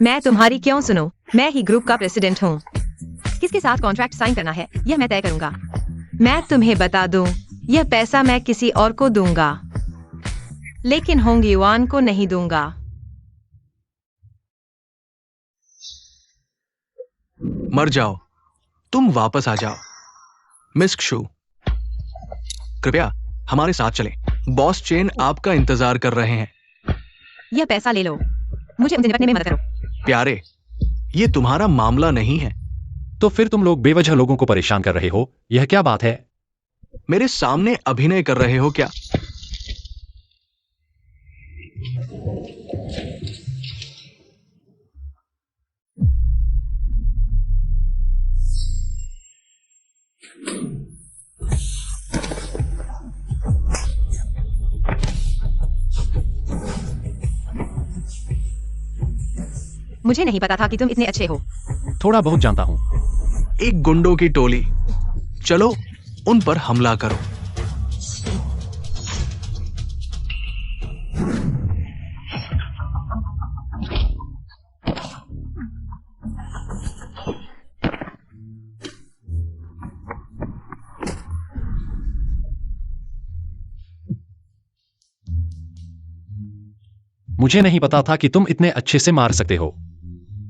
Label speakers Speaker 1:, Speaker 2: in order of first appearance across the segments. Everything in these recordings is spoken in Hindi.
Speaker 1: मैं तुम्हारी क्यों सुनूं? मैं ही ग्रुप का प्रेसिडेंट हूँ। किसके साथ कॉन्ट्रैक्ट साइन करना है यह मैं तय करूंगा। मैं तुम्हें बता दूं, यह पैसा मैं किसी और को दूंगा, लेकिन होंग युआन को नहीं दूंगा।
Speaker 2: मर जाओ, तुम वापस आ जाओ। मिस क्षु, कृपया हमारे साथ चलें। बॉस चेन आपका इंतजार कर रहे हैं।
Speaker 1: यह पैसा ले लो, मुझे उनसे निपटने में मदद करो।
Speaker 2: प्यारे, ये तुम्हारा मामला नहीं है।
Speaker 3: तो फिर तुम लोग बेवजह लोगों को परेशान कर रहे हो, यह क्या बात है?
Speaker 2: मेरे सामने अभिनय कर रहे हो क्या?
Speaker 1: मुझे नहीं पता था कि तुम इतने अच्छे हो।
Speaker 3: थोड़ा बहुत जानता हूँ।
Speaker 2: एक गुंडों की टोली, चलो उन पर हमला करो।
Speaker 3: मुझे नहीं पता था कि तुम इतने अच्छे से मार सकते हो।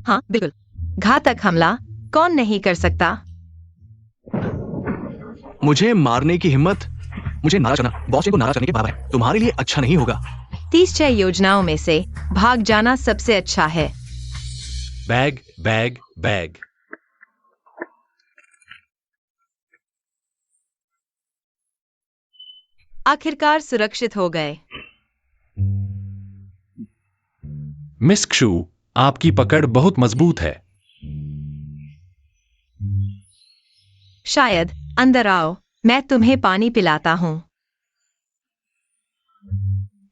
Speaker 1: हाँ बिल्कुल, घातक हमला कौन नहीं कर सकता।
Speaker 2: मुझे मारने की हिम्मत, मुझे नाराज करना बॉस को नाराज करने के बराबर है। तुम्हारे लिए अच्छा नहीं होगा।
Speaker 1: 36 योजनाओं में से भाग जाना सबसे अच्छा है।
Speaker 3: Bag bag bag.
Speaker 1: आखिरकार सुरक्षित हो गए।
Speaker 3: मिस क्षु, आपकी पकड़ बहुत मजबूत है।
Speaker 1: शायद अंदर आओ, मैं तुम्हें पानी पिलाता हूँ।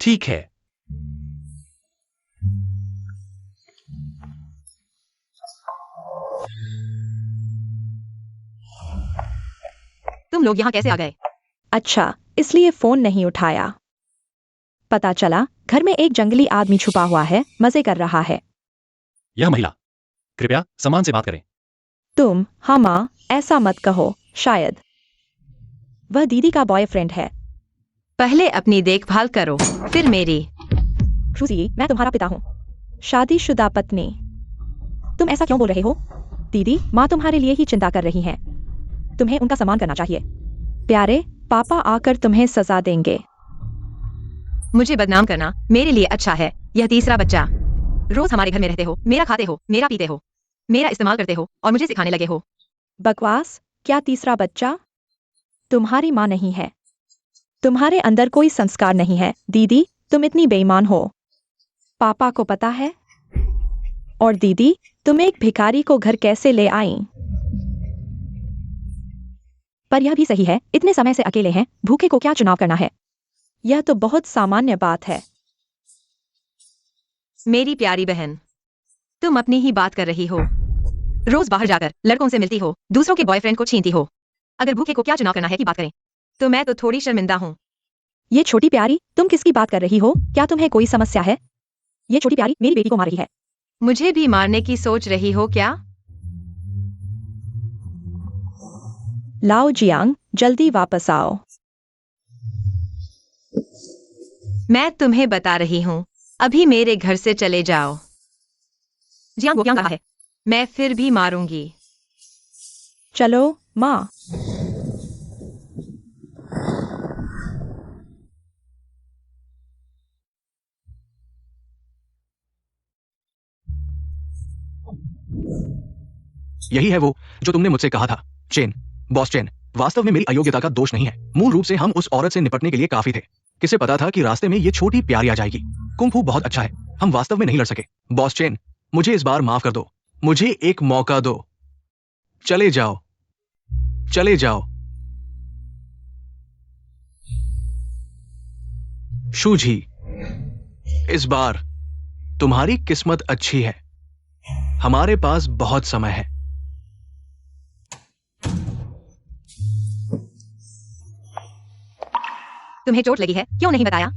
Speaker 3: ठीक है।
Speaker 1: तुम लोग यहाँ कैसे आ गए?
Speaker 4: अच्छा, इसलिए फोन नहीं उठाया। पता चला घर में एक जंगली आदमी छुपा हुआ है, मजे कर रहा है।
Speaker 3: यह महिला, कृपया सम्मान से बात करें।
Speaker 4: तुम हाँ ऐसा मत कहो, शायद वह दीदी का बॉयफ्रेंड है।
Speaker 1: पहले अपनी देखभाल करो, फिर मेरी।
Speaker 4: खुशी, मैं तुम्हारा पिता हूँ, शादीशुदा पत्नी। तुम ऐसा क्यों बोल रहे हो? दीदी, माँ तुम्हारे लिए ही चिंता कर रही हैं। तुम्हें उनका सम्मान करना चाहिए। प्यारे, पापा आकर तुम्हें सजा देंगे।
Speaker 1: मुझे बदनाम करना मेरे लिए अच्छा है। यह तीसरा बच्चा, रोज हमारे घर में रहते हो, मेरा खाते हो, मेरा पीते हो, मेरा इस्तेमाल करते हो और मुझे सिखाने लगे हो।
Speaker 4: बकवास, क्या तीसरा बच्चा? तुम्हारी माँ नहीं है। तुम्हारे अंदर कोई संस्कार नहीं है। दीदी, तुम इतनी बेईमान हो। पापा को पता है? और दीदी, तुम एक भिखारी को घर कैसे ले आई? पर यह भी सही है, इतने समय से अकेले हैं, भूखे को क्या चुनाव करना है? यह तो बहुत सामान्य बात है।
Speaker 1: मेरी प्यारी बहन, तुम अपनी ही बात कर रही हो। रोज बाहर जाकर लड़कों से मिलती हो, दूसरों के बॉयफ्रेंड को छीनती हो। अगर भूखे को क्या चुनाव करना है की बात करें, तो मैं तो थोड़ी शर्मिंदा हूँ।
Speaker 4: ये छोटी प्यारी, तुम किसकी बात कर रही हो? क्या तुम्हें कोई समस्या है? ये छोटी प्यारी मेरी बेटी को मार रही है।
Speaker 1: मुझे भी मारने की सोच रही हो क्या?
Speaker 4: लाओ जियांग, जल्दी वापस आओ।
Speaker 1: मैं तुम्हें बता रही हूँ, अभी मेरे घर से चले जाओ। जियांग, वो क्या कहा है? मैं फिर भी मारूंगी।
Speaker 4: चलो माँ।
Speaker 2: यही है वो जो तुमने मुझसे कहा था। चेन, बॉस चेन, वास्तव में मेरी अयोग्यता का दोष नहीं है। मूल रूप से हम उस औरत से निपटने के लिए काफी थे। किसे पता था कि रास्ते में ये छोटी प्यारी आ जाएगी। कुंग-फू बहुत अच्छा है, हम वास्तव में नहीं लड़ सके। बॉस चेन, मुझे इस बार माफ कर दो। मुझे एक मौका दो। चले जाओ, चले जाओ। शूझी, इस बार तुम्हारी किस्मत अच्छी है। हमारे पास बहुत समय है।
Speaker 1: तुम्हें चोट लगी है, क्यों नहीं बताया?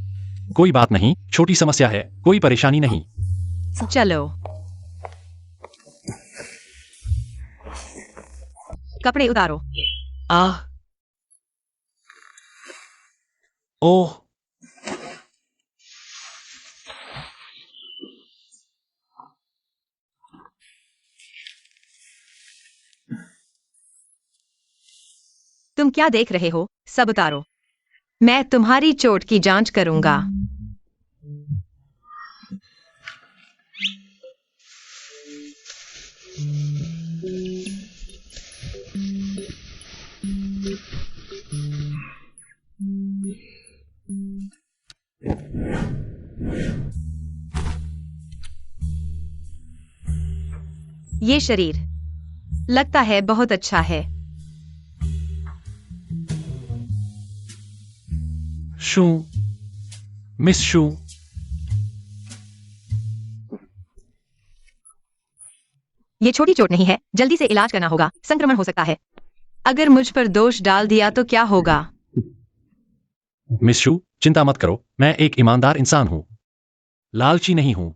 Speaker 3: कोई बात नहीं, छोटी समस्या है, कोई परेशानी नहीं।
Speaker 1: चलो। कपड़े उतारो।
Speaker 3: आह। ओह।
Speaker 1: तुम क्या देख रहे हो? सब उतारो। मैं तुम्हारी चोट की जांच करूंगा। ये शरीर लगता है बहुत अच्छा है।
Speaker 3: शू। मिस शू।
Speaker 1: ये छोटी चोट नहीं है, जल्दी से इलाज करना होगा, संक्रमण हो सकता है। अगर मुझ पर दोष डाल दिया तो क्या होगा?
Speaker 3: मिस शू, चिंता मत करो, मैं एक ईमानदार इंसान हूं, लालची नहीं हूं।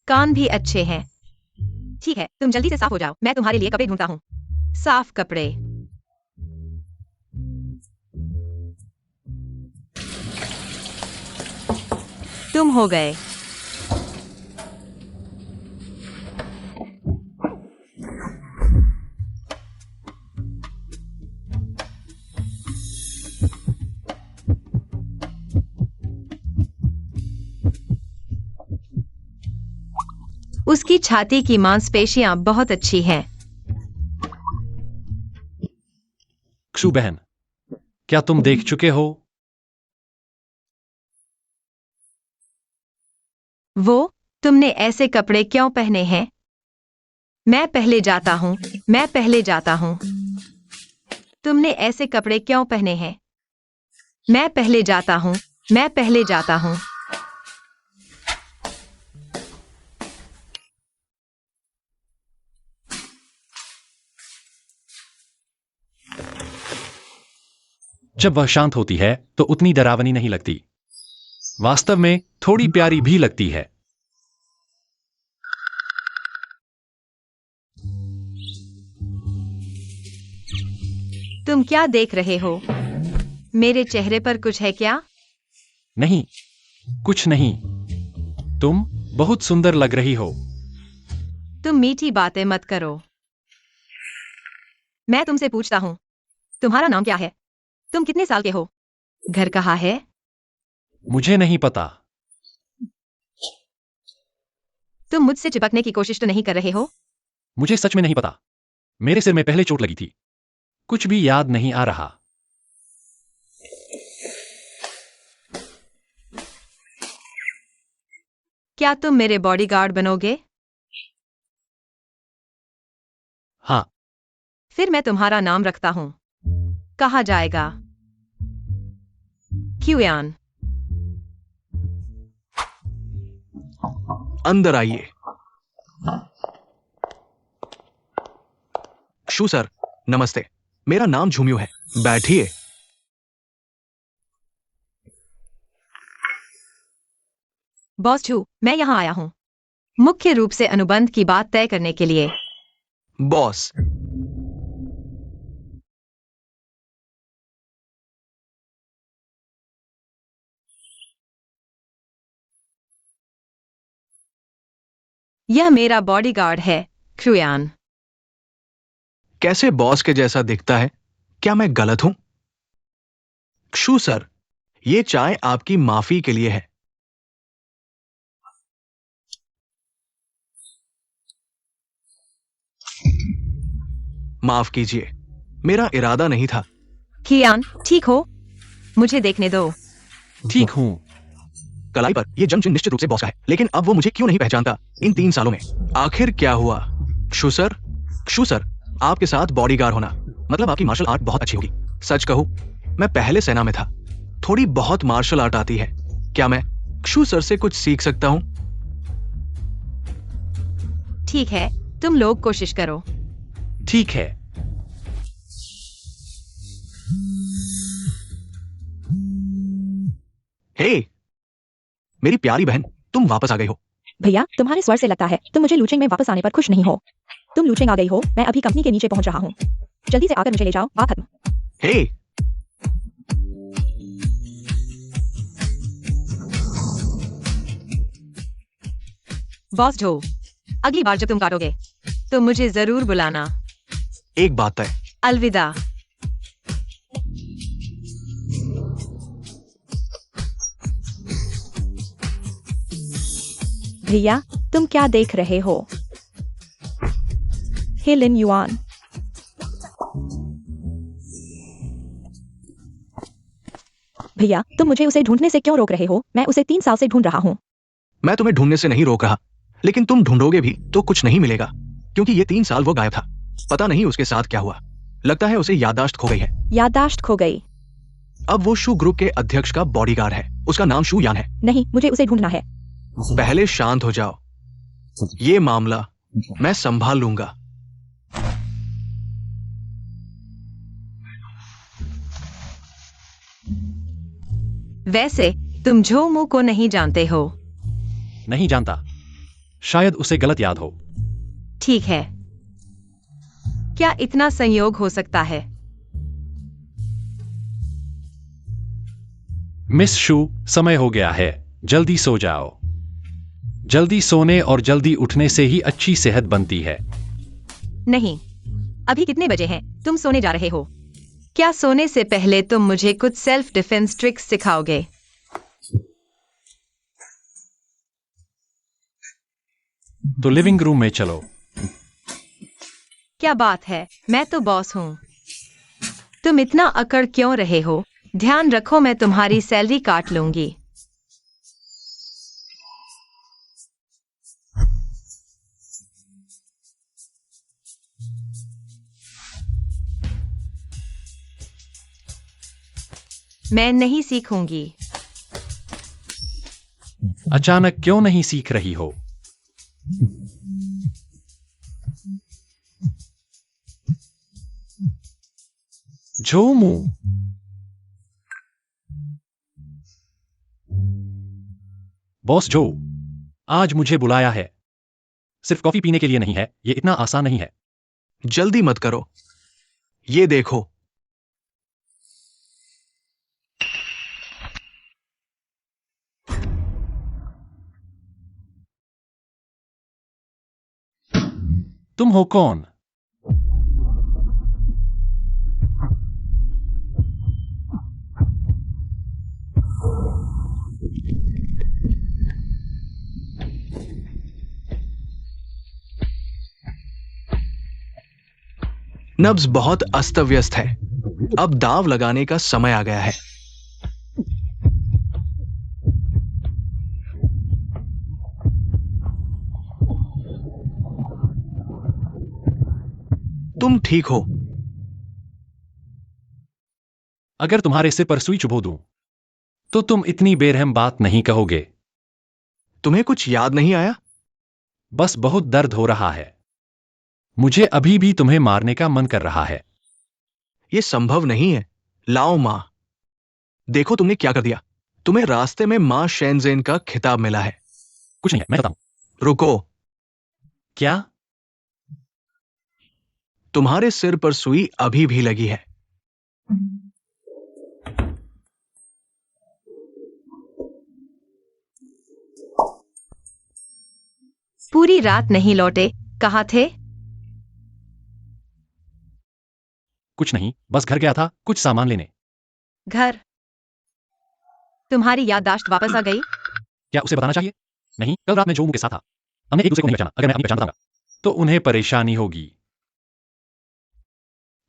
Speaker 1: कान भी अच्छे हैं। ठीक है, तुम जल्दी से साफ हो जाओ, मैं तुम्हारे लिए कपड़े ढूंढता हूँ। साफ कपड़े। तुम हो गए। उसकी छाती की मांसपेशियां बहुत अच्छी हैं।
Speaker 3: क्षु बहन, क्या तुम देख चुके हो?
Speaker 1: वो, तुमने ऐसे कपड़े क्यों पहने हैं? मैं पहले जाता हूँ, मैं पहले जाता हूँ। तुमने ऐसे कपड़े क्यों पहने हैं? मैं पहले जाता हूँ, मैं पहले जाता हूँ।
Speaker 3: जब वह शांत होती है तो उतनी डरावनी नहीं लगती, वास्तव में थोड़ी प्यारी भी लगती है।
Speaker 1: तुम क्या देख रहे हो? मेरे चेहरे पर कुछ है क्या?
Speaker 3: नहीं, कुछ नहीं। तुम बहुत सुंदर लग रही हो।
Speaker 1: तुम मीठी बातें मत करो। मैं तुमसे पूछता हूँ, तुम्हारा नाम क्या है? तुम कितने साल के हो? घर कहाँ है?
Speaker 3: मुझे नहीं पता।
Speaker 1: तुम मुझसे चिपकने की कोशिश तो नहीं कर रहे हो?
Speaker 3: मुझे सच में नहीं पता। मेरे सिर में पहले चोट लगी थी, कुछ भी याद नहीं आ रहा।
Speaker 1: क्या तुम मेरे बॉडीगार्ड बनोगे?
Speaker 3: हाँ।
Speaker 1: फिर मैं तुम्हारा नाम रखता हूँ। कहा जाएगा क्यूयान।
Speaker 2: अंदर आइए। शू सर, नमस्ते। मेरा नाम झुमियो है, बैठिए।
Speaker 1: बॉस छू, मैं यहाँ आया हूँ मुख्य रूप से अनुबंध की बात तय करने के लिए।
Speaker 2: बॉस,
Speaker 1: यह मेरा बॉडीगार्ड है, क्यूयान।
Speaker 2: कैसे बॉस के जैसा दिखता है? क्या मैं गलत हूं? शू सर, ये चाय आपकी माफी के लिए है। माफ कीजिए, मेरा इरादा नहीं था।
Speaker 1: क्यूयान, ठीक हो? मुझे देखने दो।
Speaker 3: ठीक हूं।
Speaker 2: कलाई पर यह जंग चिन्ह निश्चित रूप से बॉस का है, लेकिन अब वो मुझे क्यों नहीं पहचानता इन 3 सालों में? आखिर क्या हुआ? शू सर, आपके साथ बॉडीगार्ड होना मतलब आपकी मार्शल आर्ट बहुत अच्छी होगी। सच कहूं, मैं पहले सेना में था, थोड़ी बहुत मार्शल आर्ट आती है। क्या मैं शू सर से कुछ सीख सकता हूं?
Speaker 1: ठीक है, तुम लोग कोशिश करो।
Speaker 3: ठीक है।
Speaker 2: हे, मेरी प्यारी बहन, तुम वापस आ गई हो।
Speaker 4: भैया, तुम्हारे स्वर से लगता है तुम मुझे लूचेंग में वापस आने पर खुश नहीं हो। तुम लूचेंग आ गई हो, मैं अभी कंपनी के नीचे पहुंच रहा हूँ। जल्दी से आकर मुझे ले जाओ, बात खत्म।
Speaker 2: हे,
Speaker 1: बॉस जो, अगली बार जब तुम काटोगे तो मुझे जरूर बुलाना।
Speaker 2: एक बात तय।
Speaker 1: अलविदा।
Speaker 4: भैया, तुम क्या देख रहे हो? हे लिन युआन। भैया, तुम मुझे उसे ढूंढने से क्यों रोक रहे हो? मैं उसे 3 साल से ढूंढ रहा हूँ।
Speaker 2: मैं तुम्हें ढूंढने से नहीं रोक रहा, लेकिन तुम ढूंढोगे भी तो कुछ नहीं मिलेगा, क्योंकि ये 3 साल वो गायब था। पता नहीं उसके साथ क्या हुआ। लगता है उसे याददाश्त खो गई है।
Speaker 4: याददाश्त खो गई?
Speaker 2: अब वो शू ग्रुप के अध्यक्ष का बॉडीगार्ड है। उसका नाम शू यान है।
Speaker 4: नहीं, मुझे उसे ढूंढना है।
Speaker 2: पहले शांत हो जाओ। ये मामला मैं संभाल लूंगा।
Speaker 1: वैसे तुम झोमू को नहीं जानते हो?
Speaker 3: नहीं जानता। शायद उसे गलत याद हो।
Speaker 1: ठीक है। क्या इतना संयोग हो सकता है?
Speaker 3: मिस शू, समय हो गया है। जल्दी सो जाओ। जल्दी सोने और जल्दी उठने से ही अच्छी सेहत बनती है।
Speaker 1: नहीं। अभी कितने बजे हैं? तुम सोने जा रहे हो? क्या सोने से पहले तुम मुझे कुछ सेल्फ डिफेंस ट्रिक्स सिखाओगे?
Speaker 3: तो लिविंग रूम में चलो।
Speaker 1: क्या बात है, मैं तो बॉस हूँ। तुम इतना अकड़ क्यों रहे हो? ध्यान रखो, मैं तुम्हारी सैलरी काट लूंगी। मैं नहीं सीखूंगी।
Speaker 3: अचानक क्यों नहीं सीख रही हो? झोमू, बॉस जो, आज मुझे बुलाया है। सिर्फ कॉफी पीने के लिए नहीं है। ये इतना आसान नहीं है।
Speaker 2: जल्दी मत करो। ये देखो।
Speaker 3: तुम हो कौन?
Speaker 2: नब्ज बहुत अस्त व्यस्त है। अब दाव लगाने का समय आ गया है। तुम ठीक हो?
Speaker 3: अगर तुम्हारे सिर पर सुई चुभो दूं, तो तुम इतनी बेरहम बात नहीं कहोगे।
Speaker 2: तुम्हें कुछ याद नहीं आया?
Speaker 3: बस बहुत दर्द हो रहा है। मुझे अभी भी तुम्हें मारने का मन कर रहा है।
Speaker 2: यह संभव नहीं है। लाओ मां, देखो तुमने क्या कर दिया। तुम्हें रास्ते में मां शेनजेन का खिताब मिला है।
Speaker 3: कुछ नहीं है, मैं बताऊं।
Speaker 2: रुको।
Speaker 3: क्या?
Speaker 2: तुम्हारे सिर पर सुई अभी भी लगी है।
Speaker 1: पूरी रात नहीं लौटे, कहाँ थे?
Speaker 3: कुछ नहीं, बस घर गया था कुछ सामान लेने।
Speaker 1: घर? तुम्हारी याददाश्त वापस आ गई?
Speaker 3: क्या उसे बताना चाहिए? नहीं, कल रात में जो के साथ था, हमने एक दूसरे को नहीं पहचाना। अगर मैं अपनी पहचान बताऊंगा तो उन्हें परेशानी होगी।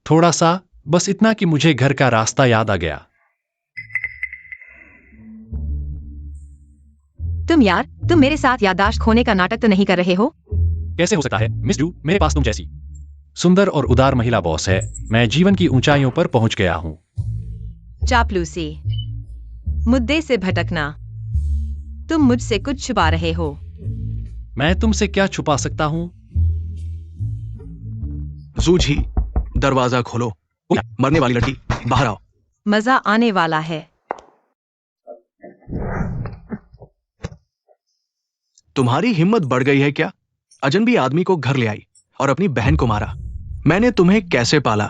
Speaker 3: थोड़ा सा, बस इतना कि मुझे घर का रास्ता याद आ गया।
Speaker 1: तुम मेरे साथ याददाश्त खोने का नाटक तो नहीं कर रहे हो?
Speaker 3: कैसे हो सकता है मिस जू, मेरे पास तुम जैसी सुंदर और उदार महिला बॉस है। मैं जीवन की ऊंचाइयों पर पहुंच गया हूं।
Speaker 1: चापलूसी, मुद्दे से भटकना। तुम मुझसे कुछ छुपा रहे हो।
Speaker 3: मैं तुमसे क्या छुपा सकता हूं?
Speaker 2: जूझी, दरवाजा खोलो। मरने वाली लड़की, बाहर आओ।
Speaker 1: मजा आने वाला है।
Speaker 2: तुम्हारी हिम्मत बढ़ गई है क्या? अजनबी आदमी को घर ले आई और अपनी बहन को मारा। मैंने तुम्हें कैसे पाला?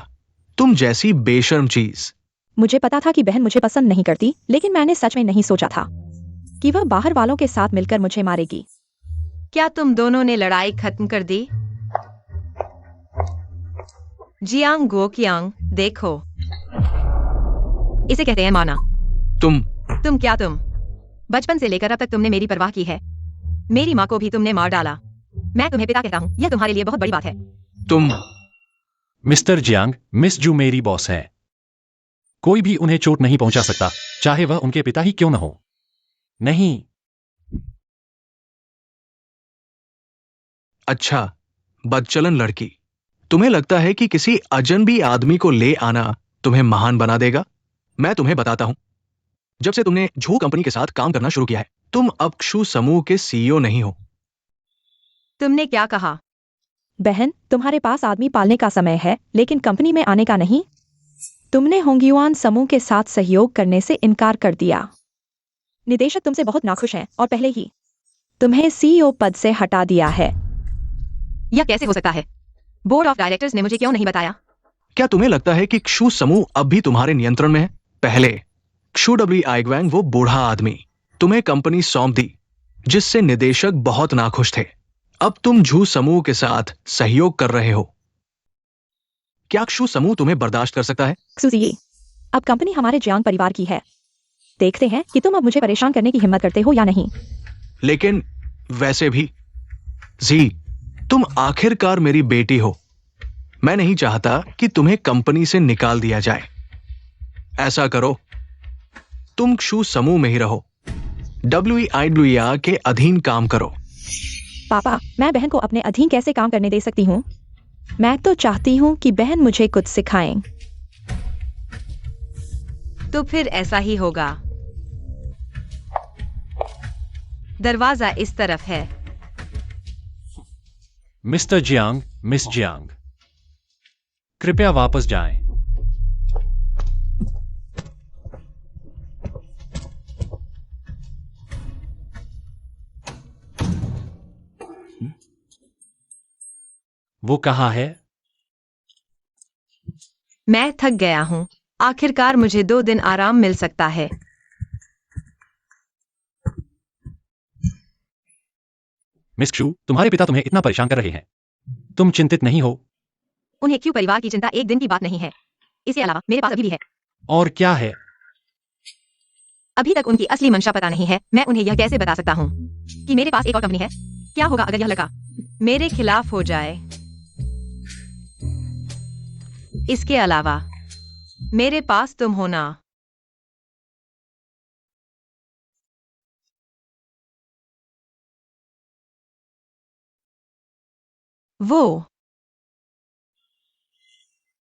Speaker 2: तुम जैसी बेशर्म चीज।
Speaker 4: मुझे पता था कि बहन मुझे पसंद नहीं करती, लेकिन मैंने सच में नहीं सोचा था कि वह बाहर वालों के साथ मिलकर मुझे मारेगी।
Speaker 1: क्या तुम दोनों ने लड़ाई खत्म कर दी? जियांग गुओकियांग, देखो, इसे कहते हैं माना।
Speaker 2: तुम
Speaker 1: तुम बचपन से लेकर अब तक तुमने मेरी परवाह की है। मेरी माँ को भी तुमने मार डाला। मैं तुम्हें पिता कहता हूँ, यह तुम्हारे लिए बहुत बड़ी बात है।
Speaker 2: तुम
Speaker 3: मिस्टर जियांग, मिस जू मेरी बॉस है। कोई भी उन्हें चोट नहीं पहुंचा सकता, चाहे वह उनके पिता ही क्यों न हो। नहीं।
Speaker 2: अच्छा, बदचलन लड़की। तुम्हें लगता है कि किसी अजनबी आदमी को ले आना तुम्हें महान बना देगा? मैं तुम्हें बताता हूं। जब से तुमने झू कंपनी के साथ काम करना शुरू किया है, तुम अब क्षु समूह के सीईओ नहीं हो।
Speaker 1: तुमने क्या कहा?
Speaker 4: बहन, तुम्हारे पास आदमी पालने का समय है, लेकिन कंपनी में आने का नहीं। तुमने होंगयुआन समूह के साथ सहयोग करने से इनकार कर दिया। निदेशक तुमसे बहुत नाखुश हैं और पहले ही तुम्हें सीईओ पद से हटा दिया है।
Speaker 1: यह कैसे हो सकता है? बोर्ड ऑफ डायरेक्टर्स ने मुझे क्यों नहीं बताया?
Speaker 2: क्या तुम्हें लगता है कि क्षु समूह अब भी तुम्हारे नियंत्रण में है? पहले क्षु डब्ल्यू आइग्वैंग, वो बूढ़ा आदमी, तुम्हें कंपनी सौंप दी, जिससे निदेशक बहुत नाखुश थे। अब तुम झू समूह के साथ सहयोग कर रहे हो। क्या क्षु समूह तुम्हें बर्दाश्त कर सकता है?
Speaker 4: सुजिए, अब कंपनी हमारे जियांग परिवार की है। देखते हैं कि तुम अब मुझे परेशान करने की हिम्मत करते हो या नहीं।
Speaker 2: लेकिन वैसे भी जी, तुम आखिरकार मेरी बेटी हो। मैं नहीं चाहता कि तुम्हें कंपनी से निकाल दिया जाए। ऐसा करो, तुम क्षु समूह में ही रहो, WEIWER के अधीन काम करो।
Speaker 4: पापा, मैं बहन को अपने अधीन कैसे काम करने दे सकती हूँ? मैं तो चाहती हूँ कि बहन मुझे कुछ सिखाएं।
Speaker 1: तो फिर ऐसा ही होगा। दरवाजा इस तरफ है।
Speaker 3: मिस्टर जियांग, मिस जियांग, कृपया वापस जाएं। वो कहाँ है?
Speaker 1: मैं थक गया हूँ। आखिरकार मुझे 2 दिन आराम मिल सकता है।
Speaker 3: मिस क्षु, तुम्हारे पिता तुम्हें इतना परेशान कर रहे हैं। तुम चिंतित नहीं हो?
Speaker 1: उन्हें क्यों परिवार की चिंता एक दिन की बात नहीं है। इसके अलावा मेरे पास अभी भी है।
Speaker 3: और क्या है?
Speaker 1: अभी तक उनकी असली मंशा पता नहीं है। मैं उन्हें यह कैसे बता सकता हूँ कि मेरे पास एक और कंपनी है? क्या होगा अगर यह लड़का मेरे खिलाफ हो जाए? इसके अलावा मेरे पास तुम हो ना। वो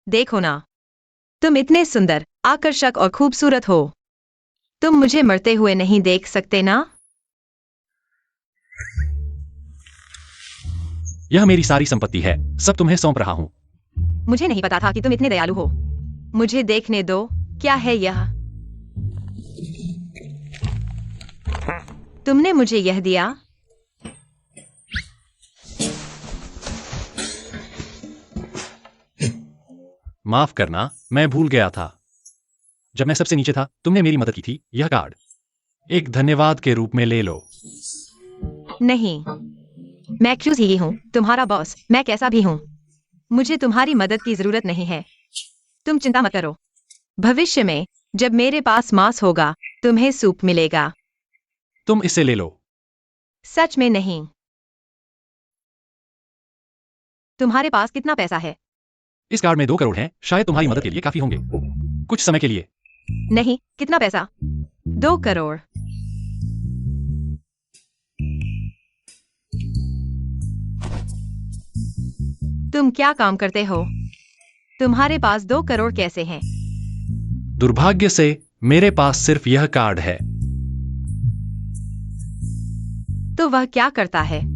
Speaker 1: देखो ना, तुम इतने सुंदर, आकर्षक और खूबसूरत हो। तुम मुझे मरते हुए नहीं देख सकते ना?
Speaker 3: यह मेरी सारी संपत्ति है, सब तुम्हें सौंप रहा हूं।
Speaker 1: मुझे नहीं पता था कि तुम इतने दयालु हो। मुझे देखने दो, क्या है यह? तुमने मुझे यह दिया?
Speaker 3: माफ करना, मैं भूल गया था। जब मैं सबसे नीचे था, तुमने मेरी मदद की थी। यह कार्ड एक धन्यवाद के रूप में ले लो।
Speaker 1: नहीं, मैं क्यों ही हूँ, तुम्हारा बॉस। मैं कैसा भी हूँ, मुझे तुम्हारी मदद की जरूरत नहीं है। तुम चिंता मत करो। भविष्य में जब मेरे पास मांस होगा, तुम्हें सूप मिलेगा।
Speaker 3: तुम इसे ले लो।
Speaker 1: सच में नहीं। तुम्हारे पास कितना पैसा है?
Speaker 3: इस कार्ड में 2 करोड़ हैं, शायद तुम्हारी मदद के लिए काफी होंगे, कुछ समय के लिए।
Speaker 1: नहीं, कितना पैसा? 2 करोड़। तुम क्या काम करते हो? तुम्हारे पास 2 करोड़ कैसे हैं?
Speaker 3: दुर्भाग्य से मेरे पास सिर्फ यह कार्ड है।
Speaker 1: तो वह क्या करता है?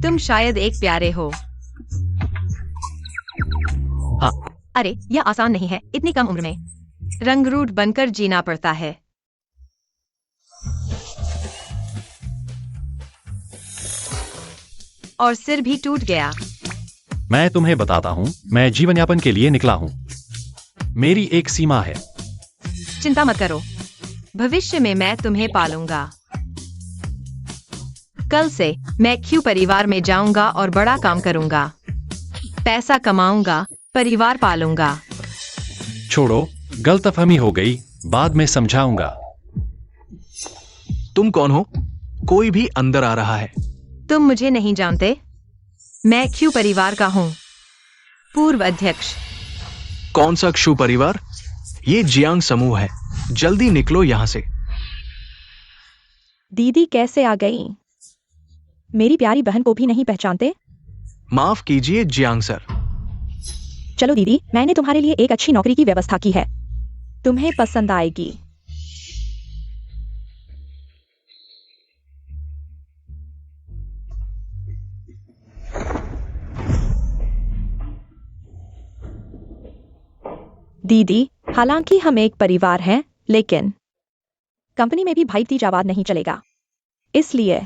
Speaker 1: तुम शायद एक प्यारे हो।
Speaker 3: हाँ।
Speaker 1: अरे यह आसान नहीं है, इतनी कम उम्र में रंगरूट बनकर जीना पड़ता है। और सिर भी टूट गया।
Speaker 3: मैं तुम्हें बताता हूँ, मैं जीवन यापन के लिए निकला हूँ। मेरी एक सीमा है।
Speaker 1: चिंता मत करो, भविष्य में मैं तुम्हें पालूंगा। कल से मैं क्यू परिवार में जाऊंगा और बड़ा काम करूंगा, पैसा कमाऊंगा, परिवार पालूंगा।
Speaker 3: छोड़ो, गलतफहमी हो गई, बाद में समझाऊंगा।
Speaker 2: तुम कौन हो? कोई भी अंदर आ रहा है।
Speaker 1: तुम मुझे नहीं जानते, मैं क्यू परिवार का हूँ, पूर्व अध्यक्ष।
Speaker 2: कौन सा क्षु परिवार? ये जियांग समूह है। जल्दी निकलो यहां से।
Speaker 4: दीदी कैसे आ गई? मेरी प्यारी बहन को भी नहीं पहचानते?
Speaker 2: माफ कीजिए जियांग सर।
Speaker 4: चलो दीदी, मैंने तुम्हारे लिए एक अच्छी नौकरी की व्यवस्था की है, तुम्हें पसंद आएगी। दीदी, हालांकि हम एक परिवार हैं, लेकिन कंपनी में भी भाई तीजावाद नहीं चलेगा, इसलिए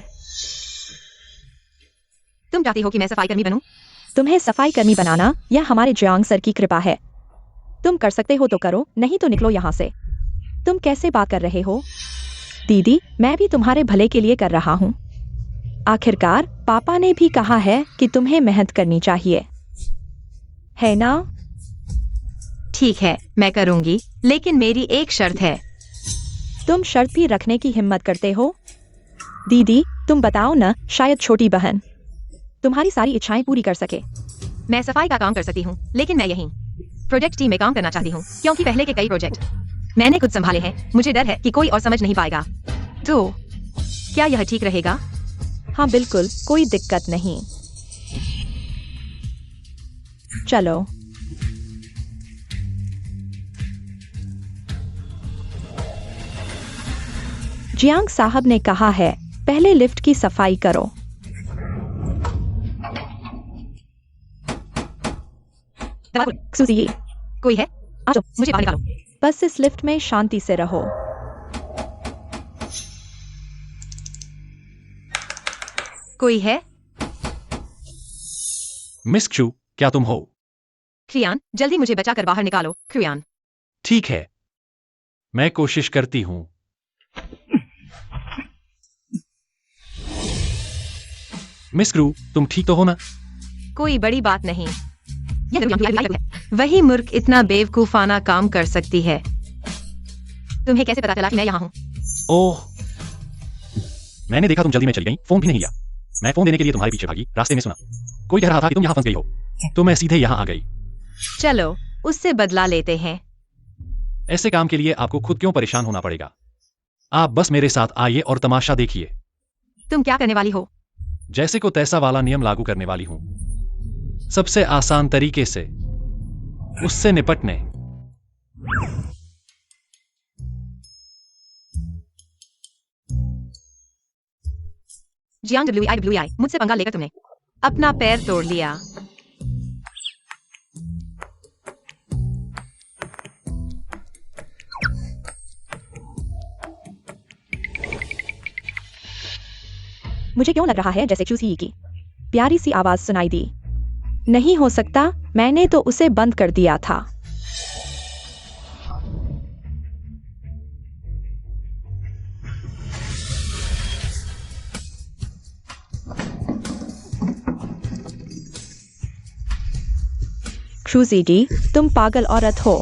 Speaker 1: तुम चाहती हो कि मैं सफाई कर्मी बनूं?
Speaker 4: तुम्हें सफाई कर्मी बनाना यह हमारे जियांग सर की कृपा है। तुम कर सकते हो तो करो, नहीं तो निकलो यहाँ से। तुम कैसे बात कर रहे हो? दीदी, मैं भी तुम्हारे भले के लिए कर रहा हूँ। आखिरकार पापा ने भी कहा है कि तुम्हें मेहनत करनी चाहिए, है ना?
Speaker 1: ठीक है, मैं करूंगी, लेकिन मेरी एक शर्त है।
Speaker 4: तुम शर्त भी रखने की हिम्मत करते हो? दीदी, तुम बताओ न, शायद छोटी बहन तुम्हारी सारी इच्छाएं पूरी कर सके।
Speaker 1: मैं सफाई का काम कर सकती हूँ, लेकिन मैं यहीं प्रोजेक्ट टीम में काम करना चाहती हूँ, क्योंकि पहले के कई प्रोजेक्ट मैंने खुद संभाले हैं। मुझे डर है कि कोई और समझ नहीं पाएगा। तो क्या यह ठीक रहेगा?
Speaker 4: हाँ बिल्कुल, कोई दिक्कत नहीं। चलो। जियांग साहब ने कहा है, पहले लिफ्ट की सफाई करो। सुनिए,
Speaker 1: कोई है? आ जाओ, मुझे बाहर निकालो।
Speaker 4: बस इस लिफ्ट में शांति से रहो।
Speaker 1: कोई है?
Speaker 3: मिस क्षु, क्या तुम हो?
Speaker 1: क्रियान, जल्दी मुझे बचाकर बाहर निकालो। क्रियान।
Speaker 3: ठीक है, मैं कोशिश करती हूँ। मिस क्रू, तुम ठीक तो हो ना?
Speaker 1: कोई बड़ी बात नहीं। वही मूर्ख इतना बेवकूफाना काम कर सकती है। तुम्हें कैसे पता चला कि मैं यहाँ हूँ?
Speaker 3: ओह, मैंने देखा तुम जल्दी में चली गई, फोन भी नहीं लिया। मैं फोन देने के लिए तुम्हारे पीछे भागी, रास्ते में सुना कोई कह रहा था कि तुम यहाँ फंस गई हो, तो मैं सीधे यहाँ आ गई।
Speaker 1: चलो, उससे बदला लेते हैं।
Speaker 3: ऐसे काम के लिए आपको खुद क्यों परेशान होना पड़ेगा? आप बस मेरे साथ आइए और तमाशा देखिए।
Speaker 1: तुम क्या करने वाली हो?
Speaker 3: जैसे को तैसा वाला नियम लागू करने वाली हूं, सबसे आसान तरीके से उससे निपटने।
Speaker 1: जियांग WI, मुझसे पंगा लेकर तुमने अपना पैर तोड़ लिया।
Speaker 4: मुझे क्यों लग रहा है जैसे चूसी की प्यारी सी आवाज सुनाई दी। नहीं हो सकता, मैंने तो उसे बंद कर दिया था। क्रूजी जी, तुम पागल औरत हो।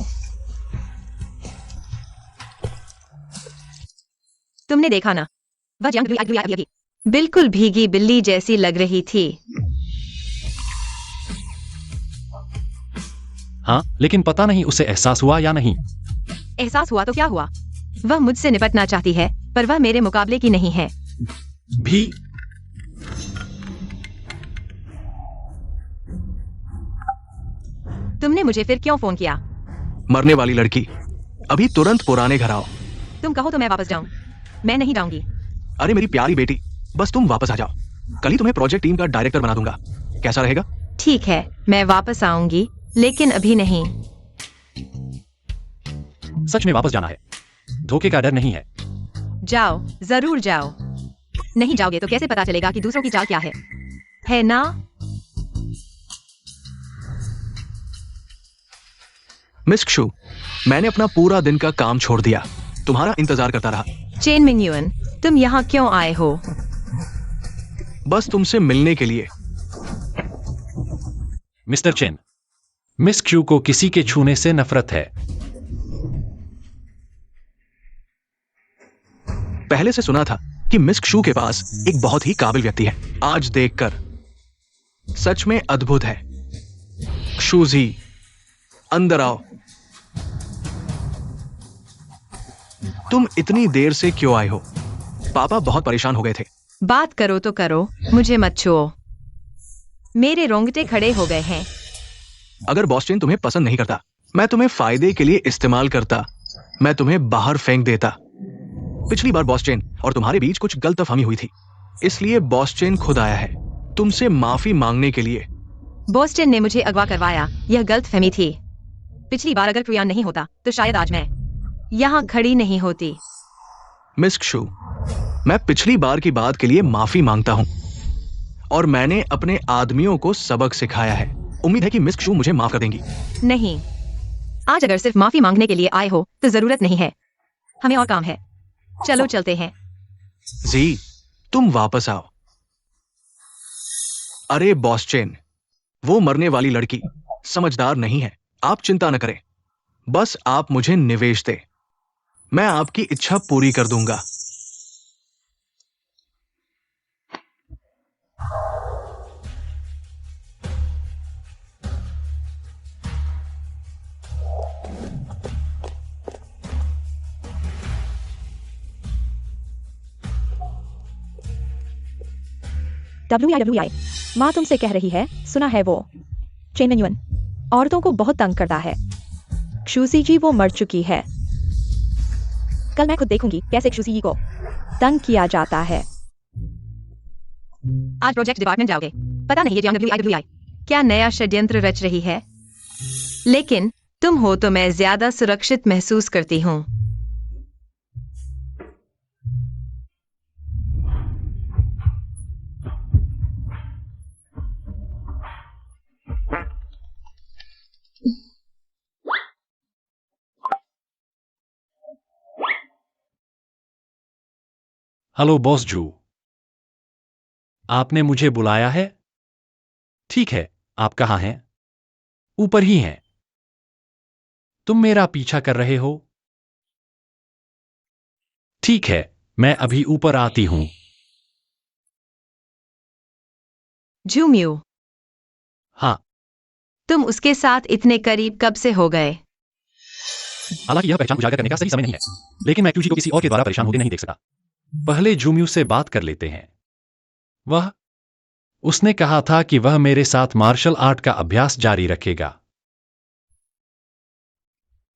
Speaker 1: तुमने देखा ना, वह जियांग WI बिल्कुल भीगी बिल्ली जैसी लग रही थी।
Speaker 3: हाँ, लेकिन पता नहीं उसे एहसास हुआ या नहीं।
Speaker 1: एहसास हुआ तो क्या हुआ? वह मुझसे निपटना चाहती है, पर वह मेरे मुकाबले की नहीं है।
Speaker 3: भी
Speaker 1: तुमने मुझे फिर क्यों फोन किया?
Speaker 2: मरने वाली लड़की, अभी तुरंत पुराने घर आओ।
Speaker 1: तुम कहो तो मैं वापस जाऊं। मैं नहीं जाऊंगी।
Speaker 2: अरे मेरी प्यारी बेटी, बस तुम वापस आ जाओ। कल ही तुम्हें प्रोजेक्ट टीम का डायरेक्टर बना दूंगा। कैसा रहेगा?
Speaker 1: ठीक है, मैं वापस आऊंगी, लेकिन अभी नहीं।
Speaker 3: सच में वापस जाना है, धोखे का डर नहीं है।
Speaker 1: जाओ, जरूर जाओ। नहीं जाओगे तो कैसे पता चलेगा कि दूसरों की चाल क्या है ना?
Speaker 2: मिस क्षु, मैंने अपना पूरा दिन का काम छोड़ दिया, तुम्हारा इंतजार करता रहा।
Speaker 1: चेन मिंगयुन, तुम यहाँ क्यों आए हो?
Speaker 2: बस तुमसे मिलने के लिए।
Speaker 3: मिस्टर चेन, मिस क्यू को किसी के छूने से नफरत है।
Speaker 2: पहले से सुना था कि मिस क्षु के पास एक बहुत ही काबिल व्यक्ति है। आज देखकर सच में अद्भुत है। क्षु जी, अंदर आओ। तुम इतनी देर से क्यों आए हो? पापा बहुत परेशान हो गए थे।
Speaker 1: बात करो तो करो, मुझे मत छुओ। मेरे रोंगटे खड़े हो गए हैं।
Speaker 2: अगर बॉस चेन तुम्हें पसंद नहीं करता, मैं तुम्हें फायदे के लिए इस्तेमाल करता। मैं तुम्हें बाहर फेंक देता। पिछली बार बॉस चेन और तुम्हारे बीच कुछ गलतफहमी हुई थी, इसलिए बॉस चेन खुद आया है तुमसे माफी मांगने के लिए।
Speaker 1: बॉस्टन ने मुझे अगवा करवाया, यह गलतफहमी थी। पिछली बार अगर क्रियान नहीं होता तो शायद आज मैं यहाँ खड़ी नहीं होती।
Speaker 2: मिस क्षु, मैं पिछली बार की बात के लिए माफी मांगता हूँ और मैंने अपने आदमियों को सबक सिखाया है। उम्मीद है कि मिस क्षु मुझे माफ कर देंगी।
Speaker 1: नहीं, आज अगर सिर्फ माफी मांगने के लिए आए हो तो जरूरत नहीं है, हमें और काम है। चलो चलते हैं।
Speaker 2: जी, तुम वापस आओ। अरे बॉस चेन, वो मरने वाली लड़की समझदार नहीं है। आप चिंता न करें, बस आप मुझे निवेश दें, मैं आपकी इच्छा पूरी कर दूंगा।
Speaker 4: WI माँ तुमसे कह रही है, सुना है वो चेन मिंगयुन औरतों को बहुत तंग करता है। क्षुसी जी वो मर चुकी है। कल मैं खुद देखूंगी कैसे क्षुसी जी को तंग किया जाता है।
Speaker 1: आज प्रोजेक्ट डिपार्टमेंट जाओगे? पता नहीं ये WI क्या नया षड्यंत्र रच रही है, लेकिन तुम हो तो मैं ज्यादा सुरक्षित महसूस करती हूँ।
Speaker 3: हेलो बॉस जू, आपने मुझे बुलाया है? ठीक है, आप कहाँ हैं? ऊपर ही हैं। तुम मेरा पीछा कर रहे हो? ठीक है, मैं अभी ऊपर आती हूं।
Speaker 1: झूम्यू,
Speaker 3: हाँ,
Speaker 1: तुम उसके साथ इतने करीब कब से हो गए?
Speaker 3: हालांकि यह पहचान उजागर करने का सही समय नहीं है, लेकिन मैं क्यूजी को किसी और के द्वारा परेशान होते नहीं देख सकता। पहले जूम्यू से बात कर लेते हैं। उसने कहा था कि वह मेरे साथ मार्शल आर्ट का अभ्यास जारी रखेगा।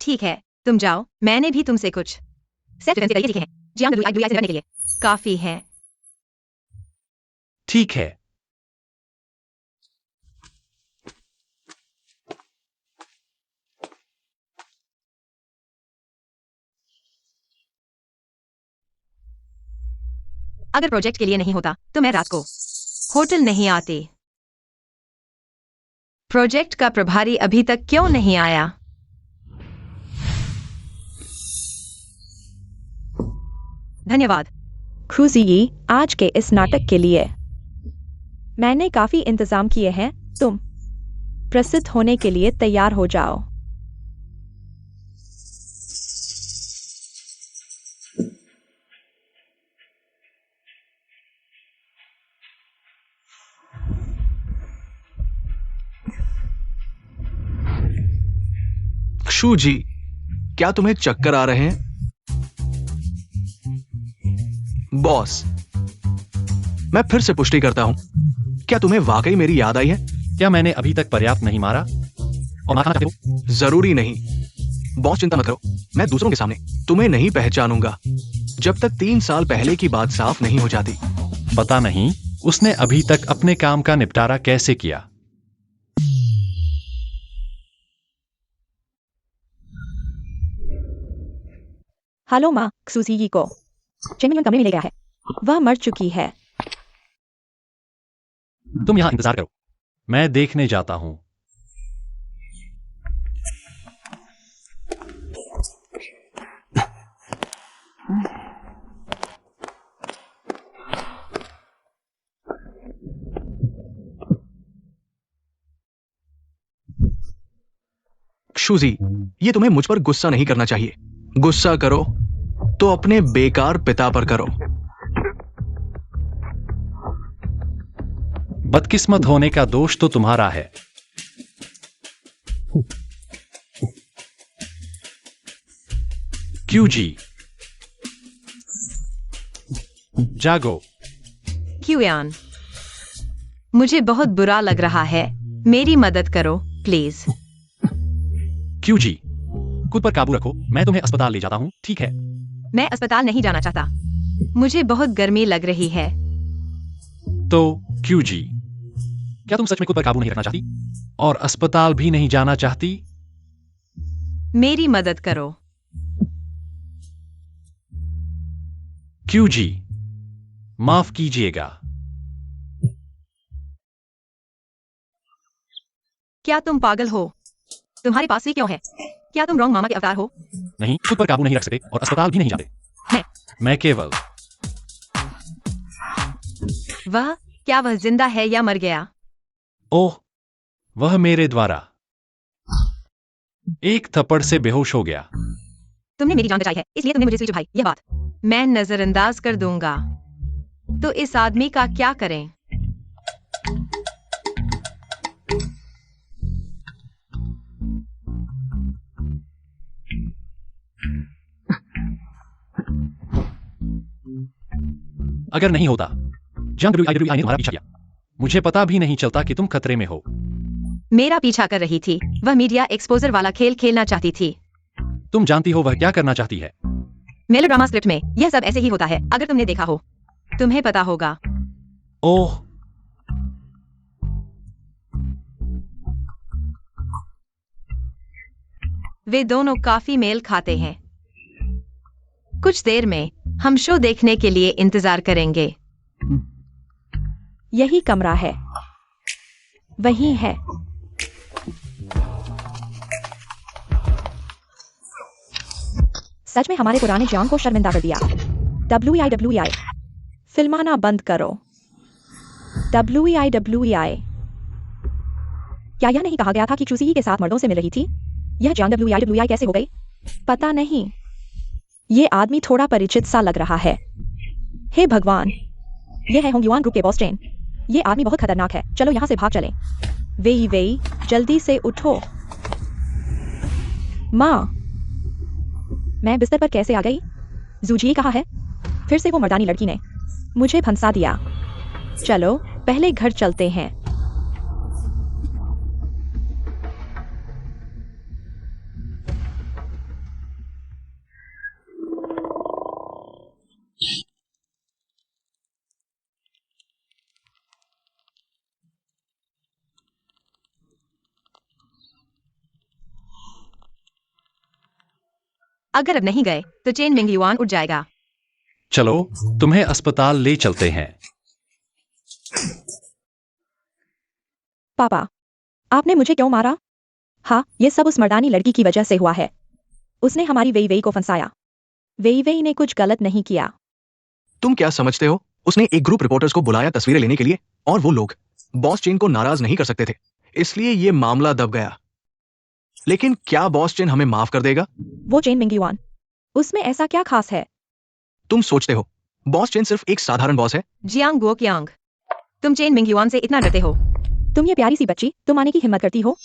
Speaker 1: ठीक है, तुम जाओ। मैंने भी तुमसे कुछ सेल्फ डिफेंस के तरीके सीखे हैं, WI से लड़ने के लिए काफी है।
Speaker 3: ठीक है।
Speaker 1: अगर प्रोजेक्ट के लिए नहीं होता तो मैं रात को होटल नहीं आती। प्रोजेक्ट का प्रभारी अभी तक क्यों नहीं आया? धन्यवाद
Speaker 4: क्षुसी जी आज के इस नाटक के लिए। मैंने काफी इंतजाम किए हैं, तुम प्रसिद्ध होने के लिए तैयार हो जाओ।
Speaker 2: क्षु जी, क्या तुम्हें चक्कर आ रहे हैं? बॉस, मैं फिर से पुष्टि करता हूं, क्या तुम्हें वाकई मेरी याद आई है?
Speaker 3: क्या मैंने अभी तक पर्याप्त नहीं मारा और मारना चाहते हो?
Speaker 2: जरूरी नहीं। बॉस चिंता मत करो, मैं दूसरों के सामने तुम्हें नहीं पहचानूंगा जब तक 3 साल पहले की बात साफ नहीं हो जाती।
Speaker 3: पता नहीं, उसने अभी तक अपने काम का निपटारा कैसे किया?
Speaker 4: हेलो माँ, सूजी को चेन कमरे में ले गया है। वह मर चुकी है।
Speaker 3: तुम यहां इंतजार करो, मैं देखने जाता हूं।
Speaker 2: शूजी, ये तुम्हें मुझ पर गुस्सा नहीं करना चाहिए। गुस्सा करो तो अपने बेकार पिता पर करो।
Speaker 3: बदकिस्मत होने का दोष तो तुम्हारा है। क्यों जी? जागो।
Speaker 1: क्यूयान, मुझे बहुत बुरा लग रहा है। मेरी मदद करो प्लीज।
Speaker 3: क्यों जी? खुद पर काबू रखो, मैं तुम्हें अस्पताल ले जाता हूं, ठीक है?
Speaker 1: मैं अस्पताल नहीं जाना चाहता। मुझे बहुत गर्मी लग रही है।
Speaker 3: तो क्यों जी? क्या तुम सच में खुद पर काबू नहीं रखना चाहती और अस्पताल भी नहीं जाना चाहती?
Speaker 1: मेरी मदद करो।
Speaker 3: क्यों जी? माफ कीजिएगा।
Speaker 1: क्या तुम पागल हो? तुम्हारे पास ये क्यों है? क्या तुम रॉन्ग मामा के अवतार हो?
Speaker 3: नहीं, खुद पर काबू नहीं रख सकते और अस्पताल भी नहीं जाते। मैं केवल
Speaker 1: क्या वह जिंदा है या मर गया?
Speaker 3: ओह, वह मेरे द्वारा एक थप्पड़ से बेहोश हो गया।
Speaker 1: तुमने मेरी जान बचाई है, इसलिए तुमने मुझे सुई चुभाई। यह बात मैं नजरअंदाज कर दूंगा। तो इस आदमी का क्या करें?
Speaker 3: अगर नहीं होता, जंग ने तुम्हारा पीछा किया। मुझे पता भी नहीं चलता कि तुम खतरे में हो।
Speaker 1: मेरा पीछा कर रही थी। वह मीडिया एक्सपोजर वाला खेल खेलना चाहती थी।
Speaker 3: तुम जानती हो वह क्या करना चाहती है?
Speaker 1: मेलोड्रामा स्क्रिप्ट में यह सब ऐसे ही होता है। अगर तुमने देखा हो, तुम्हें पता होगा।
Speaker 3: ओह,
Speaker 1: वे दोनों काफी मेल खाते हैं। कुछ देर में हम शो देखने के लिए इंतजार करेंगे।
Speaker 4: यही कमरा है। वही है। सच में हमारे पुराने जॉन को शर्मिंदा कर दिया। WEI फिल्माना बंद करो। WEI क्या यह नहीं कहा गया था कि चूसी के साथ मर्दों से मिल रही थी? यह जॉन WEI कैसे हो गई? पता नहीं। ये आदमी थोड़ा परिचित सा लग रहा है। हे भगवान, ये है होंग युआन ग्रुप के बॉस चेन। ये आदमी बहुत खतरनाक है। चलो यहाँ से भाग चलें। वेई, जल्दी से उठो। माँ, मैं बिस्तर पर कैसे आ गई? जूजी कहाँ है? फिर से वो मर्दानी लड़की ने मुझे फंसा दिया। चलो पहले घर चलते हैं।
Speaker 1: अगर अब नहीं गए तो चेन मिंग युआन उठ जाएगा।
Speaker 3: चलो तुम्हें अस्पताल ले चलते हैं।
Speaker 4: पापा, आपने मुझे क्यों मारा? हाँ, ये सब उस मर्दानी लड़की की वजह से हुआ है। उसने हमारी वेई को फंसाया। वेई ने कुछ गलत नहीं किया।
Speaker 2: तुम क्या समझते हो? उसने एक ग्रुप रिपोर्टर्स को बुलाया तस्वीरें लेने के लिए और वो लोग बॉस चेन को नाराज नहीं कर सकते थे, इसलिए ये मामला दब गया। लेकिन क्या बॉस चेन हमें माफ कर देगा?
Speaker 4: वो चेन मिंग युआन, उसमें ऐसा क्या खास है?
Speaker 2: तुम सोचते हो बॉस चेन सिर्फ एक साधारण बॉस है?
Speaker 1: जियांग गुओकियांग, तुम चेन मिंग युआन से इतना डरते हो?
Speaker 4: तुम ये प्यारी सी बच्ची, तुम आने की हिम्मत करती हो?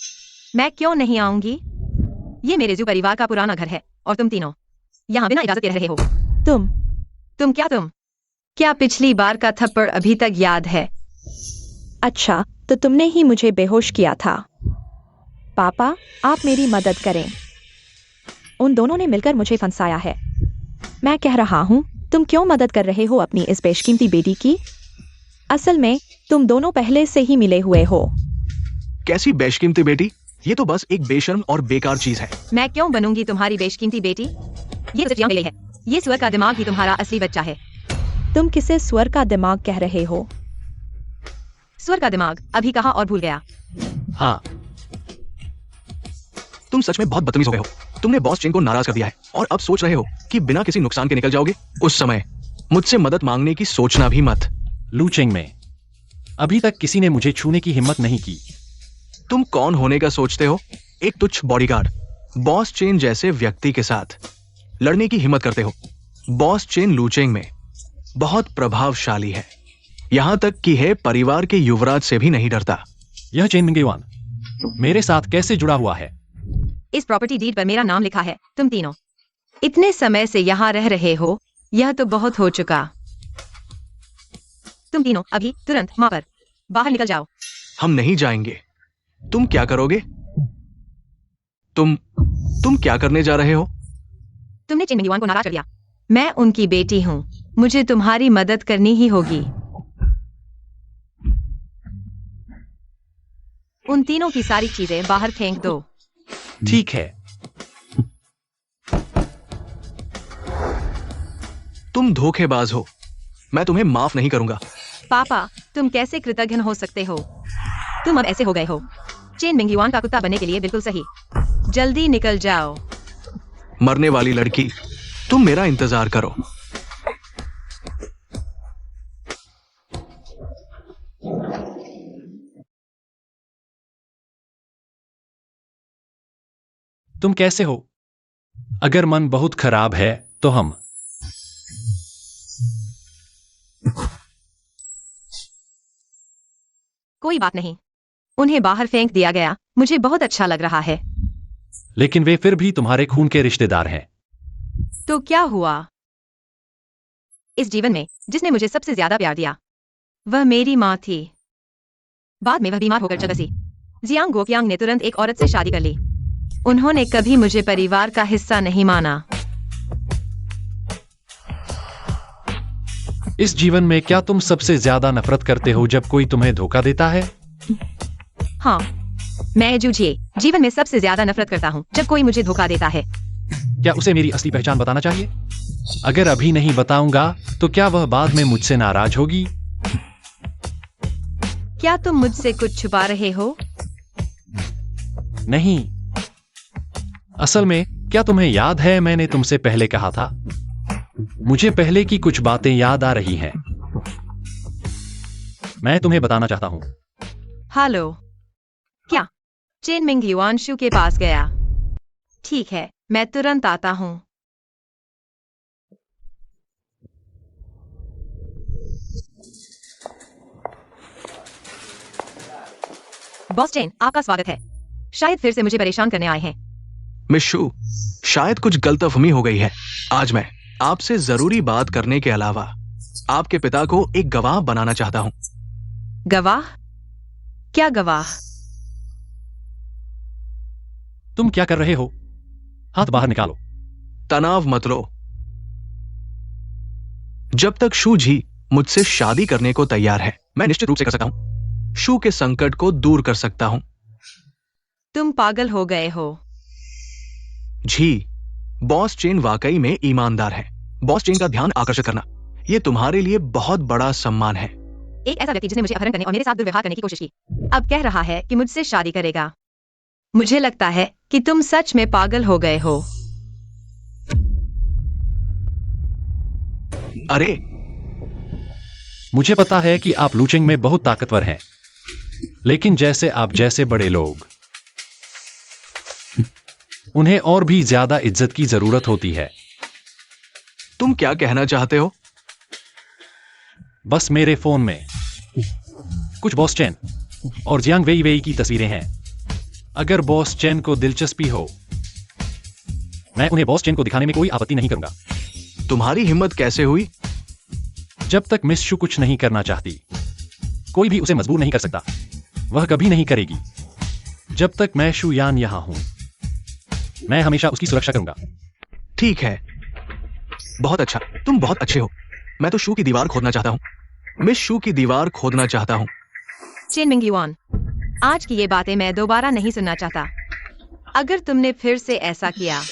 Speaker 1: मैं क्यों नहीं आऊंगी? ये मेरे जू परिवार का पुराना घर है और तुम तीनों यहाँ बिना इजाजत के रह रहे हो।
Speaker 4: तुम
Speaker 1: क्या पिछली बार का थप्पड़ अभी तक याद है?
Speaker 4: अच्छा, तो तुमने ही मुझे बेहोश किया था। पापा, आप मेरी मदद करें। उन दोनों ने मिलकर मुझे फंसाया है। मैं कह रहा हूँ, तुम क्यों मदद कर रहे हो अपनी इस बेशकीमती बेटी की? असल में तुम दोनों पहले से ही मिले हुए हो।
Speaker 2: कैसी बेशकीमती बेटी, ये तो बस एक बेशर्म और बेकार चीज है।
Speaker 1: मैं क्यों बनूंगी तुम्हारी बेशकीमती बेटी? ये सिर्फ मिले है। ये स्वर का दिमाग ही तुम्हारा असली बच्चा है।
Speaker 4: तुम किसे स्वर का दिमाग कह रहे हो?
Speaker 1: स्वर का दिमाग अभी कहा और भूल गया।
Speaker 3: हाँ,
Speaker 2: तुम सच में बहुत बदतमीज हो गए हो। तुमने बॉस चेन को नाराज कर दिया है और अब सोच रहे हो कि बिना किसी नुकसान के निकल जाओगे। उस समय मुझसे मदद मांगने की सोचना भी मत।
Speaker 3: लूचेंग में अभी तक किसी ने मुझे छूने की हिम्मत नहीं की।
Speaker 2: तुम कौन होने का सोचते हो? एक तुच्छ बॉडीगार्ड। बॉस चेन जैसे व्यक्ति के साथ लड़ने की हिम्मत करते हो। बॉस चेन लूचेंग में बहुत प्रभावशाली है, यहां तक कि है परिवार के युवराज से भी नहीं डरता।
Speaker 3: यह चेन मिंगेवान मेरे साथ कैसे जुड़ा हुआ है?
Speaker 1: इस प्रॉपर्टी डीड पर मेरा नाम लिखा है। तुम तीनों इतने समय से यहाँ रह रहे हो, यह तो बहुत हो चुका। तुम तीनों अभी तुरंत वहां पर बाहर निकल जाओ।
Speaker 2: हम नहीं जाएंगे। तुम क्या करोगे? तुम क्या करने जा रहे हो?
Speaker 1: तुमने चेन मिंगेवान को नाराज कर दिया। मैं उनकी बेटी हूँ, मुझे तुम्हारी मदद करनी ही होगी। उन तीनों की सारी चीजें बाहर फेंक दो।
Speaker 3: ठीक है।
Speaker 2: तुम धोखेबाज हो। मैं तुम्हें माफ नहीं करूंगा।
Speaker 1: पापा, तुम कैसे कृतज्ञ हो सकते हो? तुम अब ऐसे हो गए हो। चेन मिंगेवान का कुत्ता बनने के लिए बिल्कुल सही। जल्दी निकल जाओ।
Speaker 2: मरने वाली लड़की, तुम मेरा इंतजार करो।
Speaker 3: तुम कैसे हो? अगर मन बहुत खराब है तो हम
Speaker 1: कोई बात नहीं, उन्हें बाहर फेंक दिया गया। मुझे बहुत अच्छा लग रहा है।
Speaker 3: लेकिन वे फिर भी तुम्हारे खून के रिश्तेदार हैं।
Speaker 1: तो क्या हुआ? इस जीवन में जिसने मुझे सबसे ज्यादा प्यार दिया वह मेरी माँ थी। बाद में वह बीमार होकर चल बसी। जियांग गोकियांग ने तुरंत एक औरत से शादी कर ली। उन्होंने कभी मुझे परिवार का हिस्सा नहीं माना।
Speaker 3: इस जीवन में क्या तुम सबसे ज्यादा नफरत करते हो जब कोई तुम्हें धोखा देता है?
Speaker 1: हाँ, मैं जूझिए जीवन में सबसे ज्यादा नफरत करता हूँ जब कोई मुझे धोखा देता है।
Speaker 3: क्या उसे मेरी असली पहचान बताना चाहिए? अगर अभी नहीं बताऊंगा तो क्या वह बाद में मुझसे नाराज होगी?
Speaker 1: क्या तुम मुझसे कुछ छुपा रहे हो?
Speaker 3: नहीं। असल में क्या तुम्हें याद है मैंने तुमसे पहले कहा था? मुझे पहले की कुछ बातें याद आ रही हैं। मैं तुम्हें बताना चाहता हूं।
Speaker 1: हेलो। क्या? चेन मिंगेवान शू के पास गया। ठीक है, मैं तुरंत आता हूं। बॉस चेन, आपका स्वागत है। शायद फिर से मुझे परेशान करने आए हैं।
Speaker 2: मिस शू, शायद कुछ गलतफहमी हो गई है। आज मैं आपसे जरूरी बात करने के अलावा आपके पिता को एक गवाह बनाना चाहता हूं।
Speaker 1: गवाह? क्या गवाह?
Speaker 3: तुम क्या कर रहे हो? हाथ बाहर निकालो।
Speaker 2: तनाव मत लो। जब तक शू जी मुझसे शादी करने को तैयार है, मैं निश्चित रूप से कर सकता हूं। शू के संकट को दूर कर सकता हूं।
Speaker 1: तुम पागल हो गए हो।
Speaker 2: जी, बॉस चेन वाकई में ईमानदार है। बॉस चेन का ध्यान आकर्षित करना, यह तुम्हारे लिए बहुत बड़ा सम्मान है।
Speaker 1: एक ऐसा व्यक्ति जिसने मुझे अपहरण करने और मेरे साथ दुर्व्यवहार करने की कोशिश की, अब कह रहा है कि मुझसे शादी करेगा। मुझे लगता है कि तुम सच में पागल हो गए हो।
Speaker 2: अरे,
Speaker 3: मुझे पता है कि आप लूचिंग में बहुत ताकतवर हैं, लेकिन जैसे आप जैसे बड़े लोग, उन्हें और भी ज्यादा इज्जत की जरूरत होती है।
Speaker 2: तुम क्या कहना चाहते हो?
Speaker 3: बस मेरे फोन में कुछ बॉस चेन और जियांग वेई वेई की तस्वीरें हैं। अगर बॉस चेन को दिलचस्पी हो, मैं उन्हें बॉस चेन को दिखाने में कोई आपत्ति नहीं करूंगा।
Speaker 2: तुम्हारी हिम्मत कैसे हुई?
Speaker 3: जब तक मिस शू कुछ नहीं करना चाहती, कोई भी उसे मजबूर नहीं कर सकता। वह कभी नहीं करेगी। जब तक मैं शू यान यहां हूं, मैं हमेशा उसकी सुरक्षा करूंगा।
Speaker 2: ठीक है, बहुत अच्छा। तुम बहुत अच्छे हो। मैं तो शू की दीवार खोदना चाहता हूं। मिस शू की दीवार खोदना चाहता हूँ।
Speaker 1: चेन मिंग युआन, आज की ये बातें मैं दोबारा नहीं सुनना चाहता। अगर तुमने फिर से ऐसा किया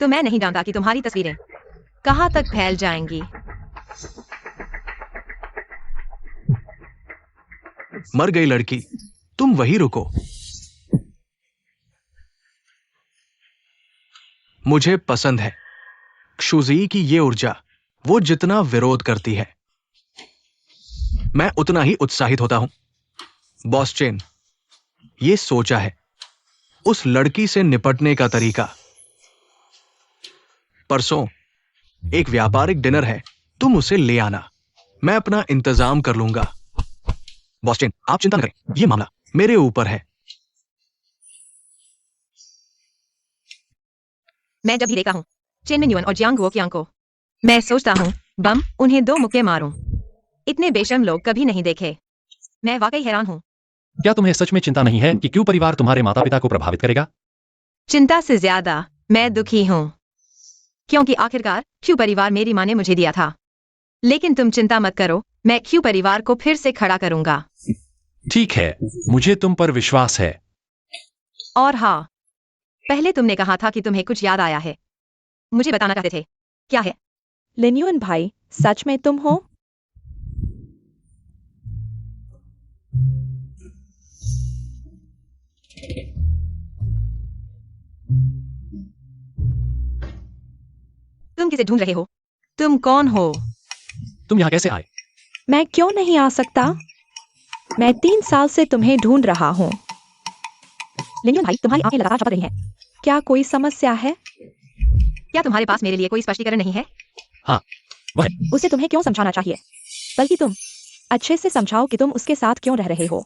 Speaker 1: तो मैं नहीं जानता कि तुम्हारी तस्वीरें कहां तक फैल जाएंगी।
Speaker 2: मर गई लड़की, तुम वहीं रुको। मुझे पसंद है क्षुजी की ये ऊर्जा। वो जितना विरोध करती है मैं उतना ही उत्साहित होता हूं। बॉस चेन, ये सोचा है उस लड़की से निपटने का तरीका। परसों एक व्यापारिक डिनर है, तुम उसे ले आना। मैं अपना इंतजाम कर लूंगा। बॉस चेन, आप चिंता न करें, यह मामला मेरे ऊपर है।
Speaker 1: मैं जब भी देखता हूँ चेन मिंग युआन और जियांग वोकियांग को, मैं सोचता हूँ बम उन्हें 2 मुक्के मारूं। इतने बेशर्म लोग कभी नहीं देखे। मैं वाकई हैरान हूँ।
Speaker 3: क्या तुम्हें सच में चिंता नहीं है कि क्यों परिवार तुम्हारे माता पिता को प्रभावित करेगा?
Speaker 1: चिंता से ज्यादा मैं दुखी हूँ, क्योंकि आखिरकार क्यू परिवार मेरी माँ ने मुझे दिया था। लेकिन तुम चिंता मत करो, मैं क्यू परिवार को फिर से खड़ा करूंगा।
Speaker 3: ठीक है, मुझे तुम पर विश्वास है।
Speaker 1: और हाँ, पहले तुमने कहा था कि तुम्हें कुछ याद आया है। मुझे बताना चाहते थे, क्या है?
Speaker 4: लिनयुन भाई, सच में तुम हो?
Speaker 1: तुम किसे ढूंढ रहे हो? तुम कौन हो?
Speaker 3: तुम यहाँ कैसे आए?
Speaker 4: मैं क्यों नहीं आ सकता? मैं 3 साल से तुम्हें ढूंढ रहा हूँ। लिनयुन भाई, तुम्हारी आंखें लगातार चमक रही हैं। क्या कोई समस्या है?
Speaker 1: क्या तुम्हारे पास मेरे लिए कोई स्पष्टीकरण नहीं है?
Speaker 3: हाँ, वह है।
Speaker 4: उसे तुम्हें क्यों समझाना चाहिए? बल्कि तुम अच्छे से समझाओ कि तुम उसके साथ क्यों रह रहे हो।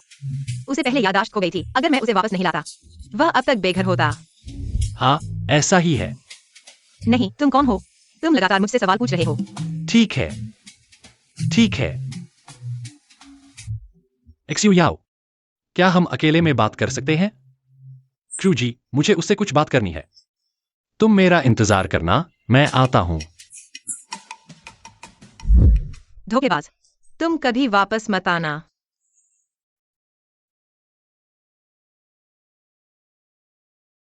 Speaker 1: उसे पहले याददाश्त खो गई थी। अगर मैं उसे वापस नहीं लाता, वह अब तक बेघर होता।
Speaker 3: हाँ, ऐसा ही है।
Speaker 1: नहीं, तुम कौन हो? तुम लगातार मुझसे सवाल पूछ रहे हो।
Speaker 3: ठीक है, ठीक है। एक्सक्यूज याओ, क्या हम अकेले में बात कर सकते हैं? क्रू जी, मुझे उससे कुछ बात करनी है। तुम मेरा इंतजार करना, मैं आता हूं।
Speaker 1: धोखेबाज, तुम कभी वापस मत आना।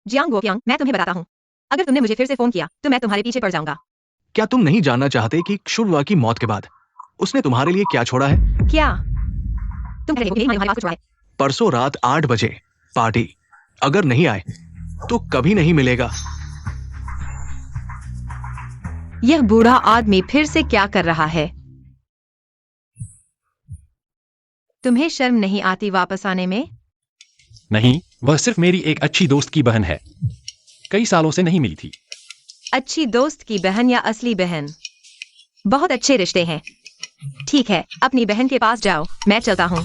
Speaker 1: जियांग वोकियांग, मैं तुम्हें बताता हूँ, अगर तुमने मुझे फिर से फोन किया तो मैं तुम्हारे पीछे पड़ जाऊंगा।
Speaker 2: क्या तुम नहीं जानना चाहते कि क्षुरवा की मौत के बाद उसने तुम्हारे लिए क्या छोड़ा है?
Speaker 1: क्या तुम कह रहे हो कि मेरी माँ ने तुम्हारे पास कुछ है?
Speaker 2: परसों रात 8 बजे पार्टी। अगर नहीं आए तो कभी नहीं मिलेगा।
Speaker 1: यह बूढ़ा आदमी फिर से क्या कर रहा है? तुम्हें शर्म नहीं आती वापस आने में?
Speaker 3: नहीं, वह सिर्फ मेरी एक अच्छी दोस्त की बहन है। कई सालों से नहीं मिली थी।
Speaker 1: अच्छी दोस्त की बहन या असली बहन? बहुत अच्छे रिश्ते हैं। ठीक है, अपनी बहन के पास जाओ, मैं चलता हूँ।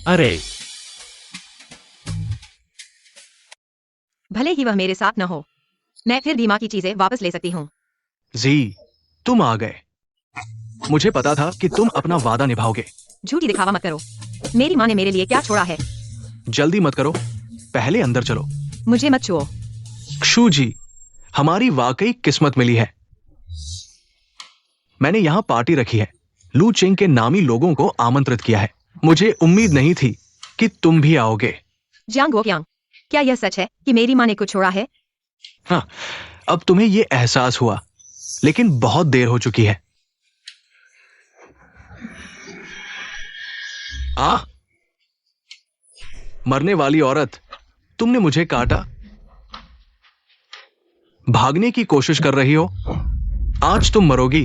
Speaker 3: अरे,
Speaker 1: भले ही वह मेरे साथ न हो, मैं फिर भी माँ की चीजें वापस ले सकती हूँ।
Speaker 2: जी, तुम आ गए। मुझे पता था कि तुम अपना वादा निभाओगे।
Speaker 1: झूठी दिखावा मत करो। मेरी माँ ने मेरे लिए क्या छोड़ा है?
Speaker 2: जल्दी मत करो, पहले अंदर चलो।
Speaker 1: मुझे मत छुओ।
Speaker 2: क्षु जी, हमारी वाकई किस्मत मिली है। मैंने यहाँ पार्टी रखी है। लू चिंग के नामी लोगों को आमंत्रित किया है। मुझे उम्मीद नहीं थी कि तुम भी आओगे।
Speaker 1: जियांग वोकियांग, क्या यह सच है कि मेरी माँ ने कुछ छोड़ा है?
Speaker 2: हाँ, अब तुम्हें ये एहसास हुआ, लेकिन बहुत देर हो चुकी है। मरने वाली औरत, तुमने मुझे काटा। भागने की कोशिश कर रही हो। आज तुम मरोगी।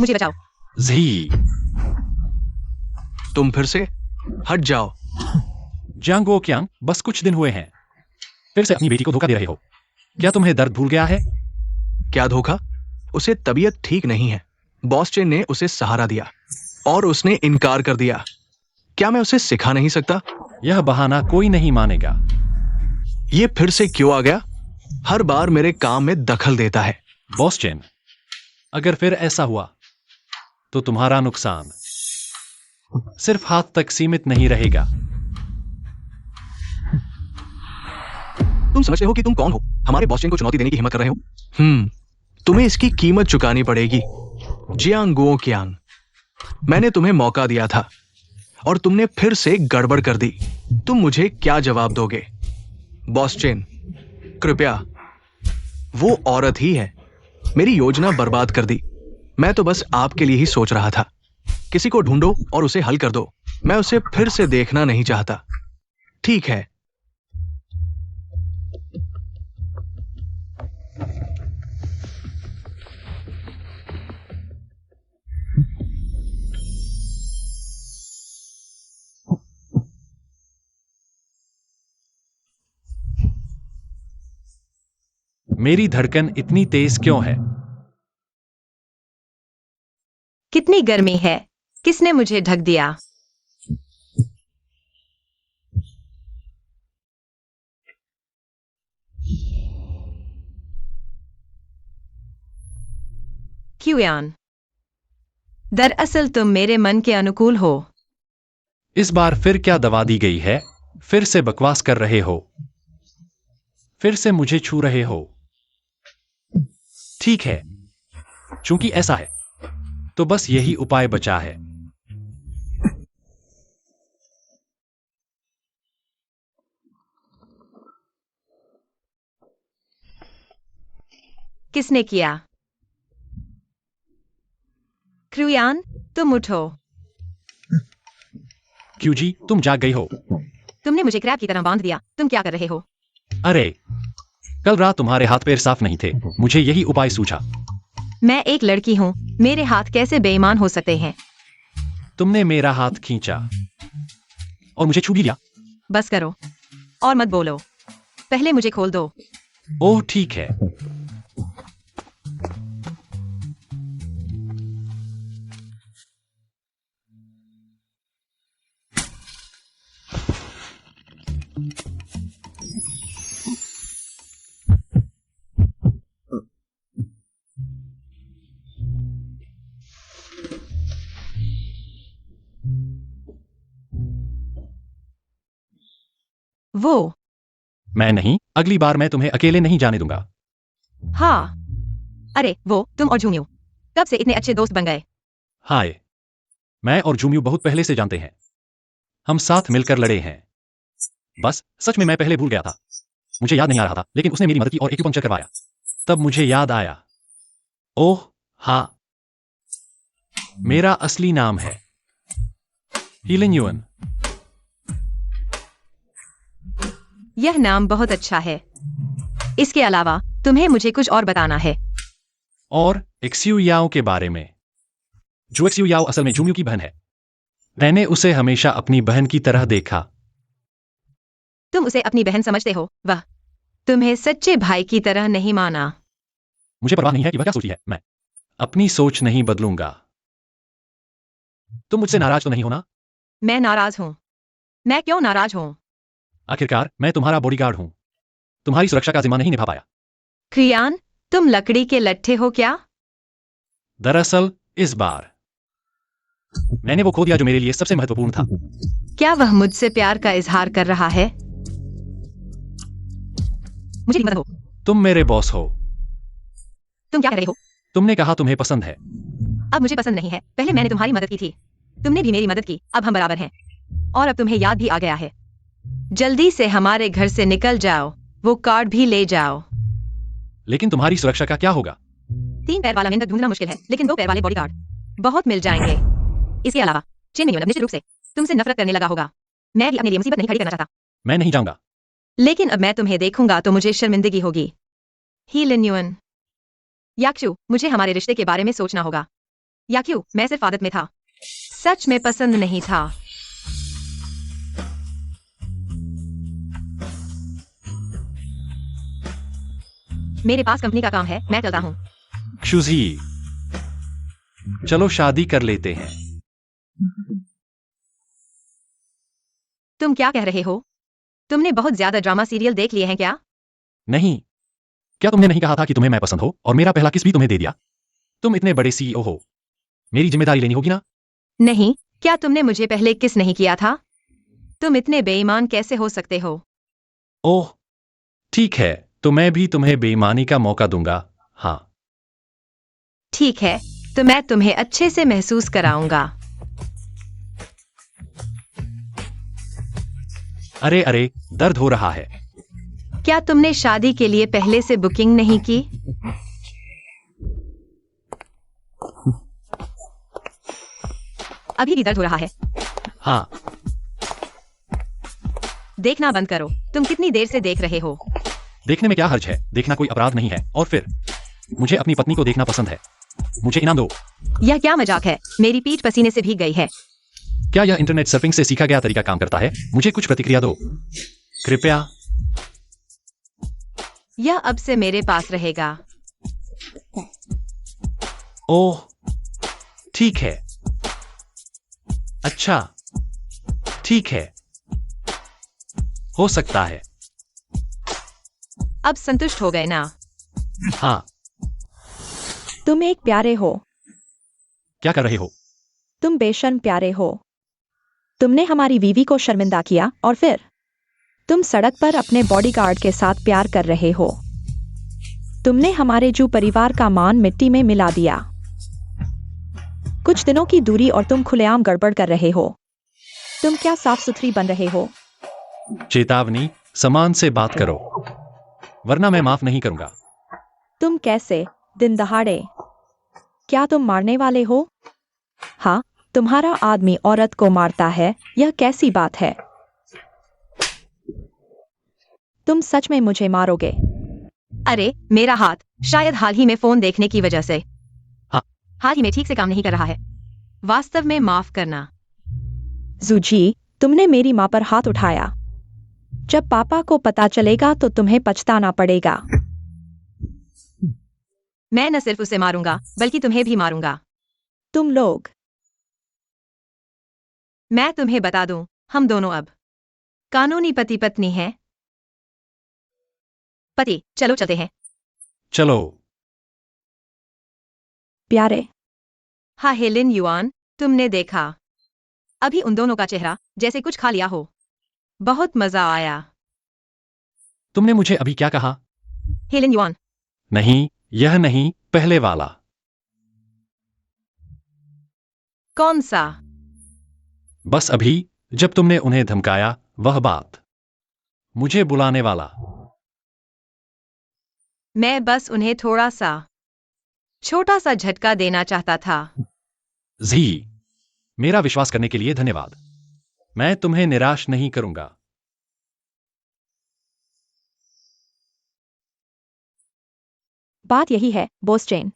Speaker 1: मुझे बचाओ।
Speaker 3: जी,
Speaker 2: तुम फिर से हट जाओ।
Speaker 3: जियांग वोकियांग, बस कुछ दिन हुए हैं। फिर से अपनी बेटी को धोखा दे रहे हो। क्या तुम्हें दर्द भूल गया है?
Speaker 2: क्या धोखा? उसे तबीयत ठीक नहीं है। बॉस चेन ने उसे सहारा दिया और उसने इनकार कर दिया। क्या मैं उसे सिखा नहीं सकता?
Speaker 3: यह बहाना कोई नहीं मानेगा।
Speaker 2: ये फिर से क्यों आ गया? हर बार मेरे काम में दखल देता है।
Speaker 3: बॉस चेन, अगर फिर ऐसा हुआ तो तुम्हारा नुकसान सिर्फ हाथ तक सीमित नहीं रहेगा।
Speaker 2: तुम समझते हो कि तुम कौन हो? हमारे बॉस चेन को चुनौती देने की हिम्मत कर रहे हो? तुम्हें इसकी कीमत चुकानी पड़ेगी। जियांग गुओ कियांग, मैंने तुम्हें मौका दिया था और तुमने फिर से गड़बड़ कर दी। तुम मुझे क्या जवाब दोगे? बॉस चेन, कृपया। वो औरत ही है, मेरी योजना बर्बाद कर दी। मैं तो बस आपके लिए ही सोच रहा था। किसी को ढूंढो और उसे हल कर दो। मैं उसे फिर से देखना नहीं चाहता। ठीक है।
Speaker 3: मेरी धड़कन इतनी तेज क्यों है?
Speaker 1: कितनी गर्मी है? किसने मुझे ढक दिया? क्यूयान, दरअसल तुम मेरे मन के अनुकूल हो।
Speaker 3: इस बार फिर क्या दवा दी गई है? फिर से बकवास कर रहे हो? फिर से मुझे छू रहे हो? ठीक है, चूंकि ऐसा है तो बस यही उपाय बचा है।
Speaker 1: किसने किया? क्यूयान, तुम उठो।
Speaker 3: क्यों जी, तुम जाग गई हो?
Speaker 1: तुमने मुझे क्रैब की तरह बांध दिया। तुम क्या कर रहे हो?
Speaker 3: अरे, कल रात तुम्हारे हाथ पैर साफ नहीं थे, मुझे यही उपाय सूझा।
Speaker 1: मैं एक लड़की हूँ, मेरे हाथ कैसे बेईमान हो सकते हैं?
Speaker 3: तुमने मेरा हाथ खींचा और मुझे छू भी लिया।
Speaker 1: बस करो और मत बोलो। पहले मुझे खोल दो।
Speaker 3: ओह ठीक है।
Speaker 1: वो?
Speaker 3: मैं नहीं, अगली बार मैं तुम्हें अकेले नहीं जाने दूंगा।
Speaker 1: हाँ। अरे वो तुम और झूमियो कब से इतने अच्छे दोस्त बन गए?
Speaker 3: हाय, मैं और जूमियो बहुत पहले से जानते हैं। हम साथ मिलकर लड़े हैं। बस सच में मैं पहले भूल गया था। मुझे याद नहीं आ रहा था, लेकिन उसने मेरी मदद की और एक्यूपंक्चर करवाया। तब मुझे याद आया। ओह हाँ, मेरा असली नाम है हीलिन युअन।
Speaker 1: यह नाम बहुत अच्छा है। इसके अलावा तुम्हें मुझे कुछ और बताना है।
Speaker 3: और एक्सियो याओ के बारे में। जो एक्सियो याओ असल में जूमियो की बहन है। मैंने उसे हमेशा अपनी बहन की तरह देखा।
Speaker 1: तुम उसे अपनी बहन समझते हो? वह तुम्हें सच्चे भाई की तरह नहीं माना।
Speaker 3: मुझे परवाह नहीं है कि वह क्या सोचती है। मैं अपनी सोच नहीं बदलूंगा। तुम मुझसे नाराज तो नहीं हो ना?
Speaker 1: मैं नाराज हूँ। मैं क्यों नाराज हूँ?
Speaker 3: आखिरकार मैं तुम्हारा बॉडीगार्ड हूं। तुम्हारी सुरक्षा का जिम्मा नहीं निभा पाया।
Speaker 1: क्रियान, तुम लकड़ी के लट्ठे हो क्या?
Speaker 3: दरअसल इस बार मैंने वो खो दिया जो मेरे लिए सबसे महत्वपूर्ण था।
Speaker 1: क्या वह मुझसे प्यार का इजहार कर रहा है? मुझे नहीं पता हो।
Speaker 3: तुम मेरे बॉस हो।
Speaker 1: तुम क्या कह रहे हो?
Speaker 3: तुमने कहा तुम्हें पसंद है।
Speaker 1: अब मुझे पसंद नहीं है। पहले मैंने तुम्हारी मदद की थी, तुमने भी मेरी मदद की। अब हम बराबर हैं। और अब तुम्हें याद भी आ गया है। जल्दी से हमारे घर से निकल जाओ। वो कार्ड भी ले जाओ।
Speaker 3: लेकिन तुम्हारी सुरक्षा का क्या होगा?
Speaker 1: 3 पैर वाला मेंढक ढूंढना मुश्किल है, लेकिन 2 पैर वाले बॉडीगार्ड बहुत मिल जाएंगे। इसके अलावा चेन में निश्चित रूप से तुमसे नफरत करने लगा होगा। मैं भी अपने लिए मुसीबत नहीं खड़ी करना चाहता।
Speaker 3: मैं नहीं जाऊंगा।
Speaker 1: लेकिन अब मैं तुम्हें देखूंगा तो मुझे शर्मिंदगी होगी। हीलिन युअन। याक्यू, मुझे हमारे रिश्ते के बारे में सोचना होगा। याक्यू, मैं सिर्फ आदत में था, सच में पसंद नहीं था। मेरे पास कंपनी का काम है, मैं चलता हूँ।
Speaker 3: क्षुजी, चलो शादी कर लेते हैं।
Speaker 1: तुम क्या कह रहे हो? तुमने बहुत ज्यादा ड्रामा सीरियल देख लिए हैं क्या?
Speaker 3: नहीं, क्या तुमने नहीं कहा था कि तुम्हें मैं पसंद हो और मेरा पहला किस भी तुम्हें दे दिया? तुम इतने बड़े सीईओ हो, मेरी जिम्मेदारी लेनी होगी ना?
Speaker 1: नहीं, क्या तुमने मुझे पहले किस नहीं किया था? तुम इतने बेईमान कैसे हो सकते हो?
Speaker 3: ओह ठीक है, तो मैं भी तुम्हें बेईमानी का मौका दूंगा। हाँ,
Speaker 1: ठीक है, तो मैं तुम्हें अच्छे से महसूस कराऊंगा।
Speaker 3: अरे अरे, दर्द हो रहा है।
Speaker 1: क्या तुमने शादी के लिए पहले से बुकिंग नहीं की? अभी भी दर्द हो रहा है?
Speaker 3: हाँ,
Speaker 1: देखना बंद करो। तुम कितनी देर से देख रहे हो?
Speaker 3: देखने में क्या हर्ज है? देखना कोई अपराध नहीं है। और फिर मुझे अपनी पत्नी को देखना पसंद है। मुझे इनाम दो।
Speaker 1: यह क्या मजाक है? मेरी पीठ पसीने से भीग गई है।
Speaker 3: क्या यह इंटरनेट सर्फिंग से सीखा गया तरीका काम करता है? मुझे कुछ प्रतिक्रिया दो कृपया।
Speaker 1: यह अब से मेरे पास रहेगा।
Speaker 3: ओह, ठीक है। अच्छा, ठीक है, हो सकता है।
Speaker 1: अब संतुष्ट हो गए ना?
Speaker 3: हाँ,
Speaker 4: तुम एक प्यारे हो।
Speaker 3: क्या कर रहे हो?
Speaker 4: तुम बेशर्म प्यारे हो। तुमने हमारी बीवी को शर्मिंदा किया और फिर तुम सड़क पर अपने बॉडीगार्ड के साथ प्यार कर रहे हो। तुमने हमारे जू परिवार का मान मिट्टी में मिला दिया। कुछ दिनों की दूरी और तुम खुलेआम गड़बड़ कर रहे हो। तुम क्या साफ सुथरी बन रहे हो?
Speaker 3: चेतावनी, समान से बात करो, वरना मैं माफ नहीं करूंगा।
Speaker 4: तुम कैसे दिन दहाड़े? क्या तुम मारने वाले हो? हाँ, तुम्हारा आदमी औरत को मारता है, यह कैसी बात है? तुम सच में मुझे मारोगे?
Speaker 1: अरे, मेरा हाथ, शायद हाल ही में फोन देखने की वजह से।
Speaker 3: हाँ।
Speaker 1: हाल ही में ठीक से काम नहीं कर रहा है। वास्तव में माफ करना।
Speaker 4: जूजी, तुमने मेरी माँ पर हाथ उठाया। जब पापा को पता चलेगा तो तुम्हें पछताना पड़ेगा।
Speaker 1: मैं न सिर्फ उसे मारूंगा, बल्कि तुम्हें भी मारूंगा।
Speaker 4: तुम लोग।
Speaker 1: मैं तुम्हें बता दूं, हम दोनों अब कानूनी पति पत्नी हैं। पति, चलो चलते हैं।
Speaker 3: चलो।
Speaker 4: प्यारे।
Speaker 1: हाँ हेलिन युआन, तुमने देखा अभी उन दोनों का चेहरा जैसे कुछ खा लिया हो। बहुत मजा आया।
Speaker 3: तुमने मुझे अभी क्या कहा?
Speaker 1: हेलिन युआन।
Speaker 3: नहीं, यह नहीं, पहले वाला।
Speaker 1: कौन सा?
Speaker 3: बस अभी, जब तुमने उन्हें धमकाया, वह बात। मुझे बुलाने वाला।
Speaker 1: मैं बस उन्हें थोड़ा सा छोटा सा झटका देना चाहता था।
Speaker 3: जी, मेरा विश्वास करने के लिए धन्यवाद। मैं तुम्हें निराश नहीं करूंगा।
Speaker 4: बात यही है, बॉस चेन।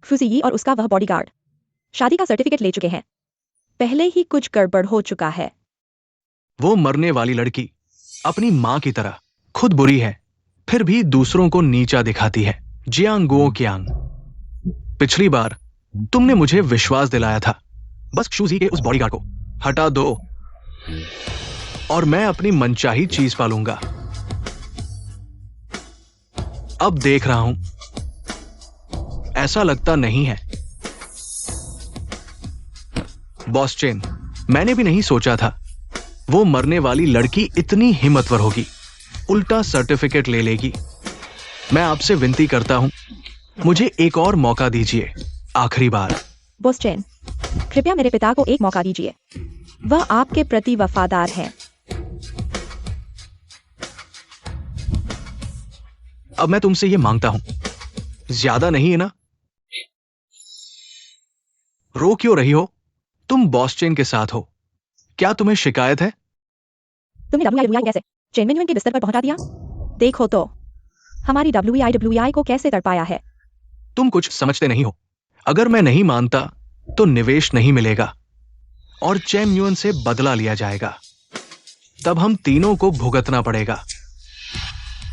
Speaker 4: फ्रूसी और उसका वह बॉडीगार्ड शादी का सर्टिफिकेट ले चुके हैं। पहले ही कुछ गड़बड़ हो चुका है।
Speaker 2: वो मरने वाली लड़की अपनी माँ की तरह खुद बुरी है, फिर भी दूसरों को नीचा दिखाती है। जियांग गुओ कियांग, पिछली बार तुमने मुझे विश्वास दिलाया था। बस शूजी के उस बॉडीगार्ड को हटा दो और मैं अपनी मनचाही चीज पालूंगा। अब देख रहा हूं, ऐसा लगता नहीं है। बॉस चेन, मैंने भी नहीं सोचा था वो मरने वाली लड़की इतनी हिम्मतवर होगी, उल्टा सर्टिफिकेट ले लेगी। मैं आपसे विनती करता हूं, मुझे एक और मौका दीजिए, आखिरी बार।
Speaker 4: बॉस चेन, कृपया मेरे पिता को एक मौका दीजिए। वह आपके प्रति वफादार हैं।
Speaker 2: अब मैं तुमसे ये मांगता हूं, ज्यादा नहीं है ना? रो क्यों रही हो? तुम बॉस चेन के साथ हो, क्या तुम्हें शिकायत है?
Speaker 4: तुमने WI कैसे चेन मेन्युएन के बिस्तर पर पहुंचा दिया? देखो तो, हमारी WI को कैसे तड़पाया है।
Speaker 2: तुम कुछ समझते नहीं हो। अगर मैं नहीं मानता तो निवेश नहीं मिलेगा और चैम न्यूअन से बदला लिया जाएगा। तब हम तीनों को भुगतना पड़ेगा।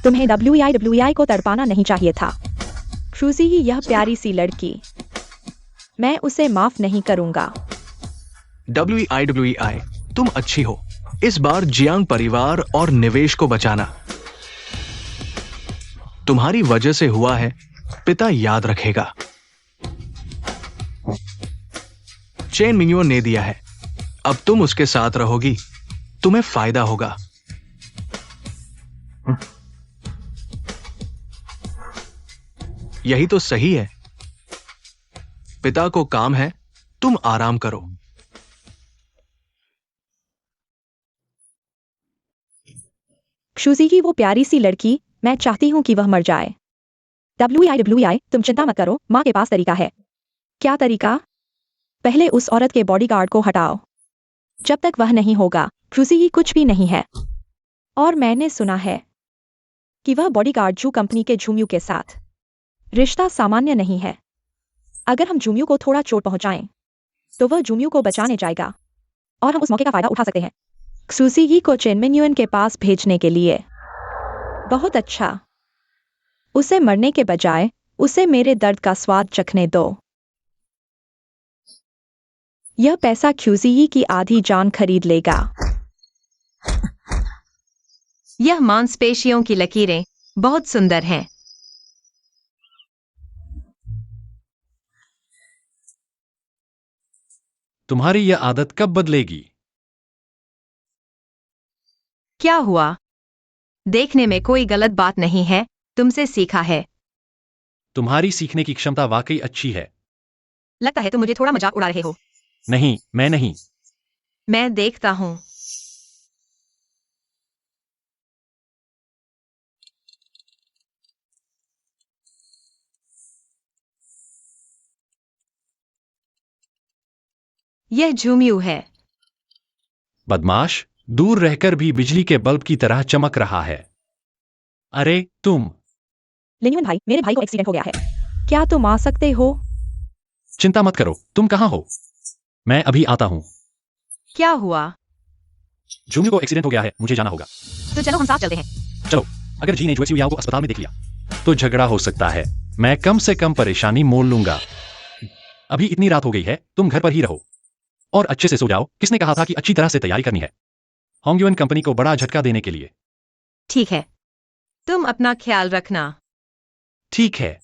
Speaker 4: तुम्हें WI को तड़पाना नहीं चाहिए था। फ्रूसी ही यह प्यारी सी लड़की, मैं उसे माफ नहीं करूंगा।
Speaker 2: WI, तुम अच्छी हो। इस बार जियांग परिवार और निवेश को बचाना तुम्हारी वजह से हुआ है, पिता याद रखेगा। चेन मिन्युओ ने दिया है, अब तुम उसके साथ रहोगी, तुम्हें फायदा होगा। यही तो सही है। पिता को काम है, तुम आराम करो।
Speaker 4: शुजी की वो प्यारी सी लड़की, मैं चाहती हूँ कि वह मर जाए। WI, तुम चिंता मत करो, माँ के पास तरीका है। क्या तरीका? पहले उस औरत के बॉडीगार्ड को हटाओ। जब तक वह नहीं होगा, शुजी की कुछ भी नहीं है। और मैंने सुना है कि वह बॉडीगार्ड जू कंपनी के झुमियू के साथ रिश्ता सामान्य नहीं है। अगर हम झुमियू को थोड़ा चोट पहुंचाएं, तो वह झुमियू को बचाने जाएगा और हम उस मौके का फायदा उठा सकते हैं। सुसीगी को चेन मिन्युन के पास भेजने के लिए। बहुत अच्छा। उसे मरने के बजाय उसे मेरे दर्द का स्वाद चखने दो। यह पैसा ख्यूजीई की आधी जान खरीद लेगा।
Speaker 1: यह मांसपेशियों की लकीरें बहुत सुंदर हैं।
Speaker 3: तुम्हारी यह आदत कब बदलेगी?
Speaker 1: क्या हुआ? देखने में कोई गलत बात नहीं है, तुमसे सीखा है।
Speaker 3: तुम्हारी सीखने की क्षमता वाकई अच्छी है।
Speaker 1: लगता है तुम मुझे थोड़ा मजाक उड़ा रहे हो।
Speaker 3: नहीं, मैं नहीं।
Speaker 1: मैं देखता हूं। यह झुमियू है।
Speaker 3: बदमाश, दूर रहकर भी बिजली के बल्ब की तरह चमक रहा है। अरे तुम।
Speaker 4: लिन्युन भाई, मेरे भाई को एक्सीडेंट हो गया है। क्या तुम आ सकते हो?
Speaker 3: चिंता मत करो, तुम कहां हो? मैं अभी आता हूं।
Speaker 1: क्या हुआ?
Speaker 3: जूमियो को एक्सीडेंट हो गया है, मुझे जाना होगा।
Speaker 1: तो चलो हम साथ चलते हैं।
Speaker 3: चलो। अगर जी ने जुएक्सियो याओ को अस्पताल में देख लिया, तो झगड़ा हो सकता है। मैं कम से कम परेशानी मोल लूंगा। अभी इतनी रात हो गई है, तुम घर पर ही रहो और अच्छे से सो जाओ। किसने कहा था कि अच्छी तरह से तैयारी करनी है? होंगयुन कंपनी को बड़ा झटका देने के लिए।
Speaker 1: ठीक है, तुम अपना ख्याल रखना।
Speaker 3: ठीक है।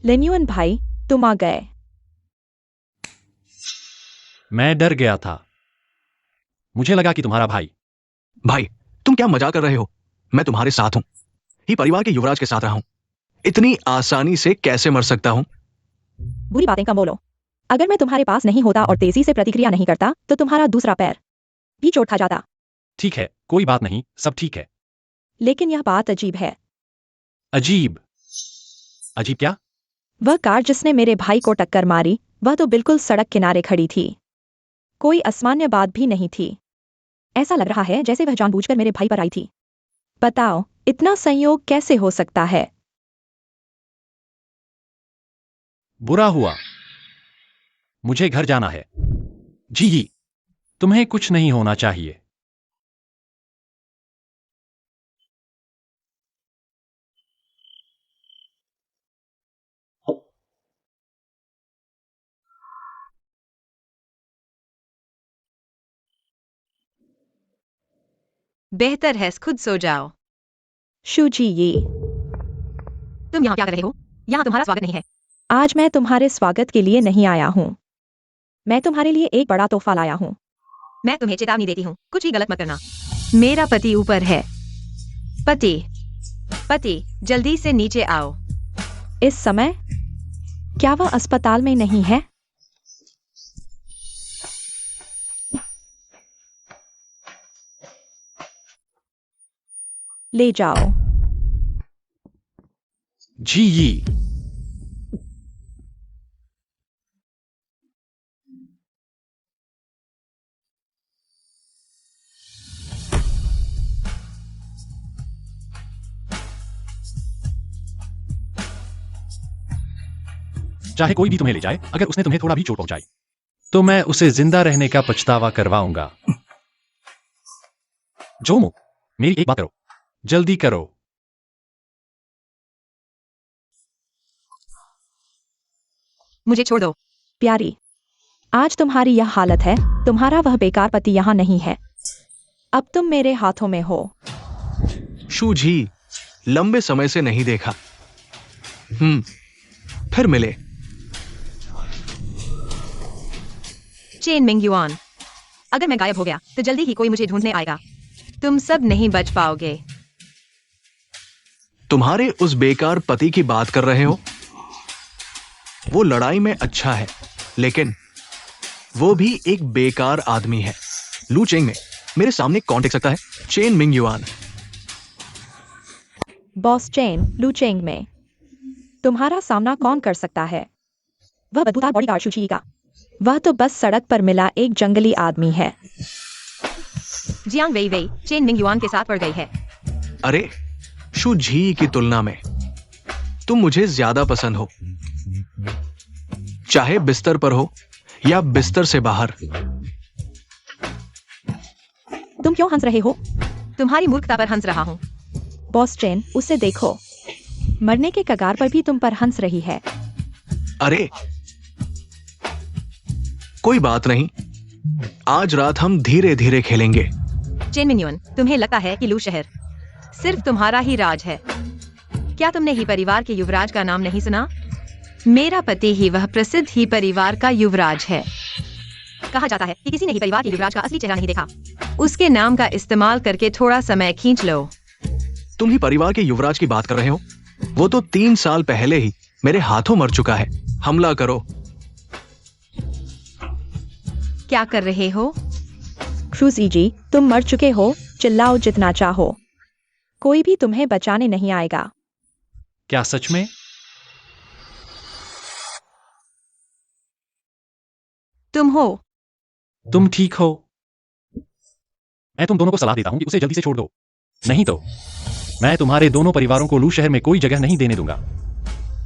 Speaker 4: लिन्युन भाई, तुम आ गए।
Speaker 3: मैं डर गया था। मुझे लगा कि तुम्हारा भाई।
Speaker 2: भाई, तुम क्या मजाक कर रहे हो? मैं तुम्हारे साथ हूं, ही परिवार के युवराज के साथ रहा हूं। इतनी आसानी से कैसे मर सकता हूं?
Speaker 4: बुरी बातें कम बोलो। अगर मैं तुम्हारे पास नहीं होता और तेजी से प्रतिक्रिया नहीं करता, तो तुम्हारा दूसरा पैर भी चोट खा जाता।
Speaker 3: ठीक है, कोई बात नहीं, सब ठीक है।
Speaker 4: लेकिन यह बात अजीब है।
Speaker 3: अजीब? अजीब क्या?
Speaker 4: वह कार जिसने मेरे भाई को टक्कर मारी, वह तो बिल्कुल सड़क किनारे खड़ी थी। कोई असामान्य बात भी नहीं थी। ऐसा लग रहा है जैसे वह जानबूझकर मेरे भाई पर आई थी। बताओ, इतना संयोग कैसे हो सकता है?
Speaker 3: बुरा हुआ। मुझे घर जाना है। जी, तुम्हें कुछ नहीं होना चाहिए।
Speaker 1: बेहतर है खुद सो जाओ।
Speaker 4: शुजी ये।
Speaker 1: तुम यहाँ क्या कर रहे हो? यहाँ तुम्हारा स्वागत नहीं है।
Speaker 4: आज मैं तुम्हारे स्वागत के लिए नहीं आया हूँ। मैं तुम्हारे लिए एक बड़ा तोहफा लाया हूँ।
Speaker 1: मैं तुम्हें चेतावनी देती हूँ, कुछ भी गलत मत करना। मेरा पति ऊपर है। पति, पति, जल्दी से नीचे आओ।
Speaker 4: इस समय? क्या वह अस्पताल में नहीं है? ले जाओ।
Speaker 3: जी। चाहे कोई भी तुम्हें ले जाए, अगर उसने तुम्हें थोड़ा भी चोट पहुंचाई, तो मैं उसे जिंदा रहने का पछतावा करवाऊंगा। जोमो, मेरी एक बात करो, जल्दी करो।
Speaker 1: मुझे छोड़ दो।
Speaker 4: प्यारी, आज तुम्हारी यह हालत है, तुम्हारा वह बेकार पति यहाँ नहीं है। अब तुम मेरे हाथों में हो।
Speaker 2: शूझी, लंबे समय से नहीं देखा। फिर मिले।
Speaker 1: चेन मिंगयुआन, अगर मैं गायब हो गया तो जल्दी ही कोई मुझे ढूंढने आएगा। तुम सब नहीं बच पाओगे।
Speaker 2: तुम्हारे उस बेकार पति की बात कर रहे हो? वो लड़ाई में अच्छा है, लेकिन वो भी एक बेकार आदमी है। लू चेंग में मेरे सामने कौन टिक सकता है? Chain Ming yuan.
Speaker 4: Boss chain लू चेंग में तुम्हारा सामना कौन कर सकता है? वह बदबूदार बॉडीगार्ड शुची का। वह तो बस सड़क पर मिला एक जंगली आदमी है।
Speaker 1: जियांग वेई वेई चेन मिंग युआन के साथ पड़ गई है।
Speaker 2: अरे शू झी की तुलना में तुम मुझे ज्यादा पसंद हो, चाहे बिस्तर पर हो या बिस्तर से बाहर।
Speaker 4: तुम क्यों हंस रहे हो?
Speaker 1: तुम्हारी मूर्खता पर हंस रहा हूँ।
Speaker 4: बॉस चेन, उसे देखो, मरने के कगार पर भी तुम पर हंस रही है।
Speaker 2: अरे कोई बात नहीं, आज रात हम धीरे धीरे खेलेंगे।
Speaker 1: चेन मिंग युआन, तुम्हें लगता है कि लू शहर सिर्फ तुम्हारा ही राज है? क्या तुमने ही परिवार के युवराज का नाम नहीं सुना? मेरा पति ही वह प्रसिद्ध ही परिवार का युवराज है। कहा जाता है कि किसी ने ही परिवार के युवराज का असली चेहरा नहीं देखा। उसके नाम का इस्तेमाल करके थोड़ा समय खींच लो।
Speaker 2: तुम ही परिवार के युवराज की बात कर रहे हो? वो तो 3 साल पहले ही मेरे हाथों मर चुका है। हमला करो।
Speaker 1: क्या कर रहे हो?
Speaker 4: क्रूजी जी, तुम मर चुके हो, चिल्लाओ जितना चाहो, कोई भी तुम्हें बचाने नहीं आएगा।
Speaker 3: क्या सच में?
Speaker 1: तुम हो?
Speaker 3: तुम ठीक हो? मैं तुम दोनों को सलाह देता हूं कि उसे जल्दी से छोड़ दो, नहीं तो मैं तुम्हारे दोनों परिवारों को लू शहर में कोई जगह नहीं देने दूंगा।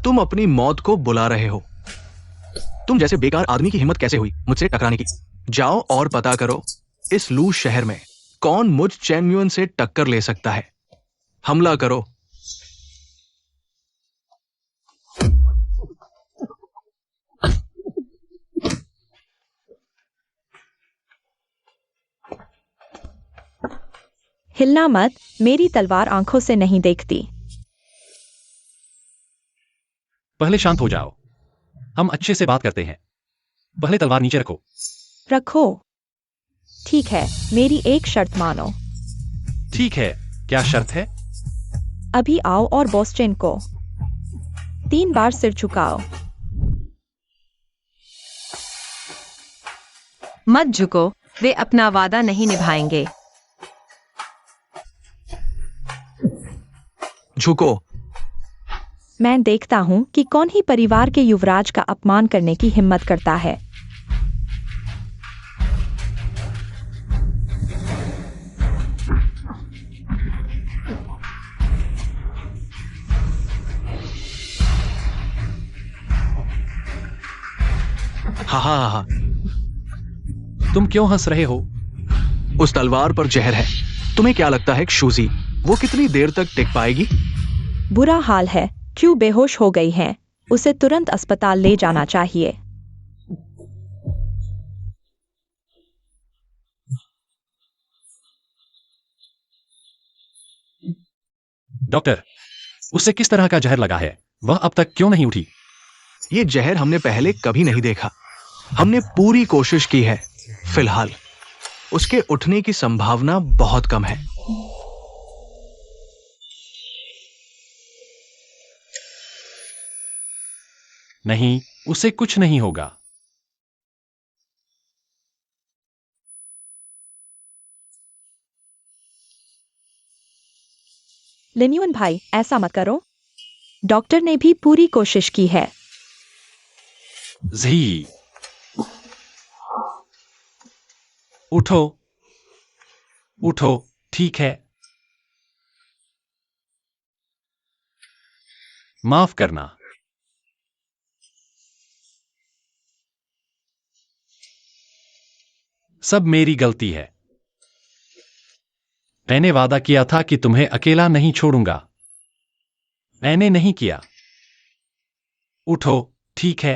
Speaker 2: तुम अपनी मौत को बुला रहे हो। तुम जैसे बेकार आदमी की हिम्मत कैसे हुई मुझसे टकराने की? जाओ और पता करो इस लू शहर में कौन मुझ चेन म्यून से टक्कर ले सकता है। हमला करो।
Speaker 4: हिलना मत, मेरी तलवार आंखों से नहीं देखती।
Speaker 3: पहले शांत हो जाओ, हम अच्छे से बात करते हैं। पहले तलवार नीचे रखो।
Speaker 4: रखो। ठीक है, मेरी एक शर्त मानो।
Speaker 3: ठीक है, क्या शर्त है?
Speaker 4: अभी आओ और बॉस चेन को 3 बार सिर झुकाओ।
Speaker 1: मत झुको, वे अपना वादा नहीं निभाएंगे।
Speaker 2: झुको।
Speaker 4: मैं देखता हूं कि कौन ही परिवार के युवराज का अपमान करने की हिम्मत करता है।
Speaker 2: हा हा हा हा।
Speaker 3: तुम क्यों हंस रहे हो?
Speaker 2: उस तलवार पर जहर है। तुम्हें क्या लगता है शूजी वो कितनी देर तक टिक पाएगी?
Speaker 4: बुरा हाल है, क्यों बेहोश हो गई हैं? उसे तुरंत अस्पताल ले जाना चाहिए।
Speaker 3: डॉक्टर, उसे किस तरह का जहर लगा है? वह अब तक क्यों नहीं उठी?
Speaker 2: ये जहर हमने पहले कभी नहीं देखा। हमने पूरी कोशिश की है। फिलहाल उसके उठने की संभावना बहुत कम है।
Speaker 3: नहीं, उसे कुछ नहीं होगा।
Speaker 4: लिन्युन भाई, ऐसा मत करो। डॉक्टर ने भी पूरी कोशिश की है।
Speaker 3: जी, उठो, उठो, ठीक है। माफ करना। सब मेरी गलती है। मैंने वादा किया था कि तुम्हें अकेला नहीं छोड़ूंगा। मैंने नहीं किया। उठो, ठीक है।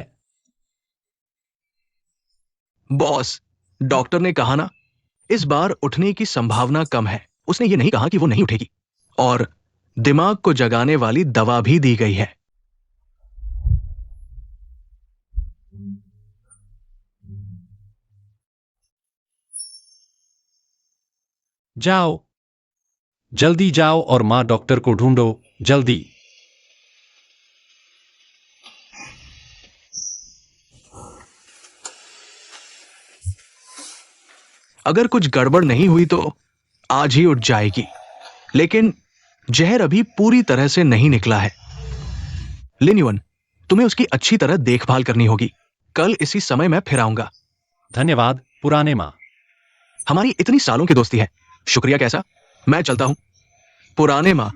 Speaker 2: बॉस, डॉक्टर ने कहा ना, इस बार उठने की संभावना कम है। उसने ये नहीं कहा कि वो नहीं उठेगी। और दिमाग को जगाने वाली दवा भी दी गई है।
Speaker 3: जाओ। जल्दी जाओ और माँ डॉक्टर को ढूंढो, जल्दी।
Speaker 2: अगर कुछ गड़बड़ नहीं हुई तो आज ही उठ जाएगी, लेकिन जहर अभी पूरी तरह से नहीं निकला है। लिन्युअन, तुम्हें उसकी अच्छी तरह देखभाल करनी होगी। कल इसी समय मैं फिर आऊंगा।
Speaker 3: धन्यवाद पुराने माँ।
Speaker 2: हमारी इतनी सालों की दोस्ती है, शुक्रिया कैसा। मैं चलता हूं। पुराने माँ,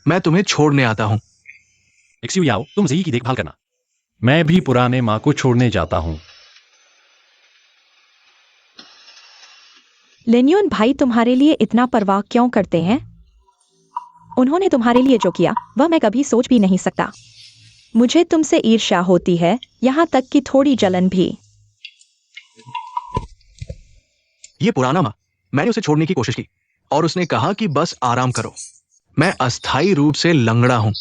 Speaker 2: मैं तुम्हें छोड़ने आता हूं।
Speaker 3: एक्सयू याओ, तुम जी की देखभाल करना। मैं भी पुराने माँ को छोड़ने जाता हूँ।
Speaker 4: लिन्युअन भाई तुम्हारे लिए इतना परवाह क्यों करते हैं? उन्होंने तुम्हारे लिए जो किया वह मैं कभी सोच भी नहीं सकता। मुझे तुमसे ईर्ष्या होती है, यहाँ तक कि थोड़ी जलन भी।
Speaker 2: ये पुराना माँ, मैंने उसे छोड़ने की कोशिश की और उसने कहा कि बस आराम करो। मैं अस्थायी रूप से लंगड़ा हूं,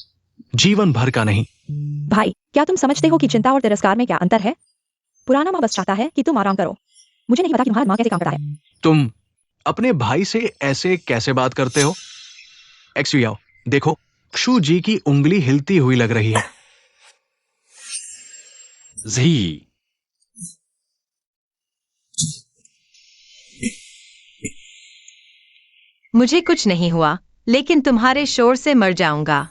Speaker 2: जीवन भर का नहीं।
Speaker 4: भाई, क्या तुम समझते हो कि चिंता और तिरस्कार में क्या अंतर है? पुराना माँ बस चाहता है कि तुम आराम करो। मुझे नहीं पता कि तुम्हारा माँ कैसे काम करता है।
Speaker 2: तुम अपने भाई से ऐसे कैसे बात करते हो? एक्सुयाओ, देखो, क्षु जी की उंगली हिलती हुई लग रही है।
Speaker 3: जी।
Speaker 1: मुझे कुछ नहीं हुआ, लेकिन तुम्हारे शोर से मर जाऊंगा।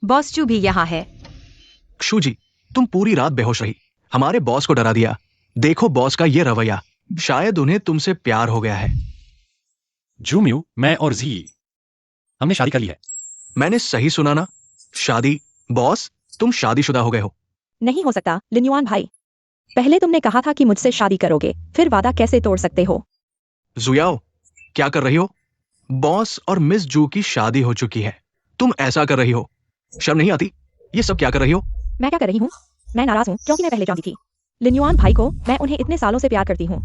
Speaker 1: बॉस चू भी यहाँ है।
Speaker 2: क्षु जी, तुम पूरी रात बेहोश रही, हमारे बॉस को डरा दिया। देखो बॉस का ये रवैया, शायद उन्हें तुमसे प्यार हो गया है।
Speaker 3: जूम्यू, मैं और जी हमने शादी कर ली है।
Speaker 2: मैंने सही सुना ना? शादी? बॉस, तुम शादीशुदा हो गए हो।
Speaker 4: नहीं हो सकता लिन्युआन भाई। पहले तुमने कहा था कि मुझसे शादी करोगे, फिर वादा कैसे तोड़ सकते हो?
Speaker 2: जुयाओ, क्या कर रही हो? बॉस और मिस जू की शादी हो चुकी है, तुम ऐसा कर रही हो? शर्म नहीं आती? ये सब क्या कर रही हो?
Speaker 4: मैं क्या कर रही हूँ? मैं नाराज हूँ क्योंकि मैं पहले जानती थी लिन्युआन भाई को। मैं उन्हें इतने सालों से प्यार करती हूँ।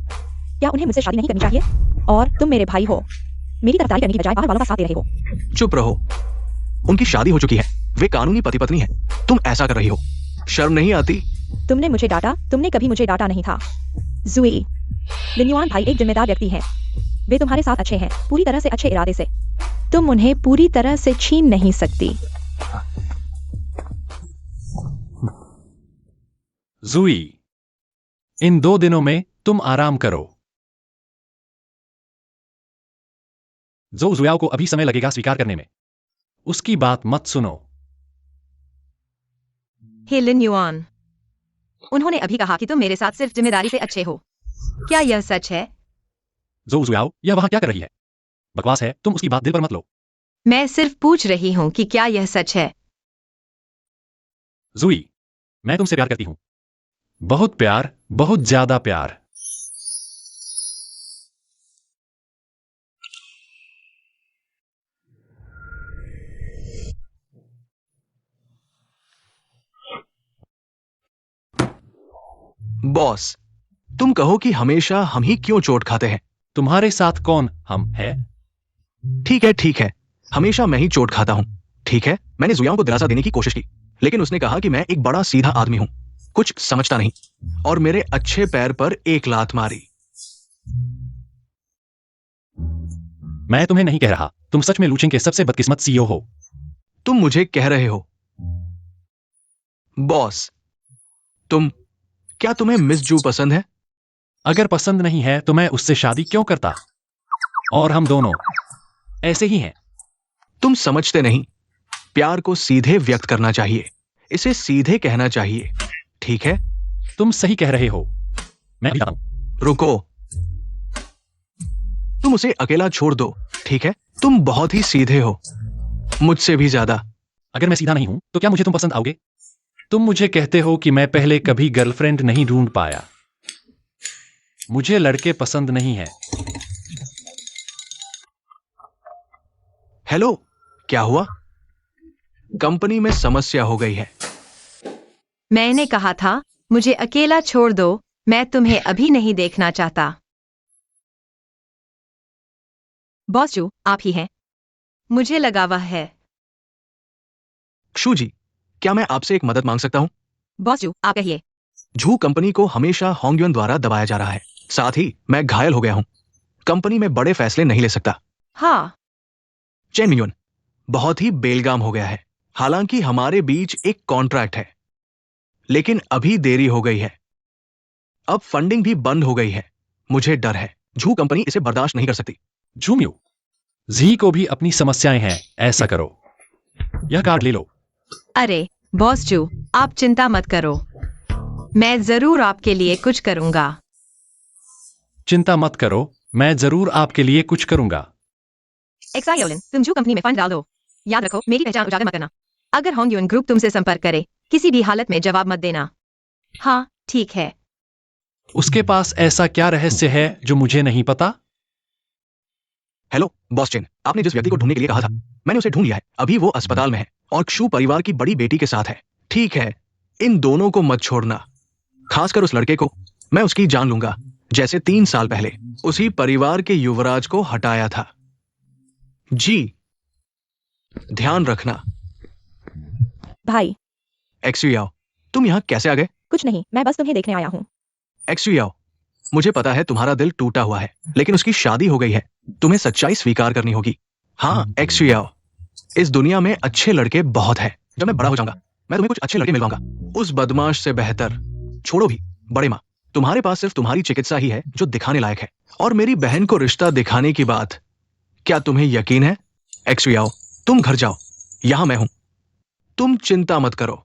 Speaker 4: क्या उन्हें मुझसे शादी नहीं करनी चाहिए? और तुम मेरे भाई हो, मेरी तरफदारी करने की बजाय बाहर वालों का साथ दे रहे हो।
Speaker 2: चुप रहो, उनकी शादी हो चुकी है, वे कानूनी पति पत्नी है, तुम ऐसा कर रही हो। शर्म नहीं आती?
Speaker 4: तुमने मुझे डांटा, तुमने कभी मुझे डांटा नहीं था। जुई, लिन्युआन भाई एक जिम्मेदार व्यक्ति हैं। वे तुम्हारे साथ अच्छे हैं, पूरी तरह से अच्छे इरादे से। तुम उन्हें पूरी तरह से छीन नहीं सकती।
Speaker 3: जुई, इन 2 दिनों में तुम आराम करो। जो जुयाओ को अभी समय लगेगा स्वीकार करने में, उसकी बात मत सुनो।
Speaker 1: हे लिन्युआन, उन्होंने अभी कहा कि तुम मेरे साथ सिर्फ जिम्मेदारी से अच्छे हो। क्या यह सच है?
Speaker 3: जो जुयाओ, यह वहां क्या कर रही है? बकवास है, तुम उसकी बात दिल पर मत लो।
Speaker 1: मैं सिर्फ पूछ रही हूँ कि क्या यह सच है?
Speaker 3: जुई, मैं तुमसे प्यार करती हूं। बहुत प्यार, बहुत ज्यादा प्यार।
Speaker 2: बॉस, तुम कहो कि हमेशा हम ही क्यों चोट खाते हैं?
Speaker 3: तुम्हारे साथ कौन हम है?
Speaker 2: ठीक है, हमेशा मैं ही चोट खाता हूं। ठीक है, मैंने जुयाओं को दिलासा देने की कोशिश की, लेकिन उसने कहा कि मैं एक बड़ा सीधा आदमी हूं, कुछ समझता नहीं, और मेरे अच्छे पैर पर एक लात मारी।
Speaker 3: मैं तुम्हें नहीं कह रहा, तुम सच में लूचिंग के सबसे बदकिस्मत सीईओ हो।
Speaker 2: तुम मुझे कह रहे हो? बॉस, क्या तुम्हें मिस जू पसंद है?
Speaker 3: अगर पसंद नहीं है तो मैं उससे शादी क्यों करता? और हम दोनों ऐसे ही हैं।
Speaker 2: तुम समझते नहीं, प्यार को सीधे व्यक्त करना चाहिए, इसे सीधे कहना चाहिए, ठीक है?
Speaker 3: तुम सही कह रहे हो, मैं अभी आता हूं।
Speaker 2: रुको, तुम उसे अकेला छोड़ दो, ठीक है? तुम बहुत ही सीधे हो, मुझसे भी ज्यादा।
Speaker 3: अगर मैं सीधा नहीं हूं तो क्या मुझे तुम पसंद आओगे? तुम मुझे कहते हो कि मैं पहले कभी गर्लफ्रेंड नहीं ढूंढ पाया। मुझे लड़के पसंद नहीं है।
Speaker 2: हेलो, क्या हुआ? कंपनी में समस्या हो गई है।
Speaker 1: मैंने कहा था मुझे अकेला छोड़ दो, मैं तुम्हें अभी नहीं देखना चाहता। बॉस चू, आप ही हैं। मुझे लगा वह है।
Speaker 2: क्षु जी, क्या मैं आपसे एक मदद मांग सकता हूं?
Speaker 1: बॉस चू, आप कहिए।
Speaker 2: झू कंपनी को हमेशा होंगयुन द्वारा दबाया जा रहा है, साथ ही मैं घायल हो गया हूं। कंपनी में बड़े फैसले नहीं ले सकता।
Speaker 1: हाँ,
Speaker 2: चेन मिन्युन बहुत ही बेलगाम हो गया है। हालांकि हमारे बीच एक कॉन्ट्रैक्ट है, लेकिन अभी देरी हो गई है। अब फंडिंग भी बंद हो गई है। मुझे डर है झू कंपनी इसे बर्दाश्त नहीं कर सकती।
Speaker 3: झूमियो, जी को भी अपनी समस्याएं हैं। ऐसा करो, यह कार्ड ले लो।
Speaker 1: अरे बॉस जू, आप चिंता मत करो, मैं जरूर आपके लिए कुछ करूंगा।
Speaker 3: चिंता मत करो, मैं जरूर आपके लिए कुछ करूंगा।
Speaker 1: एक्सायोलिन, तुम जू कंपनी में फंड डाल दो। याद रखो, मेरी पहचान उजागर मत करना। अगर होंगयुन ग्रुप तुमसे संपर्क करे, किसी भी हालत में जवाब मत देना। हाँ ठीक है।
Speaker 3: उसके पास ऐसा क्या रहस्य है जो मुझे नहीं पता?
Speaker 2: हेलो बॉस चेन, आपने जिस व्यक्ति को ढूंढने के लिए कहा था, मैंने उसे ढूंढ लिया है। अभी वो अस्पताल में है और क्षु परिवार की बड़ी बेटी के साथ है। ठीक है, इन दोनों को मत छोड़ना, खासकर उस लड़के को। मैं उसकी जान लूंगा, जैसे 3 साल पहले उसी परिवार के युवराज को हटाया था। जी, ध्यान रखना।
Speaker 4: भाई,
Speaker 2: एक्सुयाओ, तुम यहाँ कैसे आ गए?
Speaker 4: कुछ नहीं, मैं बस तुम्हें देखने आया हूँ।
Speaker 2: एक्सुयाओ, मुझे पता है तुम्हारा दिल टूटा हुआ है, लेकिन उसकी शादी हो गई है। तुम्हें सच्चाई स्वीकार करनी होगी। हाँ एक्सुयाओ, इस दुनिया में अच्छे लड़के बहुत हैं। जब मैं बड़ा हो जाऊंगा, मैं तुम्हें कुछ अच्छे लड़के मिलवाऊंगा, उस बदमाश से बेहतर। छोड़ो भी, बड़े माँ, तुम्हारे पास सिर्फ तुम्हारी चिकित्सा ही है जो दिखाने लायक है, और मेरी बहन को रिश्ता दिखाने की बात, क्या तुम्हें यकीन है? एक्सुयाओ, तुम घर जाओ, यहां मैं हूं, तुम चिंता मत करो।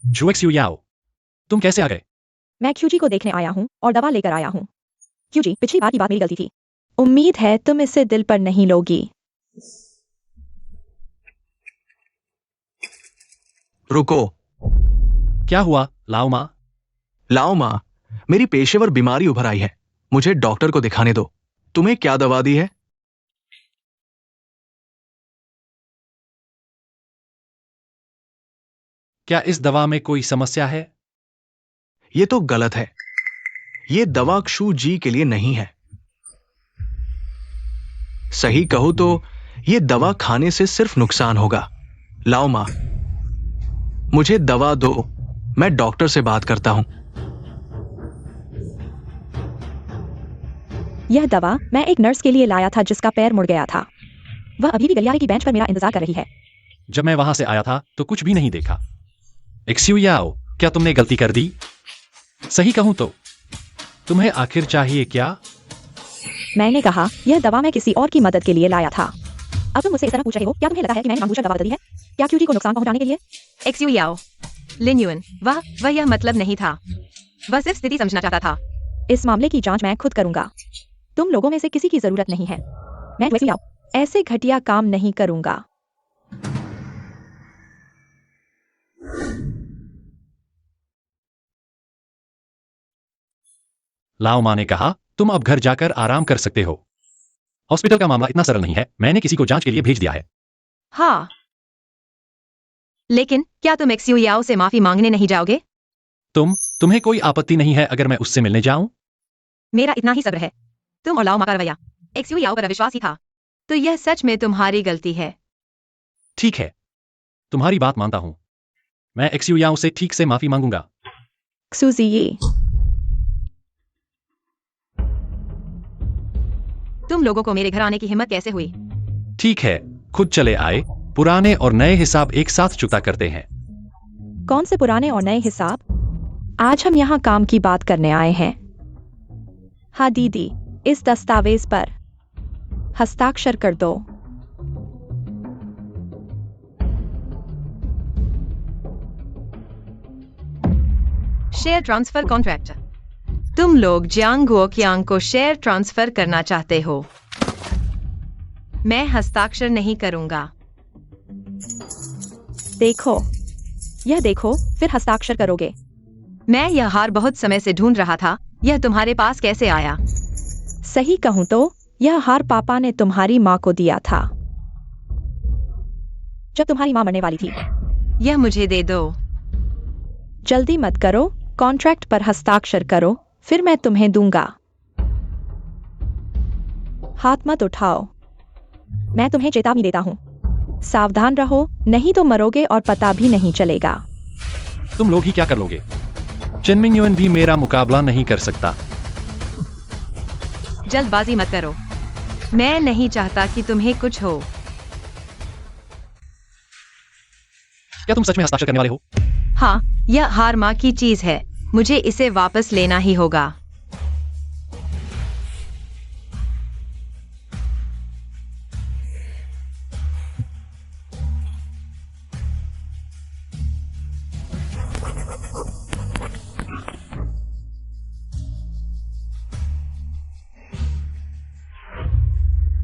Speaker 3: जुएक्स याओ, तुम कैसे आ गए?
Speaker 4: मैं क्यूजी को देखने आया हूँ और दवा लेकर आया हूँ। क्यूजी, पिछली बार की बात मेरी गलती थी। उम्मीद है तुम इसे दिल पर नहीं लोगी।
Speaker 2: रुको।
Speaker 3: क्या हुआ लाओ माँ?
Speaker 2: लाओ माँ, मेरी पेशेवर बीमारी उभर आई है, मुझे डॉक्टर को दिखाने दो। तुम्हें क्या दवा दी है?
Speaker 3: क्या इस दवा में कोई समस्या है?
Speaker 2: ये तो गलत है। ये दवा क्षु जी के लिए नहीं है। सही कहूं तो ये दवा खाने से सिर्फ नुकसान होगा। लाओ माँ, मुझे दवा दो, मैं डॉक्टर से बात करता हूं।
Speaker 4: यह दवा मैं एक नर्स के लिए लाया था जिसका पैर मुड़ गया था। वह अभी भी गलियारे की बेंच पर मेरा इंतजार कर रही है।
Speaker 3: जब मैं वहां से आया था तो कुछ भी नहीं देखा। एक्सुयाओ, क्या तुमने गलती कर दी? सही कहूं तो तुम्हें आखिर चाहिए क्या?
Speaker 4: मैंने कहा यह दवा मैं किसी और की मदद के लिए लाया था। अब तुम मुझसे इस तरह पूछ रहे हो, क्या तुम्हें लगा है कि मैंने जानबूझकर दवा बदली है? क्या क्यूजी को नुकसान पहुंचाने के लिए?
Speaker 1: एक्सुयाओ, लिन्युन, वह यह मतलब नहीं था। वह सिर्फ स्थिति समझना चाहता था।
Speaker 4: इस मामले की जांच मैं खुद करूंगा। तुम लोगों में से किसी की जरूरत नहीं है। मैं ऐसे घटिया काम नहीं करूंगा।
Speaker 3: लाओ माँ ने कहा तुम अब घर जाकर आराम कर सकते हो। हॉस्पिटल का मामला इतना सरल नहीं है, मैंने किसी को जांच के लिए भेज दिया है।
Speaker 1: हाँ, लेकिन क्या तुम एक्सुयाओ से माफी मांगने नहीं जाओगे?
Speaker 3: तुम्हें कोई आपत्ति नहीं है अगर मैं उससे मिलने जाऊं?
Speaker 1: मेरा इतना ही सब्र है। तुम और लाओ मा का रवैया एक्सुयाओ पर अविश्वास ही था, तो यह सच में तुम्हारी गलती है।
Speaker 3: ठीक है, तुम्हारी बात मानता हूं। मैं एक्सुयाओ से ठीक से माफी मांगूंगा।
Speaker 4: सूजी, ये
Speaker 1: तुम लोगों को मेरे घर आने की हिम्मत कैसे हुई?
Speaker 3: ठीक है, खुद चले आए। पुराने और नए हिसाब एक साथ चुकता करते हैं।
Speaker 4: कौन से पुराने और नए हिसाब? आज हम यहाँ काम की बात करने आए हैं। हाँ दीदी, इस दस्तावेज पर हस्ताक्षर कर दो।
Speaker 1: Share transfer contract. तुम लोग जियांग गुओकियांग को शेयर ट्रांसफर करना चाहते हो। मैं हस्ताक्षर नहीं करूंगा।
Speaker 4: देखो, यह देखो, फिर हस्ताक्षर करोगे।
Speaker 1: मैं यह हार बहुत समय से ढूंढ रहा था। यह तुम्हारे पास कैसे आया?
Speaker 4: सही कहूं तो यह हार पापा ने तुम्हारी माँ को दिया था जब तुम्हारी माँ मरने वाली थी।
Speaker 1: यह मुझे दे दो।
Speaker 4: जल्दी मत करो, कॉन्ट्रैक्ट पर हस्ताक्षर करो, फिर मैं तुम्हें दूंगा। हाथ मत उठाओ। मैं तुम्हें चेतावनी देता हूँ, सावधान रहो, नहीं तो मरोगे और पता भी नहीं चलेगा।
Speaker 3: तुम लोग ही क्या कर लोगे? चेन मिंगयुन भी मेरा मुकाबला नहीं कर सकता।
Speaker 1: जल्दबाजी मत करो, मैं नहीं चाहता कि तुम्हें कुछ हो।
Speaker 3: क्या तुम सच में हस्ताक्षर करने वाले हो?
Speaker 1: हाँ, यह हार माँ की चीज है, मुझे इसे वापस लेना ही होगा।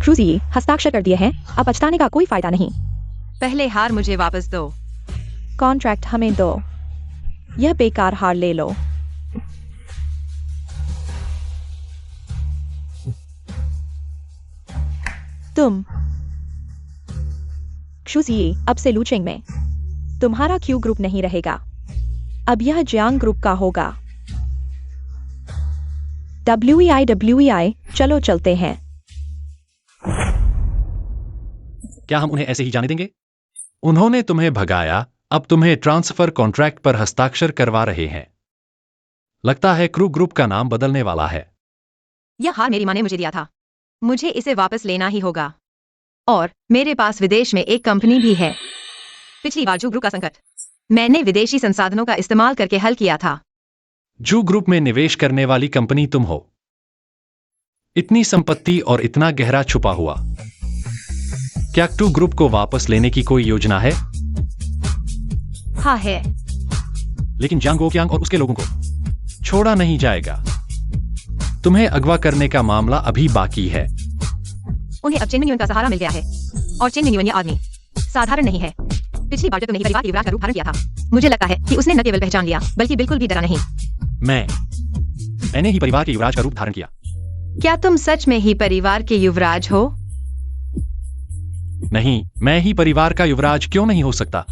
Speaker 4: क्रूजी, हस्ताक्षर कर दिए हैं, अब पछताने का कोई फायदा नहीं।
Speaker 1: पहले हार मुझे वापस दो।
Speaker 4: कॉन्ट्रैक्ट हमें दो, यह बेकार हार ले लो। तुम क्रूजी, अब से लूचेंग में तुम्हारा क्यू ग्रुप नहीं रहेगा, अब यह जियांग ग्रुप का होगा। WEI, चलो चलते हैं।
Speaker 3: क्या हम उन्हें ऐसे ही जाने देंगे? उन्होंने तुम्हें भगाया, अब तुम्हें ट्रांसफर कॉन्ट्रैक्ट पर हस्ताक्षर करवा रहे हैं। लगता है क्रू ग्रुप का नाम बदलने वाला है।
Speaker 1: यह हार मेरी माँ ने मुझे दिया था, मुझे इसे वापस लेना ही होगा। और मेरे पास विदेश में एक कंपनी भी है। पिछली बार जू ग्रुप का संकट मैंने विदेशी संसाधनों का इस्तेमाल करके हल किया था।
Speaker 3: जू ग्रुप में निवेश करने वाली कंपनी तुम हो। इतनी संपत्ति और इतना गहरा छुपा हुआ। क्या टू ग्रुप को वापस लेने की कोई योजना है?
Speaker 1: हाँ है।
Speaker 3: लेकिन जांग गोक्यांग और उसके लोगों को छोड़ा नहीं जाएगा। तुम्हें अगवा करने का मामला अभी बाकी है।
Speaker 1: उन्हें अब चेन मिंगयुन का सहारा मिल गया है, और चेन मिंगयुन ये आदमी साधारण नहीं है। पिछली बार जब तुमने परिवार के युवराज का रूप धारण किया था, मुझे लगता है कि उसने न केवल पहचान लिया बल्कि बिल्कुल भी डरा नहीं।
Speaker 3: मैंने ही परिवार के युवराज का रूप धारण किया।
Speaker 1: क्या तुम सच में ही परिवार के युवराज हो?
Speaker 3: नहीं, मैं ही परिवार का युवराज क्यों नहीं हो सकता?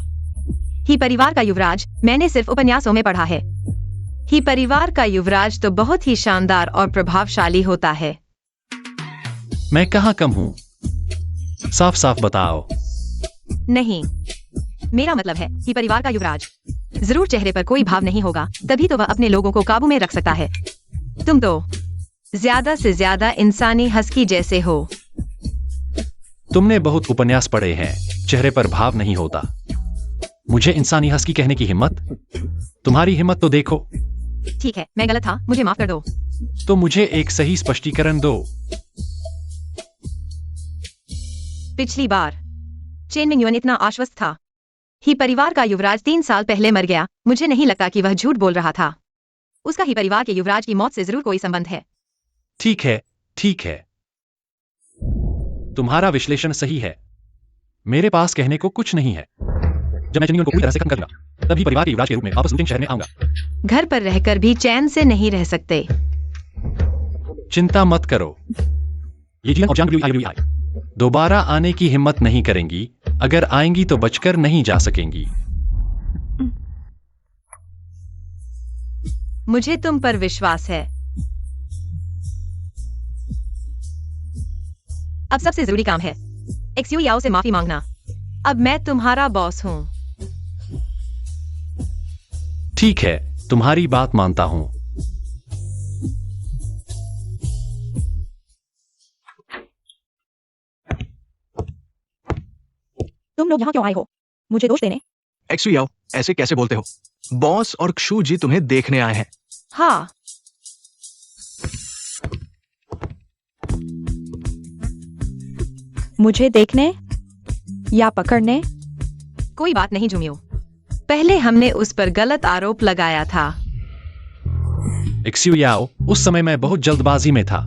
Speaker 1: ही परिवार का युवराज मैंने सिर्फ उपन्यासों में पढ़ा है। ही परिवार का युवराज तो बहुत ही शानदार और प्रभावशाली होता है।
Speaker 3: मैं कहाँ कम हूँ? साफ साफ बताओ।
Speaker 1: नहीं, मेरा मतलब है कि परिवार का युवराज जरूर चेहरे पर कोई भाव नहीं होगा, तभी तो वह अपने लोगों को काबू में रख सकता है। तुम तो ज्यादा से ज्यादा इंसानी हस्की जैसे हो।
Speaker 3: तुमने बहुत उपन्यास पढ़े हैं, चेहरे पर भाव नहीं होता। मुझे इंसानी हस्की कहने की हिम्मत? तुम्हारी हिम्मत तो देखो।
Speaker 1: ठीक है, मैं गलत था, मुझे माफ कर दो।
Speaker 3: तो मुझे एक सही स्पष्टीकरण दो।
Speaker 1: पिछली बार चेन मिंगयुन इतना आश्वस्त था। ही परिवार का युवराज 3 साल पहले मर गया। मुझे नहीं लगता कि वह झूठ बोल रहा था। उसका ही परिवार के युवराज की मौत से जरूर कोई संबंध है।
Speaker 3: ठीक है, ठीक है। तुम्हारा विश्लेषण सही है। मेरे पास कहने को कुछ नहीं है। जब मैं चेन मिंगयुन को पूरी तरह से खत्म करूंगा, तभी परिवार के युवराज के रूप में वापस लूटिंग शहर में आऊंगा।
Speaker 1: घर पर रहकर भी चैन से नहीं रह सकते।
Speaker 3: चिंता मत करो। ये जियांग और जांग WEI दोबारा आने की हिम्मत नहीं करेंगी। अगर आएंगी तो बचकर नहीं जा सकेंगी।
Speaker 1: मुझे तुम पर विश्वास है। अब सबसे जरूरी काम है एक्सयू याओ से माफी मांगना। अब मैं तुम्हारा बॉस हूं।
Speaker 3: ठीक है, तुम्हारी बात मानता हूं।
Speaker 4: तुम लोग यहाँ क्यों आए हो? मुझे दोष देने?
Speaker 2: एक्सू याओ, ऐसे कैसे बोलते हो? बॉस और क्षु जी तुम्हें देखने आए हैं।
Speaker 1: हाँ,
Speaker 4: मुझे देखने या पकड़ने?
Speaker 1: कोई बात नहीं जुमियो। पहले हमने उस पर गलत आरोप लगाया था।
Speaker 3: एक्सयू याओ, उस समय मैं बहुत जल्दबाजी में था,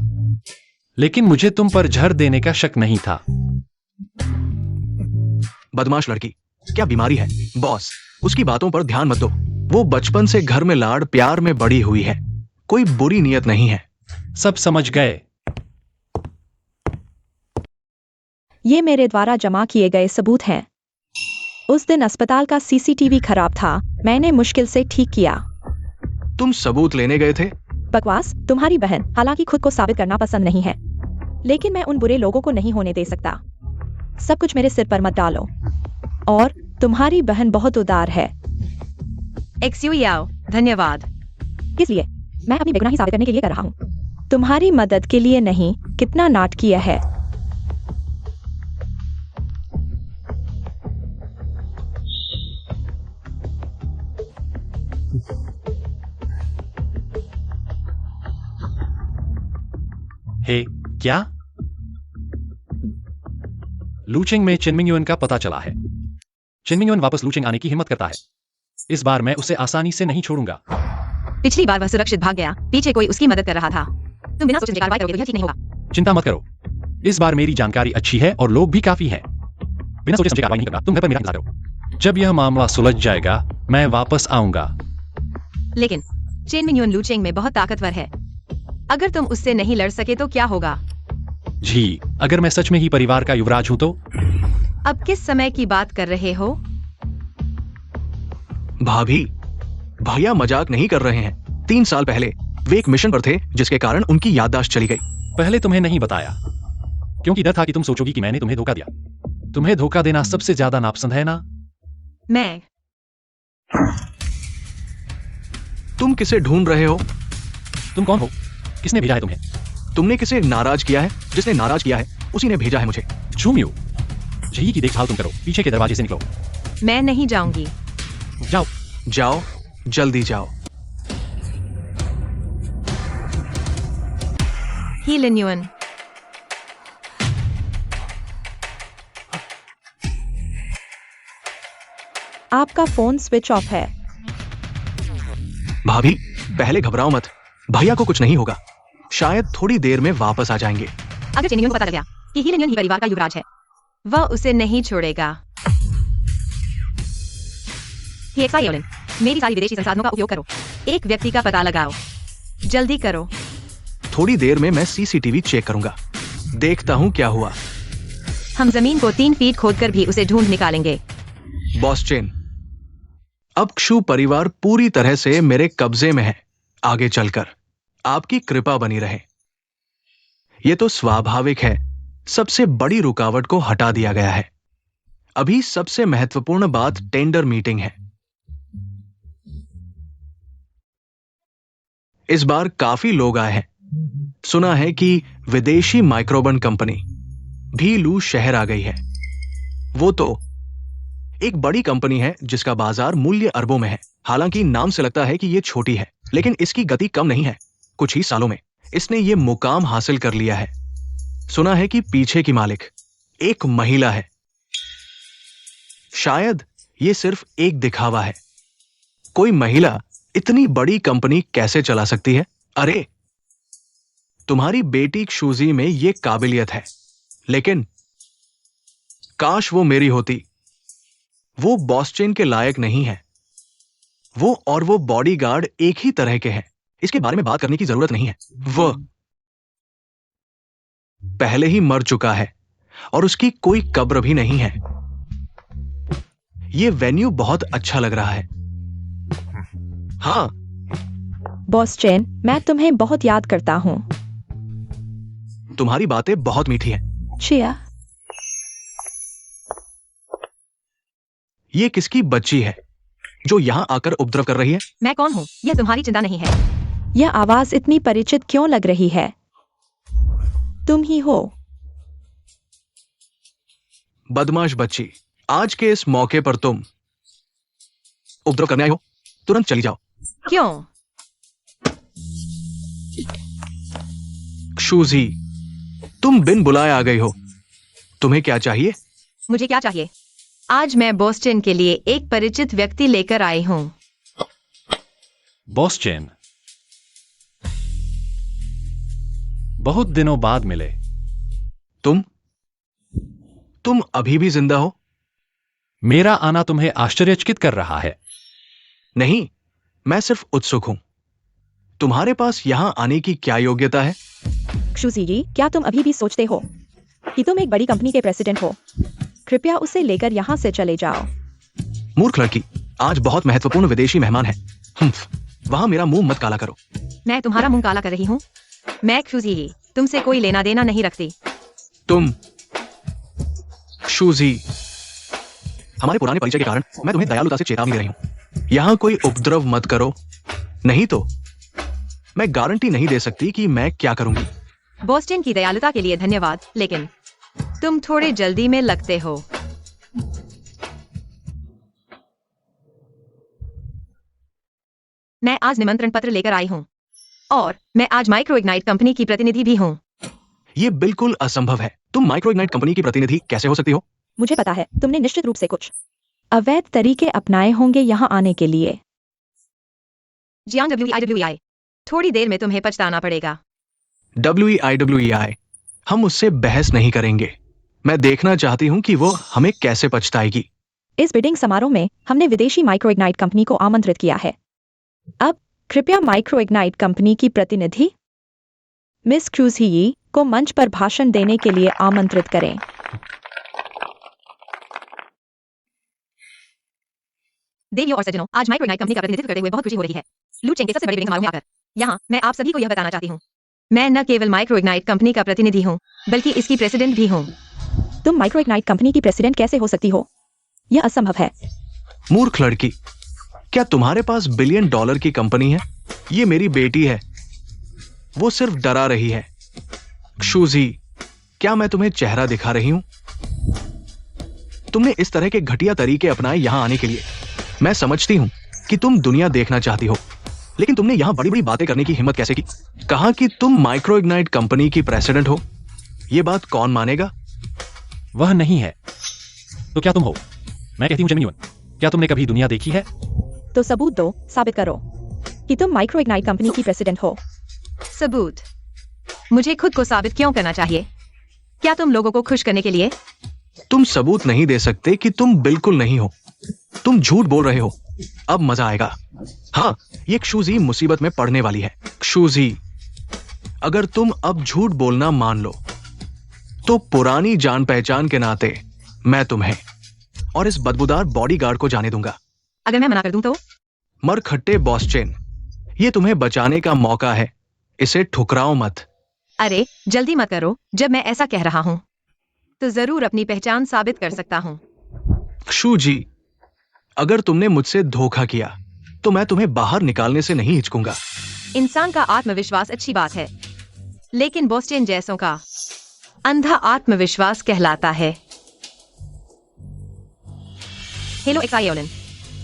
Speaker 3: लेकिन मुझे तुम पर झर देने का शक नहीं था।
Speaker 2: बदमाश लड़की, क्या बीमारी है? बॉस, उसकी बातों पर ध्यान मत दो। वो बचपन से घर में लाड़ प्यार में बड़ी हुई है, कोई बुरी नियत नहीं है।
Speaker 3: सब समझ गए।
Speaker 4: ये मेरे द्वारा जमा किए गए सबूत हैं। उस दिन अस्पताल का CCTV खराब था, मैंने मुश्किल से ठीक किया।
Speaker 2: तुम सबूत लेने गए थे?
Speaker 4: बकवास, तुम्हारी बहन हालांकि खुद को साबित करना पसंद नहीं है। लेकिन मैं उन बुरे लोगों को नहीं होने दे सकता। सब कुछ मेरे सिर पर मत डालो। और तुम्हारी बहन बहुत उदार है।
Speaker 1: एक्सक्यूज याओ, धन्यवाद।
Speaker 4: इसलिए मैं अपनी बेगुनाही साबित करने के लिए कर रहा हूँ। तुम्हारी मदद के लिए नहीं। कितना नाटकीय है।
Speaker 3: हे, क्या? लूचिंग में चिनमिंग का पता चला है। चिनमिंग वापस लूचिंग आने की हिम्मत करता है। इस बार मैं उसे आसानी से नहीं छोड़ूंगा।
Speaker 1: पिछली बार वह सुरक्षित भाग गया, पीछे कोई उसकी मदद कर रहा था। तुम बिना सोचे कार्रवाई करोगे तो यह ठीक नहीं होगा।
Speaker 3: चिंता मत करो, इस बार मेरी जानकारी अच्छी है और लोग भी काफी हैं। बिना सोचे समझे कार्रवाई नहीं करना। तुम घर पर मेरा इंतजार करो। जब यह मामला सुलझ जाएगा मैं वापस आऊंगा।
Speaker 1: लेकिन चेन मिन्योन लूचिंग में बहुत ताकतवर है। अगर तुम उससे नहीं लड़ सके तो क्या होगा?
Speaker 3: जी, अगर मैं सच में ही परिवार का युवराज हूं तो?
Speaker 1: अब किस समय की बात कर रहे हो?
Speaker 2: भाभी, भैया मजाक नहीं कर रहे हैं। 3 साल पहले वे एक मिशन पर थे जिसके कारण उनकी याददाश्त चली गई।
Speaker 3: पहले तुम्हें नहीं बताया क्योंकि डर था कि तुम सोचोगी कि मैंने तुम्हें धोखा दिया। तुम्हें धोखा देना सबसे ज्यादा नापसंद है ना?
Speaker 1: मैं।
Speaker 2: तुम किसे ढूंढ रहे हो?
Speaker 3: तुम कौन हो? किसने भेजा है तुम्हें?
Speaker 2: तुमने किसे नाराज किया है? जिसने नाराज किया है उसी ने भेजा है मुझे।
Speaker 3: झूमियो, झी की देखभाल तुम करो। पीछे के दरवाजे से निकलो।
Speaker 1: मैं नहीं जाऊंगी।
Speaker 3: जाओ।
Speaker 2: जाओ, जल्दी जाओ।
Speaker 1: ही लिन्युअन।
Speaker 4: आपका फोन स्विच ऑफ है।
Speaker 2: भाभी, पहले घबराओ मत। भैया को कुछ नहीं होगा। शायद थोड़ी देर में वापस आ जाएंगे।
Speaker 1: अगर चेन मिन्योन को पता लग गया कि ही लिन्युअन ही परिवार का युवराज है, वह उसे नहीं छोड़ेगा। ही एक्साइयोलिन, मेरी सारी विदेशी संसाधनों का उपयोग करो। एक व्यक्ति का पता लगाओ। जल्दी करो।
Speaker 2: थोड़ी देर में मैं सीसीटीवी चेक करूंगा। देखता हूं क्या हुआ।
Speaker 1: हम जमीन को 3 फीट खोदकर भी उसे ढूंढ निकालेंगे।
Speaker 2: बॉस चेन, अब क्षु परिवार पूरी तरह से मेरे कब्जे में है। आगे चलकर आपकी कृपा बनी रहे। यह तो स्वाभाविक है। सबसे बड़ी रुकावट को हटा दिया गया है। अभी सबसे महत्वपूर्ण बात टेंडर मीटिंग है। इस बार काफी लोग आए हैं। सुना है कि विदेशी माइक्रोबन कंपनी भी लू शहर आ गई है। वो तो एक बड़ी कंपनी है जिसका बाजार मूल्य अरबों में है। हालांकि नाम से लगता है कि यह छोटी है, लेकिन इसकी गति कम नहीं है। कुछ ही सालों में इसने यह मुकाम हासिल कर लिया है। सुना है कि पीछे की मालिक एक महिला है। शायद यह सिर्फ एक दिखावा है। कोई महिला इतनी बड़ी कंपनी कैसे चला सकती है? अरे, तुम्हारी बेटी क्षुजी में यह काबिलियत है, लेकिन काश वो मेरी होती। वो बॉस चेन के लायक नहीं है। वो और वो बॉडीगार्ड एक ही तरह के हैं। इसके बारे में बात करने की जरूरत नहीं है। वो पहले ही मर चुका है और उसकी कोई कब्र भी नहीं है। ये वेन्यू बहुत अच्छा लग रहा है। हाँ,
Speaker 4: बॉस चेन, मैं तुम्हें बहुत याद करता हूँ।
Speaker 2: तुम्हारी बातें बहुत मीठी हैं।
Speaker 4: चिया।
Speaker 2: ये किसकी बच्ची है जो यहां आकर उपद्रव कर रही है?
Speaker 1: मैं कौन हूँ यह तुम्हारी चिंता नहीं है।
Speaker 4: यह आवाज इतनी परिचित क्यों लग रही है? तुम ही हो।
Speaker 2: बदमाश बच्ची, आज के इस मौके पर तुम उपद्रव करने आई हो? तुरंत चली जाओ।
Speaker 1: क्यों?
Speaker 2: क्षुजी, तुम बिन बुलाए आ गई हो। तुम्हें क्या चाहिए?
Speaker 1: मुझे क्या चाहिए? आज मैं बोस्टन के लिए एक परिचित व्यक्ति लेकर आई हूं।
Speaker 3: बॉस चेन, बहुत दिनों बाद मिले।
Speaker 2: तुम अभी भी जिंदा हो?
Speaker 3: मेरा आना तुम्हें आश्चर्यचकित कर रहा है?
Speaker 2: नहीं, मैं सिर्फ उत्सुक हूं। तुम्हारे पास यहां आने की क्या योग्यता है?
Speaker 4: क्षुजी जी, क्या तुम अभी भी सोचते हो कि तुम एक बड़ी कंपनी के प्रेसिडेंट हो? कृपया उसे लेकर यहाँ से चले जाओ।
Speaker 2: मूर्ख लड़की, आज बहुत महत्वपूर्ण विदेशी मेहमान है। वहां मेरा मुंह मत काला करो।
Speaker 1: मैं तुम्हारा मुंह काला कर रही हूँ? मैं क्षुजी ही तुमसे कोई लेना देना नहीं रखती।
Speaker 2: तुम शूजी, हमारे पुराने परिचय के कारण मैं तुम्हें दयालुता से चेतावनी दे रही हूं। यहां कोई उपद्रव मत करो, नहीं तो मैं गारंटी नहीं दे सकती कि मैं क्या करूंगी।
Speaker 1: बॉस्टन की दयालुता के लिए धन्यवाद, लेकिन तुम थोड़े जल्दी में लगते हो। मैं आज निमंत्रण पत्र लेकर आई हूं और मैं आज माइक्रो इग्नाइट कंपनी की प्रतिनिधि भी हूं।
Speaker 2: ये बिल्कुल असंभव है। तुम माइक्रो इग्नाइट कंपनी की प्रतिनिधि कैसे हो सकती हो?
Speaker 4: मुझे पता है, तुमने निश्चित रूप से कुछ अवैध तरीके अपनाए होंगे यहाँ आने के लिए।
Speaker 1: जियांग WEI, थोड़ी देर में तुम्हें पछताना पड़ेगा।
Speaker 2: WEI, हम उससे बहस नहीं करेंगे। मैं देखना चाहती हूं कि वो हमें कैसे पछताएगी।
Speaker 4: इस बिडिंग समारोह में हमने विदेशी माइक्रो इग्नाइट कंपनी को आमंत्रित किया है। अब कृपया माइक्रो इग्नाइट कंपनी की प्रतिनिधि मिस क्रूज ही को मंच पर भाषण देने के लिए आमंत्रित करें।
Speaker 1: देवियों और सज्जनों, आज माइक्रो इग्नाइट कंपनी का प्रतिनिधित्व करते हुए बहुत खुशी हो रही है। लू चेंग के सबसे बड़े बिडिंग समारोह में आकर यहाँ मैं आप सभी को यह बताना चाहती हूँ, मैं न केवल माइक्रो इग्नाइट कंपनी का प्रतिनिधि हूँ, बल्कि इसकी प्रेसिडेंट भी हूँ।
Speaker 4: तुम माइक्रो इग्नाइट कंपनी की प्रेसिडेंट कैसे हो सकती हो? यह असंभव है।
Speaker 2: मूर्ख लड़की, क्या तुम्हारे पास $1 बिलियन की कंपनी है? ये मेरी बेटी है, वो सिर्फ डरा रही है। शूजी, क्या मैं तुम्हें चेहरा दिखा रही हूं? तुमने इस तरह के घटिया तरीके अपनाए यहां आने के लिए। मैं समझती हूं कि तुम दुनिया देखना चाहती हो, लेकिन तुमने यहां बड़ी बड़ी बातें करने की हिम्मत कैसे की? कहा कि तुम माइक्रो इग्नाइट कंपनी की प्रेसिडेंट हो। यह बात कौन मानेगा?
Speaker 3: वह नहीं है तो क्या तुम हो? मैं कहती हूँ जेन्युइन, क्या तुमने कभी दुनिया देखी है?
Speaker 4: तो सबूत दो, साबित करो कि तुम माइक्रो इग्नाइट कंपनी की प्रेसिडेंट हो।
Speaker 1: सबूत? मुझे खुद को साबित क्यों करना चाहिए? क्या तुम लोगों को खुश करने के लिए?
Speaker 2: तुम सबूत नहीं दे सकते कि तुम बिल्कुल नहीं हो। तुम झूठ बोल रहे हो। अब मजा आएगा। हाँ, ये क्षुजी मुसीबत में पड़ने वाली है। क्षुजी, अगर तुम अब झूठ बोलना मान लो, तो पुरानी जान पहचान के नाते मैं तुम्हें और इस बदबूदार बॉडीगार्ड को जाने दूंगा।
Speaker 1: अगर मैं मना कर दूं तो?
Speaker 2: मरखट्टे बॉस्चेन, ये तुम्हें बचाने का मौका है, इसे ठुकराओ मत।
Speaker 1: अरे जल्दी मत करो, जब मैं ऐसा कह रहा हूं तो जरूर अपनी पहचान साबित कर सकता हूं।
Speaker 2: क्षुजी, अगर तुमने मुझसे धोखा किया तो मैं तुम्हें बाहर निकालने से नहीं हिचकूंगा।
Speaker 1: इंसान का आत्मविश्वास अच्छी बात है, लेकिन बॉस्टन जैसों का अंधा आत्मविश्वास कहलाता है। हेलो एक्साइओलन,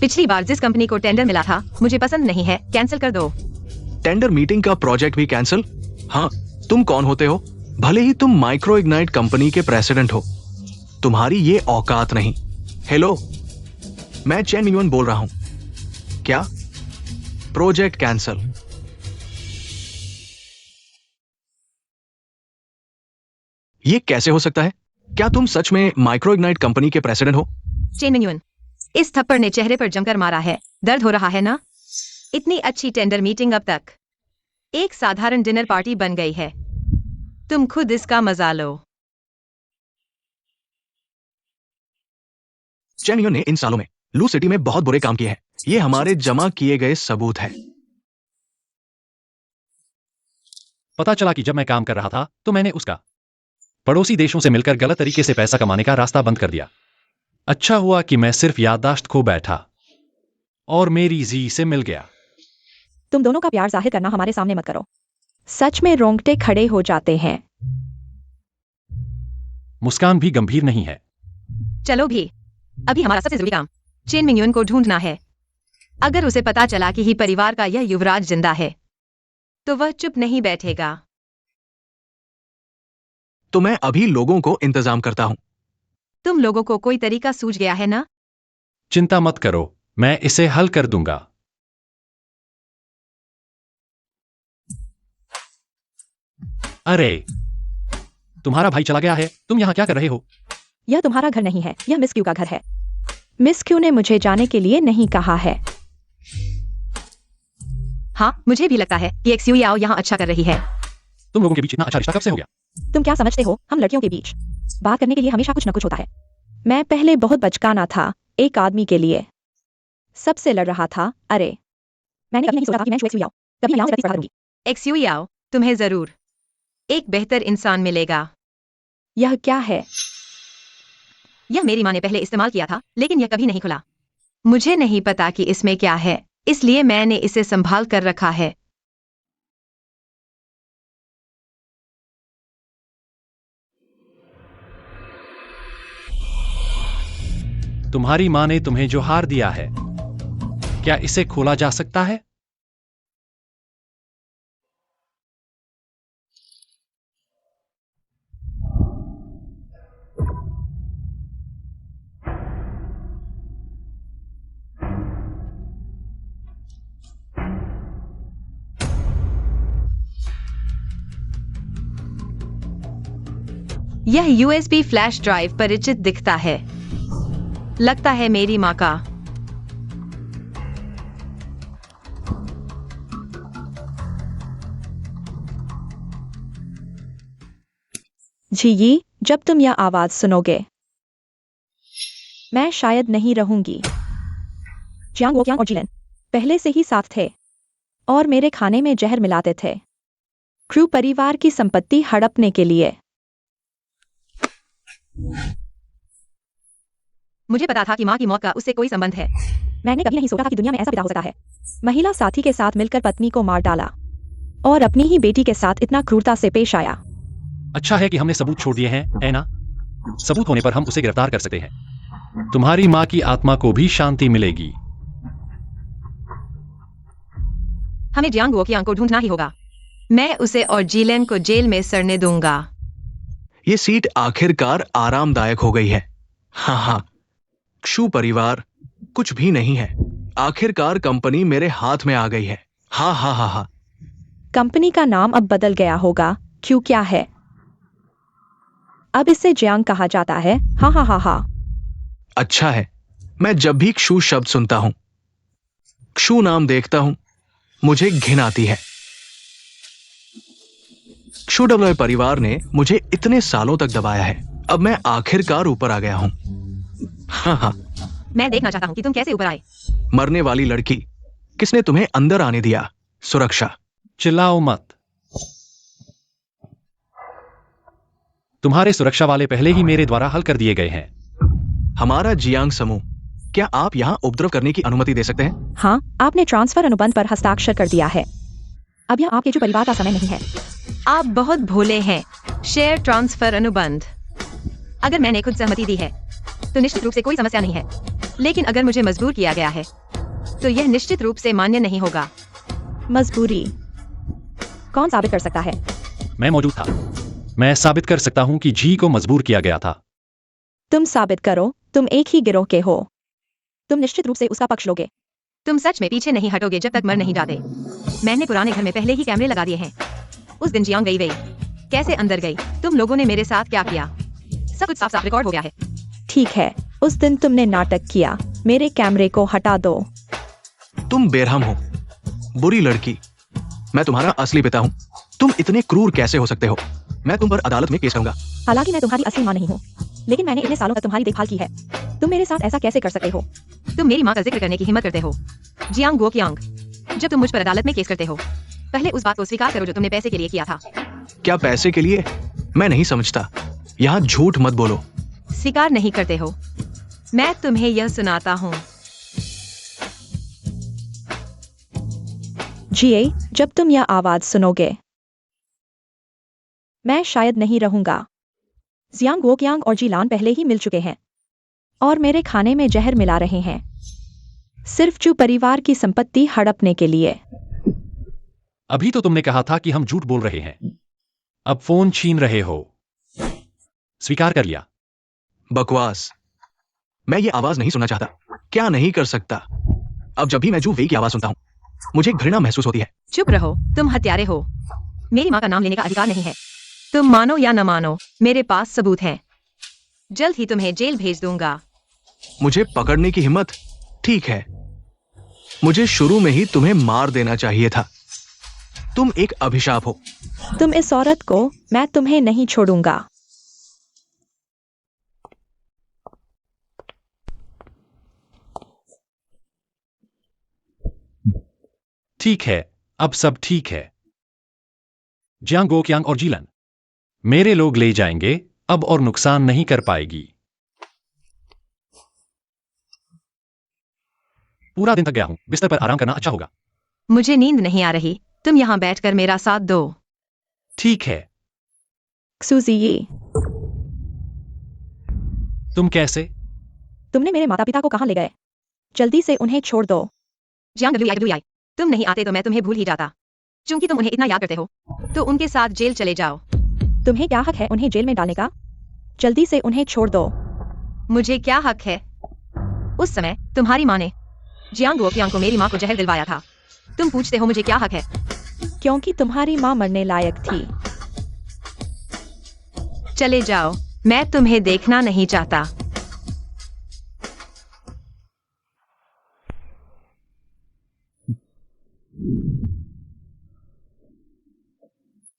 Speaker 1: पिछली बार जिस कंपनी को टेंडर मिला था मुझे पसंद नहीं है, कैंसिल कर दो।
Speaker 2: टेंडर मीटिंग का प्रोजेक्ट भी कैंसिल? हाँ, तुम कौन होते हो? भले ही तुम माइक्रो इग्नाइट कंपनी के प्रेसिडेंट हो, तुम्हारी ये औकात नहीं। हेलो, मैं चेन मिंगवन बोल रहा हूं। क्या? Project cancel? ये कैसे हो सकता है? क्या तुम सच में माइक्रो इग्नाइट कंपनी के प्रेसिडेंट हो?
Speaker 1: चेन मिंगवन, इस थप्पड़ ने चेहरे पर जमकर मारा है। दर्द हो रहा है ना? इतनी अच्छी टेंडर मीटिंग अब तक एक साधारण डिनर पार्टी बन गई है। तुम खुद इसका मजा लो।
Speaker 2: चेन मिंगवन ने इन सालों में लू सिटी में बहुत बुरे काम किए हैं। ये हमारे जमा किए गए सबूत है।
Speaker 3: पता चला कि जब मैं काम कर रहा था तो मैंने उसका पड़ोसी देशों से मिलकर गलत तरीके से पैसा कमाने का रास्ता बंद कर दिया। अच्छा हुआ कि मैं सिर्फ याददाश्त खो बैठा और मेरी जी से मिल गया।
Speaker 4: तुम दोनों का प्यार जाहिर करना हमारे सामने मत करो। सच में रोंगटे खड़े हो जाते हैं।
Speaker 3: मुस्कान भी गंभीर नहीं है।
Speaker 1: चलो भी, अभी हमारा सबसे जरूरी काम चेन मिंगवन को ढूंढना है। अगर उसे पता चला कि ही परिवार का यह युवराज जिंदा है तो वह चुप नहीं बैठेगा।
Speaker 2: तो मैं अभी लोगों को इंतजाम करता हूं।
Speaker 1: तुम लोगों को कोई तरीका सूझ गया है ना?
Speaker 3: चिंता मत करो, मैं इसे हल कर दूंगा। अरे, तुम्हारा भाई चला गया है। तुम यहां क्या कर रहे हो?
Speaker 4: यह तुम्हारा घर नहीं है, यह मिस क्यू का घर है। मिस क्यू ने मुझे जाने के लिए नहीं कहा है।
Speaker 1: हाँ, मुझे भी लगता है कि एक्स याओ यहाँ अच्छा कर रही है।
Speaker 3: तुम लोगों के बीच इतना अच्छा रिश्ता कब से हो गया?
Speaker 4: तुम क्या समझते हो, हम लड़कियों के बीच बात करने के लिए हमेशा कुछ न कुछ होता है। मैं पहले बहुत बचकाना था, एक आदमी के लिए सबसे लड़ रहा था। अरे, मैंने कभी नहीं सोचा था कि मैं एक्स याओ कभी यहाँ से 30 पढ़ा दूंगी।
Speaker 1: एक्स याओ, तुम्हें जरूर एक बेहतर इंसान मिलेगा।
Speaker 4: यह क्या है?
Speaker 1: यह मेरी माँ ने पहले इस्तेमाल किया था, लेकिन यह कभी नहीं खुला। मुझे नहीं पता कि इसमें क्या है, इसलिए मैंने इसे संभाल कर रखा है।
Speaker 3: तुम्हारी माँ ने तुम्हें जो हार दिया है, क्या इसे खोला जा सकता है?
Speaker 1: यह USB फ्लैश ड्राइव परिचित दिखता है। लगता है मेरी माँ का।
Speaker 4: जी, जब तुम यह आवाज सुनोगे, मैं शायद नहीं रहूंगी। जियांग वोक्यांग और जिलन पहले से ही साथ थे और मेरे खाने में जहर मिलाते थे, क्रू परिवार की संपत्ति हड़पने के लिए।
Speaker 1: मुझे पता था कि माँ की मौत का उससे कोई संबंध है।
Speaker 4: मैंने कभी नहीं सोचा था कि दुनिया में ऐसा पिता हो सकता है। महिला साथी के साथ मिलकर पत्नी को मार डाला और अपनी ही बेटी के साथ इतना क्रूरता से पेश आया।
Speaker 3: अच्छा है कि हमने सबूत छोड़ दिए हैं, ऐना। सबूत होने पर हम उसे गिरफ्तार कर सकते हैं। तुम्हारी माँ की आत्मा को भी शांति मिलेगी।
Speaker 1: हमें जियांग वोक्यांग को ढूंढना ही होगा। मैं उसे और जीलेन को जेल में सड़ने दूंगा।
Speaker 2: ये सीट आखिरकार आरामदायक हो गई है। हाँ हाँ, क्षु परिवार कुछ भी नहीं है। आखिरकार कंपनी मेरे हाथ में आ गई है। हाँ हाँ हाँ हाँ।
Speaker 4: कंपनी का नाम अब बदल गया होगा। क्यों, क्या है? अब इसे जियांग कहा जाता है। हाँ हाँ हाँ हाँ।
Speaker 2: अच्छा है, मैं जब भी क्षु शब्द सुनता हूं, क्षु नाम देखता हूं, मुझे घिन आती है। क्षु डब्ल्यू परिवार ने मुझे इतने सालों तक दबाया है, अब मैं आखिरकार ऊपर आ गया हूं। हाँ हाँ।
Speaker 1: मैं देखना चाहता हूँ कि तुम कैसे ऊपर आए।
Speaker 2: मरने वाली लड़की, किसने तुम्हें अंदर आने दिया? सुरक्षा।
Speaker 3: चिल्लाओ मत। तुम्हारे सुरक्षा वाले पहले ही मेरे द्वारा हल कर दिए गए हैं।
Speaker 2: हमारा जियांग समूह, क्या आप यहां उपद्रव करने की अनुमति दे सकते हैं?
Speaker 4: हाँ, आपने ट्रांसफर अनुबंध पर हस्ताक्षर कर दिया है। अब यह आपके जो परिवार का समय नहीं है।
Speaker 1: आप बहुत भोले हैं। शेयर ट्रांसफर अनुबंध। अगर मैंने खुद सहमति दी है तो निश्चित रूप से कोई समस्या नहीं है, लेकिन अगर मुझे मजबूर किया गया है तो यह निश्चित रूप से मान्य नहीं होगा।
Speaker 4: मजबूरी कौन साबित कर सकता है?
Speaker 3: मैं मौजूद था। मैं साबित कर सकता हूं कि जी को मजबूर किया गया था।
Speaker 4: तुम साबित करो। तुम एक ही गिरोह के हो। तुम निश्चित रूप से उसका पक्ष लोगे।
Speaker 1: तुम सच में पीछे नहीं हटोगे जब तक मर नहीं जाते। मैंने पुराने घर में पहले ही कैमरे लगा दिए हैं। उस दिन जियांग गई कैसे अंदर गई? तुम लोगों ने मेरे साथ क्या किया? सब कुछ साफ साफ रिकॉर्ड हो गया है।
Speaker 4: ठीक है, उस दिन तुमने नाटक किया। मेरे कैमरे को हटा दो।
Speaker 2: तुम बेरहम हो, बुरी लड़की। मैं तुम्हारा असली पिता हूं। तुम इतने क्रूर कैसे हो सकते हो? मैं तुम पर अदालत में केस करूंगा।
Speaker 4: हालांकि मैं तुम्हारी असली माँ नहीं हूँ, लेकिन मैंने इतने सालों तक तुम्हारी देखभाल की है। तुम मेरे साथ ऐसा कैसे कर सकते हो?
Speaker 1: तुम मेरी माँ का जिक्र करने की हिम्मत करते हो। जियांग वोक्यांग, जब तुम मुझ पर अदालत में केस करते हो, पहले उस बात को स्वीकार करो जो तुमने पैसे के लिए किया था।
Speaker 2: क्या पैसे के लिए? मैं नहीं समझता। यहाँ झूठ मत बोलो।
Speaker 1: स्वीकार नहीं करते हो। मैं तुम्हें यह सुनाता हूँ।
Speaker 4: जिए, जब तुम यह आवाज सुनोगे, मैं शायद नहीं रहूंगा। जियांग वोक्यांग और जीलान पहले ही मिल चुके हैं और मेरे खाने में जहर मिला रहे हैं, सिर्फ चू परिवार की संपत्ति हड़पने के लिए।
Speaker 3: अभी तो तुमने कहा था कि हम झूठ बोल रहे हैं। अब फोन छीन रहे हो। स्वीकार कर लिया।
Speaker 2: बकवास। मैं ये आवाज नहीं सुनना चाहता। क्या नहीं कर सकता? अब जब भी मैं जू वेई की आवाज सुनता हूँ, मुझे घृणा महसूस होती है।
Speaker 1: चुप रहो, तुम हत्यारे हो। मेरी माँ का नाम लेने का अधिकार नहीं है। तुम मानो या न मानो, मेरे पास सबूत हैं। जल्द ही तुम्हें जेल भेज दूंगा।
Speaker 2: मुझे पकड़ने की हिम्मत? ठीक है, मुझे शुरू में ही तुम्हें मार देना चाहिए था। तुम एक अभिशाप हो।
Speaker 4: तुम इस औरत को, मैं तुम्हें नहीं छोड़ूंगा।
Speaker 3: ठीक है, अब सब ठीक है। जियांग वोक्यांग और जीलन, मेरे लोग ले जाएंगे अब और नुकसान नहीं कर पाएगी। पूरा दिन थक गया हूं, बिस्तर पर आराम करना अच्छा होगा।
Speaker 1: मुझे नींद नहीं आ रही, तुम यहाँ बैठकर मेरा साथ दो।
Speaker 3: ठीक है।
Speaker 4: सूजी, ये
Speaker 3: तुम कैसे?
Speaker 4: तुमने मेरे माता पिता को कहाँ ले गए? जल्दी से उन्हें छोड़ दो।
Speaker 1: जियांग WI, तुम नहीं आते तो मैं तुम्हें भूल ही जाता। क्योंकि तुम उन्हें इतना याद करते हो, तो उनके साथ जेल चले जाओ।
Speaker 4: तुम्हें क्या हक है उन्हें जेल में डालने का? जल्दी से उन्हें छोड़ दो।
Speaker 1: मुझे क्या हक है? उस समय तुम्हारी माँ ने जियांग वोकियांग को मेरी माँ को जहर दिलवाया था। तुम पूछते हो मुझे क्या हक है?
Speaker 4: क्योंकि तुम्हारी माँ मरने लायक थी।
Speaker 1: चले जाओ, मैं तुम्हें देखना नहीं चाहता।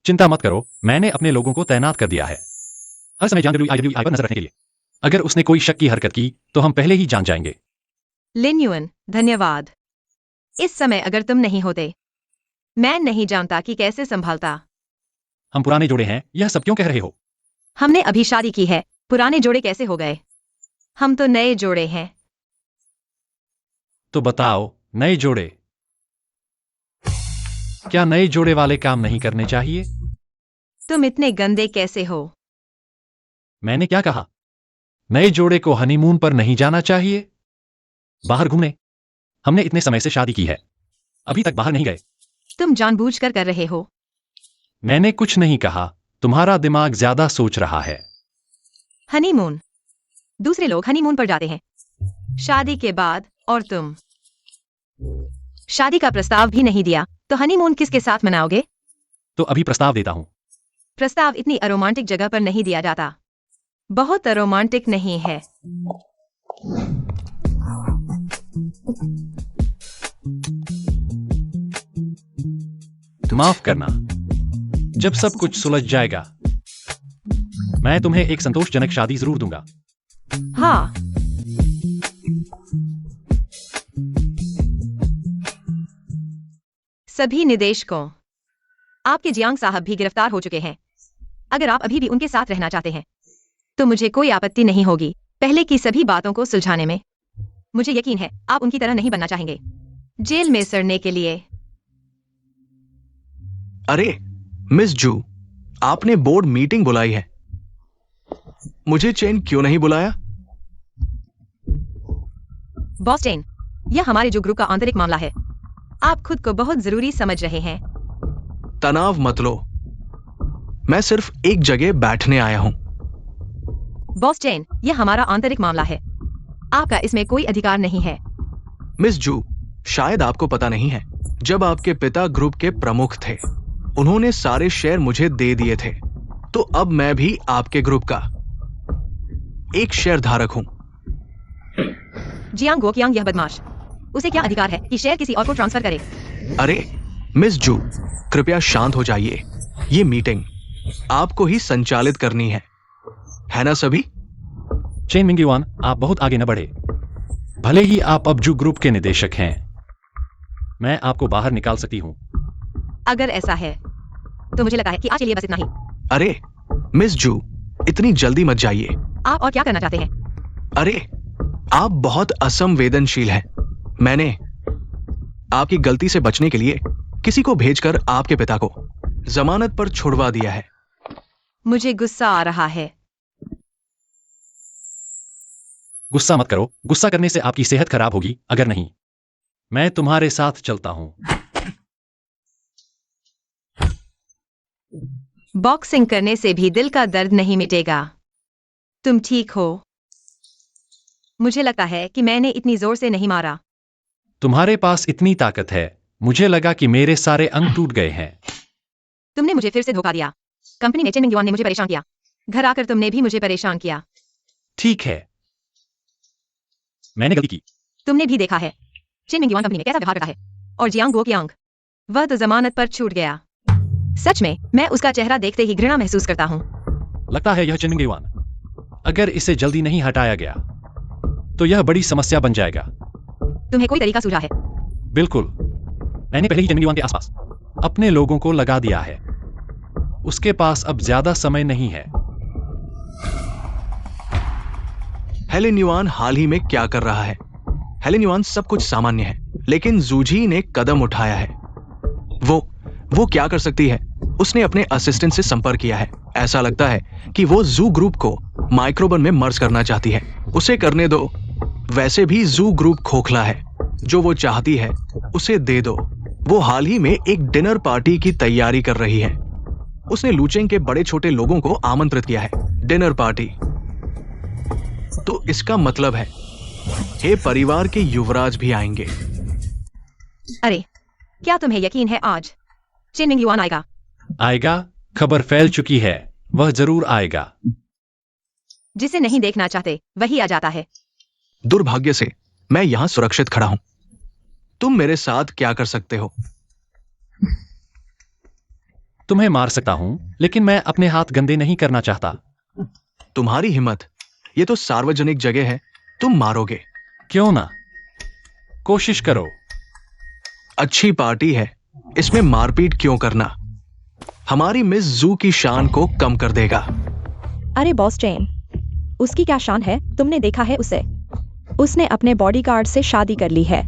Speaker 3: चिंता मत करो, मैंने अपने लोगों को तैनात कर दिया है हर समय जियांग WI पर नजर रखने के लिए। अगर उसने कोई शक की हरकत की तो हम पहले ही जान जाएंगे।
Speaker 1: लिन युन, धन्यवाद। इस समय अगर तुम नहीं होते, मैं नहीं जानता कि कैसे संभालता।
Speaker 3: हम पुराने जोड़े हैं, यह सब क्यों कह रहे हो?
Speaker 1: हमने अभी शादी की है, पुराने जोड़े कैसे हो गए? हम तो नए जोड़े हैं।
Speaker 3: तो बताओ, नए जोड़े? क्या नए जोड़े वाले काम नहीं करने चाहिए?
Speaker 1: तुम इतने गंदे कैसे हो?
Speaker 3: मैंने क्या कहा? नए जोड़े को हनीमून पर नहीं जाना चाहिए? बाहर घूमने? हमने इतने समय से शादी की है, अभी तक बाहर नहीं गए।
Speaker 1: तुम जानबूझकर कर रहे हो।
Speaker 3: मैंने कुछ नहीं कहा, तुम्हारा दिमाग ज्यादा सोच रहा है।
Speaker 1: हनीमून? दूसरे लोग हनीमून पर जाते हैं शादी के बाद, और तुम शादी का प्रस्ताव भी नहीं दिया, तो हनीमून किसके साथ मनाओगे?
Speaker 3: तो अभी प्रस्ताव देता हूं।
Speaker 1: प्रस्ताव इतनी अरोमांटिक जगह पर नहीं दिया जाता। बहुत अरोमांटिक नहीं है।
Speaker 3: माफ करना, जब सब कुछ सुलझ जाएगा मैं तुम्हें एक संतोषजनक शादी जरूर दूंगा।
Speaker 1: हाँ। सभी निदेशकों, आपके जियांग साहब भी गिरफ्तार हो चुके हैं। अगर आप अभी भी उनके साथ रहना चाहते हैं तो मुझे कोई आपत्ति नहीं होगी पहले की सभी बातों को सुलझाने में। मुझे यकीन है आप उनकी तरह नहीं बनना चाहेंगे, जेल में सड़ने के लिए।
Speaker 2: अरे मिस जू, आपने बोर्ड मीटिंग बुलाई है, मुझे चेन क्यों नहीं बुलाया?
Speaker 1: बॉस चेन, यह हमारे जो ग्रुप का आंतरिक मामला है। आप खुद को बहुत जरूरी समझ रहे हैं।
Speaker 2: तनाव मत लो, मैं सिर्फ एक जगह बैठने आया हूं।
Speaker 1: बॉस चेन, यह हमारा आंतरिक मामला है, आपका इसमें कोई अधिकार नहीं है।
Speaker 2: मिस जू, शायद आपको पता नहीं है, जब आपके पिता ग्रुप के प्रमुख थे, उन्होंने सारे शेयर मुझे दे दिए थे, तो अब मैं भी आपके ग्रुप का एक शेयर धारक हूं।
Speaker 1: जियांग वोकियांग यह बदमाश, उसे क्या अधिकार है कि शेयर किसी और को ट्रांसफर करे?
Speaker 2: अरे मिस जू, कृपया शांत हो जाइए। ये मीटिंग आपको ही संचालित करनी है ना सभी?
Speaker 3: चेन मिंगयुआन, आप बहुत आगे न बढ़े। भले ही आप अब जू ग्रुप के निदेशक हैं, मैं आपको बाहर निकाल सकती हूं।
Speaker 1: अगर ऐसा है तो मुझे लगा है कि आज के लिए बस इतना ही।
Speaker 2: अरे मिस जू, इतनी जल्दी मत जाइए।
Speaker 1: आप और क्या करना चाहते हैं?
Speaker 2: अरे आप बहुत असंवेदनशील हैं। मैंने आपकी गलती से बचने के लिए किसी को भेजकर आपके पिता को जमानत पर छुड़वा दिया है।
Speaker 1: मुझे गुस्सा आ रहा है।
Speaker 3: गुस्सा मत करो, गुस्सा करने से आपकी सेहत खराब होगी। अगर नहीं, मैं तुम्हारे साथ चलता हूं।
Speaker 1: बॉक्सिंग करने से भी दिल का दर्द नहीं मिटेगा। तुम ठीक हो? मुझे लगता है कि मैंने इतनी जोर से नहीं मारा।
Speaker 3: तुम्हारे पास इतनी ताकत है, मुझे लगा कि मेरे सारे अंग टूट गए हैं।
Speaker 1: तुमने मुझे फिर से धोखा दिया। कंपनी ने, चेन मिंगयुआन ने मुझे परेशान किया। घर आकर तुमने भी मुझे परेशान किया।
Speaker 3: ठीक है, मैंने गलती की।
Speaker 1: तुमने भी देखा है चेन मिंगयुआन कंपनी में कैसा व्यवहार रखा है। और जियांग वोकियांग, वह तो जमानत पर छूट गया। सच में मैं उसका चेहरा देखते ही घृणा महसूस करता हूं।
Speaker 3: लगता है यह चेन मिंगयुआन, अगर इसे जल्दी नहीं हटाया गया तो यह बड़ी समस्या बन जाएगा।
Speaker 1: तुम्हें कोई तरीका सूझा है?
Speaker 3: बिल्कुल, मैंने पहले ही चेन मिंगयुआन के आसपास अपने लोगों को लगा दिया है। उसके पास अब ज्यादा समय नहीं है।
Speaker 2: हेलेन युआन हाल ही में क्या कर रहा है? हेलेन युआन सब कुछ सामान्य है, लेकिन जूजी ने कदम उठाया है। वो क्या कर सकती है? उसने अपने असिस्टेंट से संपर्क किया है। ऐसा लगता है कि वो जू ग्रुप को माइक्रोबन में मर्ज करना चाहती है। उसे करने दो। वैसे भी जू ग्रुप खोखला है। जो वो चाहती है उसे दे दो। वो हाल ही में एक डिनर पार्टी की तैयारी कर रही है। उसने लूचेंग के बड़े छोटे लोगों को आमंत्रित किया है। Dinner party. तो इसका मतलब है हे परिवार के युवराज भी आएंगे।
Speaker 1: अरे, क्या तुम्हें यकीन है आज चेन मिंग युआन आएगा?
Speaker 3: आएगा। खबर फैल चुकी है। वह जरूर आएगा।
Speaker 1: जिसे नहीं देखना चाहते वही आ जाता है।
Speaker 2: दुर्भाग्य से मैं यहां सुरक्षित खड़ा हूं। तुम मेरे साथ क्या कर सकते हो?
Speaker 3: तुम्हें मार सकता हूं, लेकिन मैं अपने हाथ गंदे नहीं करना चाहता।
Speaker 2: तुम्हारी हिम्मत। ये तो सार्वजनिक जगह है। तुम मारोगे।
Speaker 3: क्यों ना? कोशिश करो।
Speaker 2: अच्छी पार्टी है, इसमें मारपीट क्यों करना? हमारी मिस जू की शान को कम कर देगा।
Speaker 4: अरे बॉस चेन, उसकी क्या शान है? तुमने देखा है उसे? उसने अपने बॉडीगार्ड से शादी कर ली है।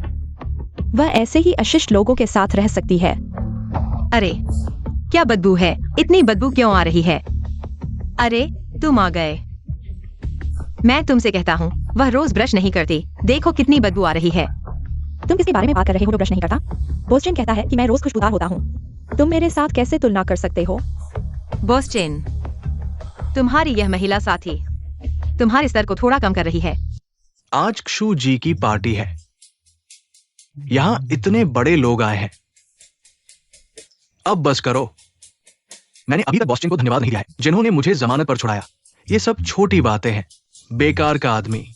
Speaker 4: वह ऐसे ही अशिष्ट लोगों के साथ रह सकती है।
Speaker 1: अरे, क्या बदबू है? इतनी बदबू क्यों आ रही है? अरे, तुम आ गए। मैं तुमसे कहता हूँ, वह रोज ब्रश नहीं करती। देखो कितनी बदबू आ रही है।
Speaker 4: तुम किसके बारे में बात कर रहे हो जो ब्रश नहीं करता? बॉस चेन कहता है कि मैं रोज खुशबूदार होता हूँ। तुम मेरे साथ कैसे तुलना कर सकते हो?
Speaker 1: बॉस चेन, तुम्हारी यह महिला साथी तुम्हारे स्तर को थोड़ा कम कर रही है।
Speaker 2: आज क्षु जी की पार्टी है। यहां इतने बड़े लोग आए हैं। अब बस करो। मैंने अभी तक बॉस चेन को धन्यवाद नहीं दिया है, जिन्होंने मुझे जमानत पर छुड़ाया। ये सब छोटी बातें हैं। बेकार का आदमी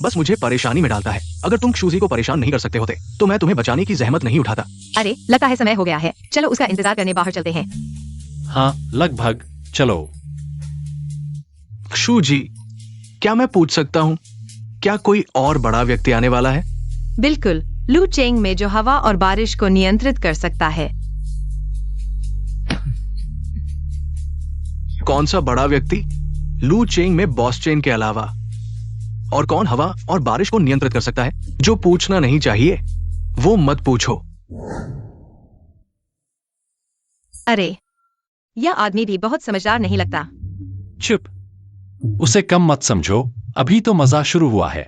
Speaker 2: बस मुझे परेशानी में डालता है। अगर तुम क्षु जी को परेशान नहीं कर सकते होते तो मैं तुम्हें बचाने की जहमत नहीं उठाता।
Speaker 1: अरे, लगता है समय हो गया है। चलो उसका इंतजार करने बाहर चलते हैं।
Speaker 3: हाँ, लगभग। चलो।
Speaker 2: क्षु जी, क्या मैं पूछ सकता हूं, क्या कोई और बड़ा व्यक्ति आने वाला है?
Speaker 1: बिल्कुल, लू चेंग में जो हवा और बारिश को नियंत्रित कर सकता है।
Speaker 2: कौन सा बड़ा व्यक्ति? लू चेंग में बॉस चेन के अलावा और कौन हवा और बारिश को नियंत्रित कर सकता है? जो पूछना नहीं चाहिए वो मत पूछो।
Speaker 1: अरे, यह आदमी भी बहुत समझदार नहीं लगता।
Speaker 3: चुप। उसे कम मत समझो। अभी तो मजा शुरू हुआ है।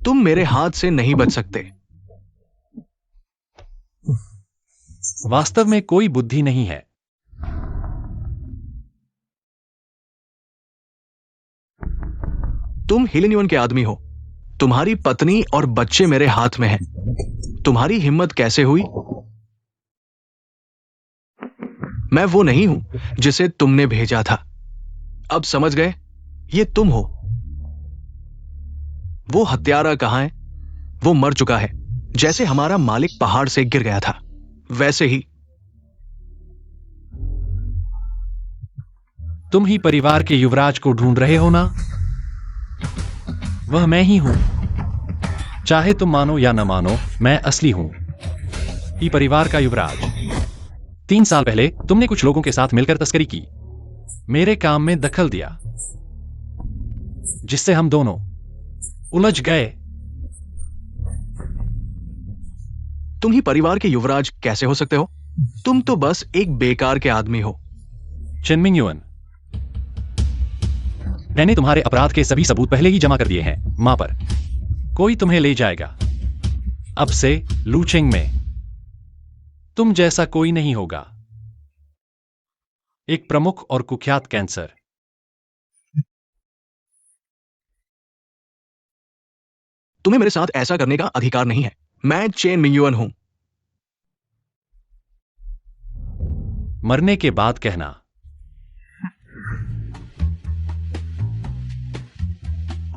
Speaker 2: तुम मेरे हाथ से नहीं बच सकते।
Speaker 3: वास्तव में कोई बुद्धि नहीं है।
Speaker 2: तुम हेलेन युआन के आदमी हो। तुम्हारी पत्नी और बच्चे मेरे हाथ में हैं। तुम्हारी हिम्मत कैसे हुई? मैं वो नहीं हूं जिसे तुमने भेजा था। अब समझ गए? ये तुम हो। वो हत्यारा कहां है? वो मर चुका है। जैसे हमारा मालिक पहाड़ से गिर गया था, वैसे ही।
Speaker 3: तुम ही परिवार के युवराज को ढूंढ रहे हो ना? वह मैं ही हूं। चाहे तुम मानो या न मानो, मैं असली हूं ही परिवार का युवराज। 3 साल पहले तुमने कुछ लोगों के साथ मिलकर तस्करी की, मेरे काम में दखल दिया, जिससे हम दोनों उलझ गए।
Speaker 2: तुम ही परिवार के युवराज कैसे हो सकते हो? तुम तो बस एक बेकार के आदमी हो।
Speaker 3: चेन मिंग युआन, मैंने तुम्हारे अपराध के सभी सबूत पहले ही जमा कर दिए हैं मां पर। कोई तुम्हें ले जाएगा। अब से लू चेंग में तुम जैसा कोई नहीं होगा। एक प्रमुख और कुख्यात कैंसर।
Speaker 2: तुम्हें मेरे साथ ऐसा करने का अधिकार नहीं है। मैं चेन मिंग युआन हूं।
Speaker 3: मरने के बाद कहना।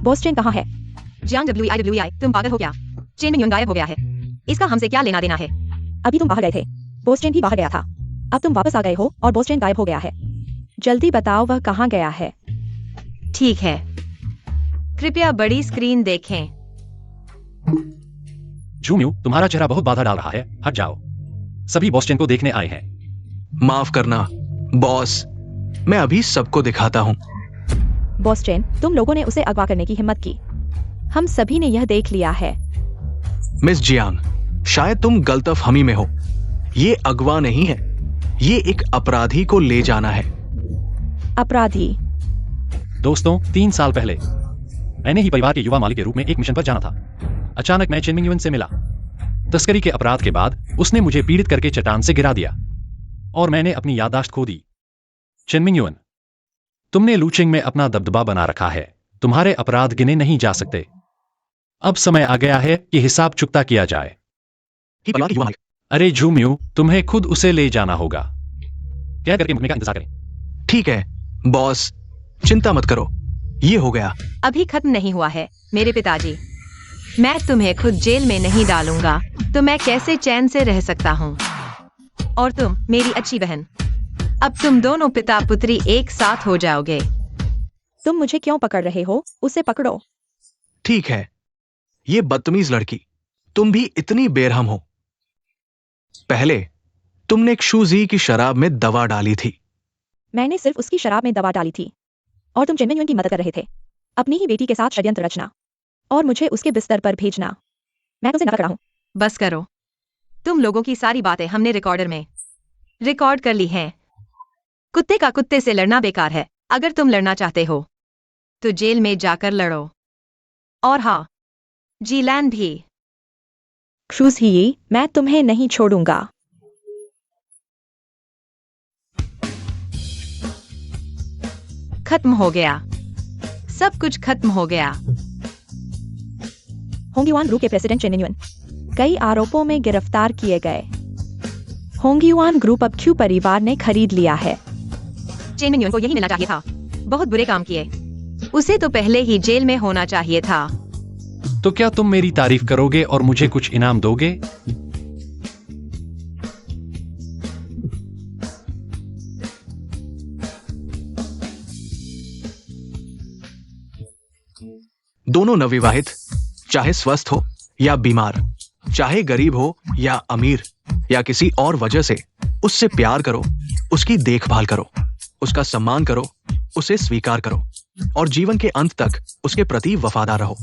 Speaker 4: बॉस चेन कहाँ है?
Speaker 1: जियांग WEI, तुम पागल हो क्या? चेन मिंग युआन गायब हो गया है। इसका हमसे क्या लेना देना है?
Speaker 4: अभी तुम बाहर गए थे, बॉस चेन भी बाहर गया था। अब तुम वापस आ गए हो और बॉस चेन गायब हो गया है। जल्दी बताओ वह कहाँ गया है?
Speaker 1: ठीक है, कृपया बड़ी स्क्रीन देखें।
Speaker 3: झूम्यू, तुम्हारा चेहरा बहुत बाधा डाल रहा है, हट जाओ। सभी बॉस चेन को देखने आए हैं।
Speaker 2: माफ करना बॉस, मैं अभी सबको दिखाता हूँ।
Speaker 4: बॉस चेन, तुम लोगों ने उसे अगवा करने की हिम्मत की। हम सभी ने यह देख लिया है।
Speaker 2: मिस जियांग, शायद तुम गलतफहमी में हो। ये अगवा नहीं है, ये एक अपराधी को ले जाना है।
Speaker 4: अपराधी?
Speaker 3: दोस्तों, 3 साल पहले मैंने ही परिवार के युवा मालिक के रूप में एक मिशन पर जाना था। अचानक मैं चेन मिंगयुन से मिला। तस्करी के अपराध के बाद उसने मुझे पीड़ित करके चट्टान से गिरा दिया और मैंने अपनी याददाश्त खो दी। चेन मिंगयुन, तुमने लूचिंग में अपना दबदबा बना रखा है। तुम्हारे अपराध गिने नहीं जा सकते। अब समय आ गया है कि हिसाब चुकता किया जाए।
Speaker 2: ही परिवार के युवा मालिक।
Speaker 3: अरे झूम्यू, तुम्हें खुद उसे ले जाना होगा। क्या करके मरने का इंतजार करें?
Speaker 2: ठीक है बॉस, चिंता मत करो, ये हो गया।
Speaker 1: अभी खत्म नहीं हुआ है मेरे पिताजी। मैं तुम्हें खुद जेल में नहीं डालूंगा तो मैं कैसे चैन से रह सकता हूँ। और तुम मेरी अच्छी बहन, अब तुम दोनों पिता पुत्री एक साथ हो जाओगे।
Speaker 4: तुम मुझे क्यों पकड़ रहे हो? उसे पकड़ो।
Speaker 2: ठीक है, ये बदतमीज लड़की, तुम भी इतनी बेरहम हो। पहले तुमने क्षुजी की शराब में दवा डाली थी।
Speaker 4: मैंने सिर्फ उसकी शराब में दवा डाली थी और तुम चेन मिंगयुन की मदद कर रहे थे, अपनी ही बेटी के साथ षड्यंत्र रचना और मुझे उसके बिस्तर पर भेजना। मैं तुमसे नफरत करता हूँ।
Speaker 1: बस करो, तुम लोगों की सारी बातें हमने रिकॉर्डर में रिकॉर्ड कर ली हैं। कुत्ते का कुत्ते से लड़ना बेकार है। अगर तुम लड़ना चाहते हो तो जेल में जाकर लड़ो। और हाँ, जीलैन भी।
Speaker 4: क्षुजी, मैं तुम्हें नहीं छोड़ूंगा।
Speaker 1: खत्म हो गया, सब कुछ खत्म हो गया।
Speaker 4: होंगयुआन ग्रुप के प्रेसिडेंट चेन मिंगयुन कई आरोपों में गिरफ्तार किए गए। होंगयुआन ग्रुप अब क्यू परिवार ने खरीद लिया है।
Speaker 1: चेन मिंगयुन को यही मिलना चाहिए था। बहुत बुरे काम किए। उसे तो पहले ही जेल में होना चाहिए था।
Speaker 3: तो क्या तुम मेरी तारीफ करोगे और मुझे कुछ इनाम दोगे?
Speaker 2: दोनों नवविवाहित, चाहे स्वस्थ हो या बीमार, चाहे गरीब हो या अमीर या किसी और वजह से, उससे प्यार करो, उसकी देखभाल करो, उसका सम्मान करो, उसे स्वीकार करो और जीवन के अंत तक उसके प्रति वफादार रहो।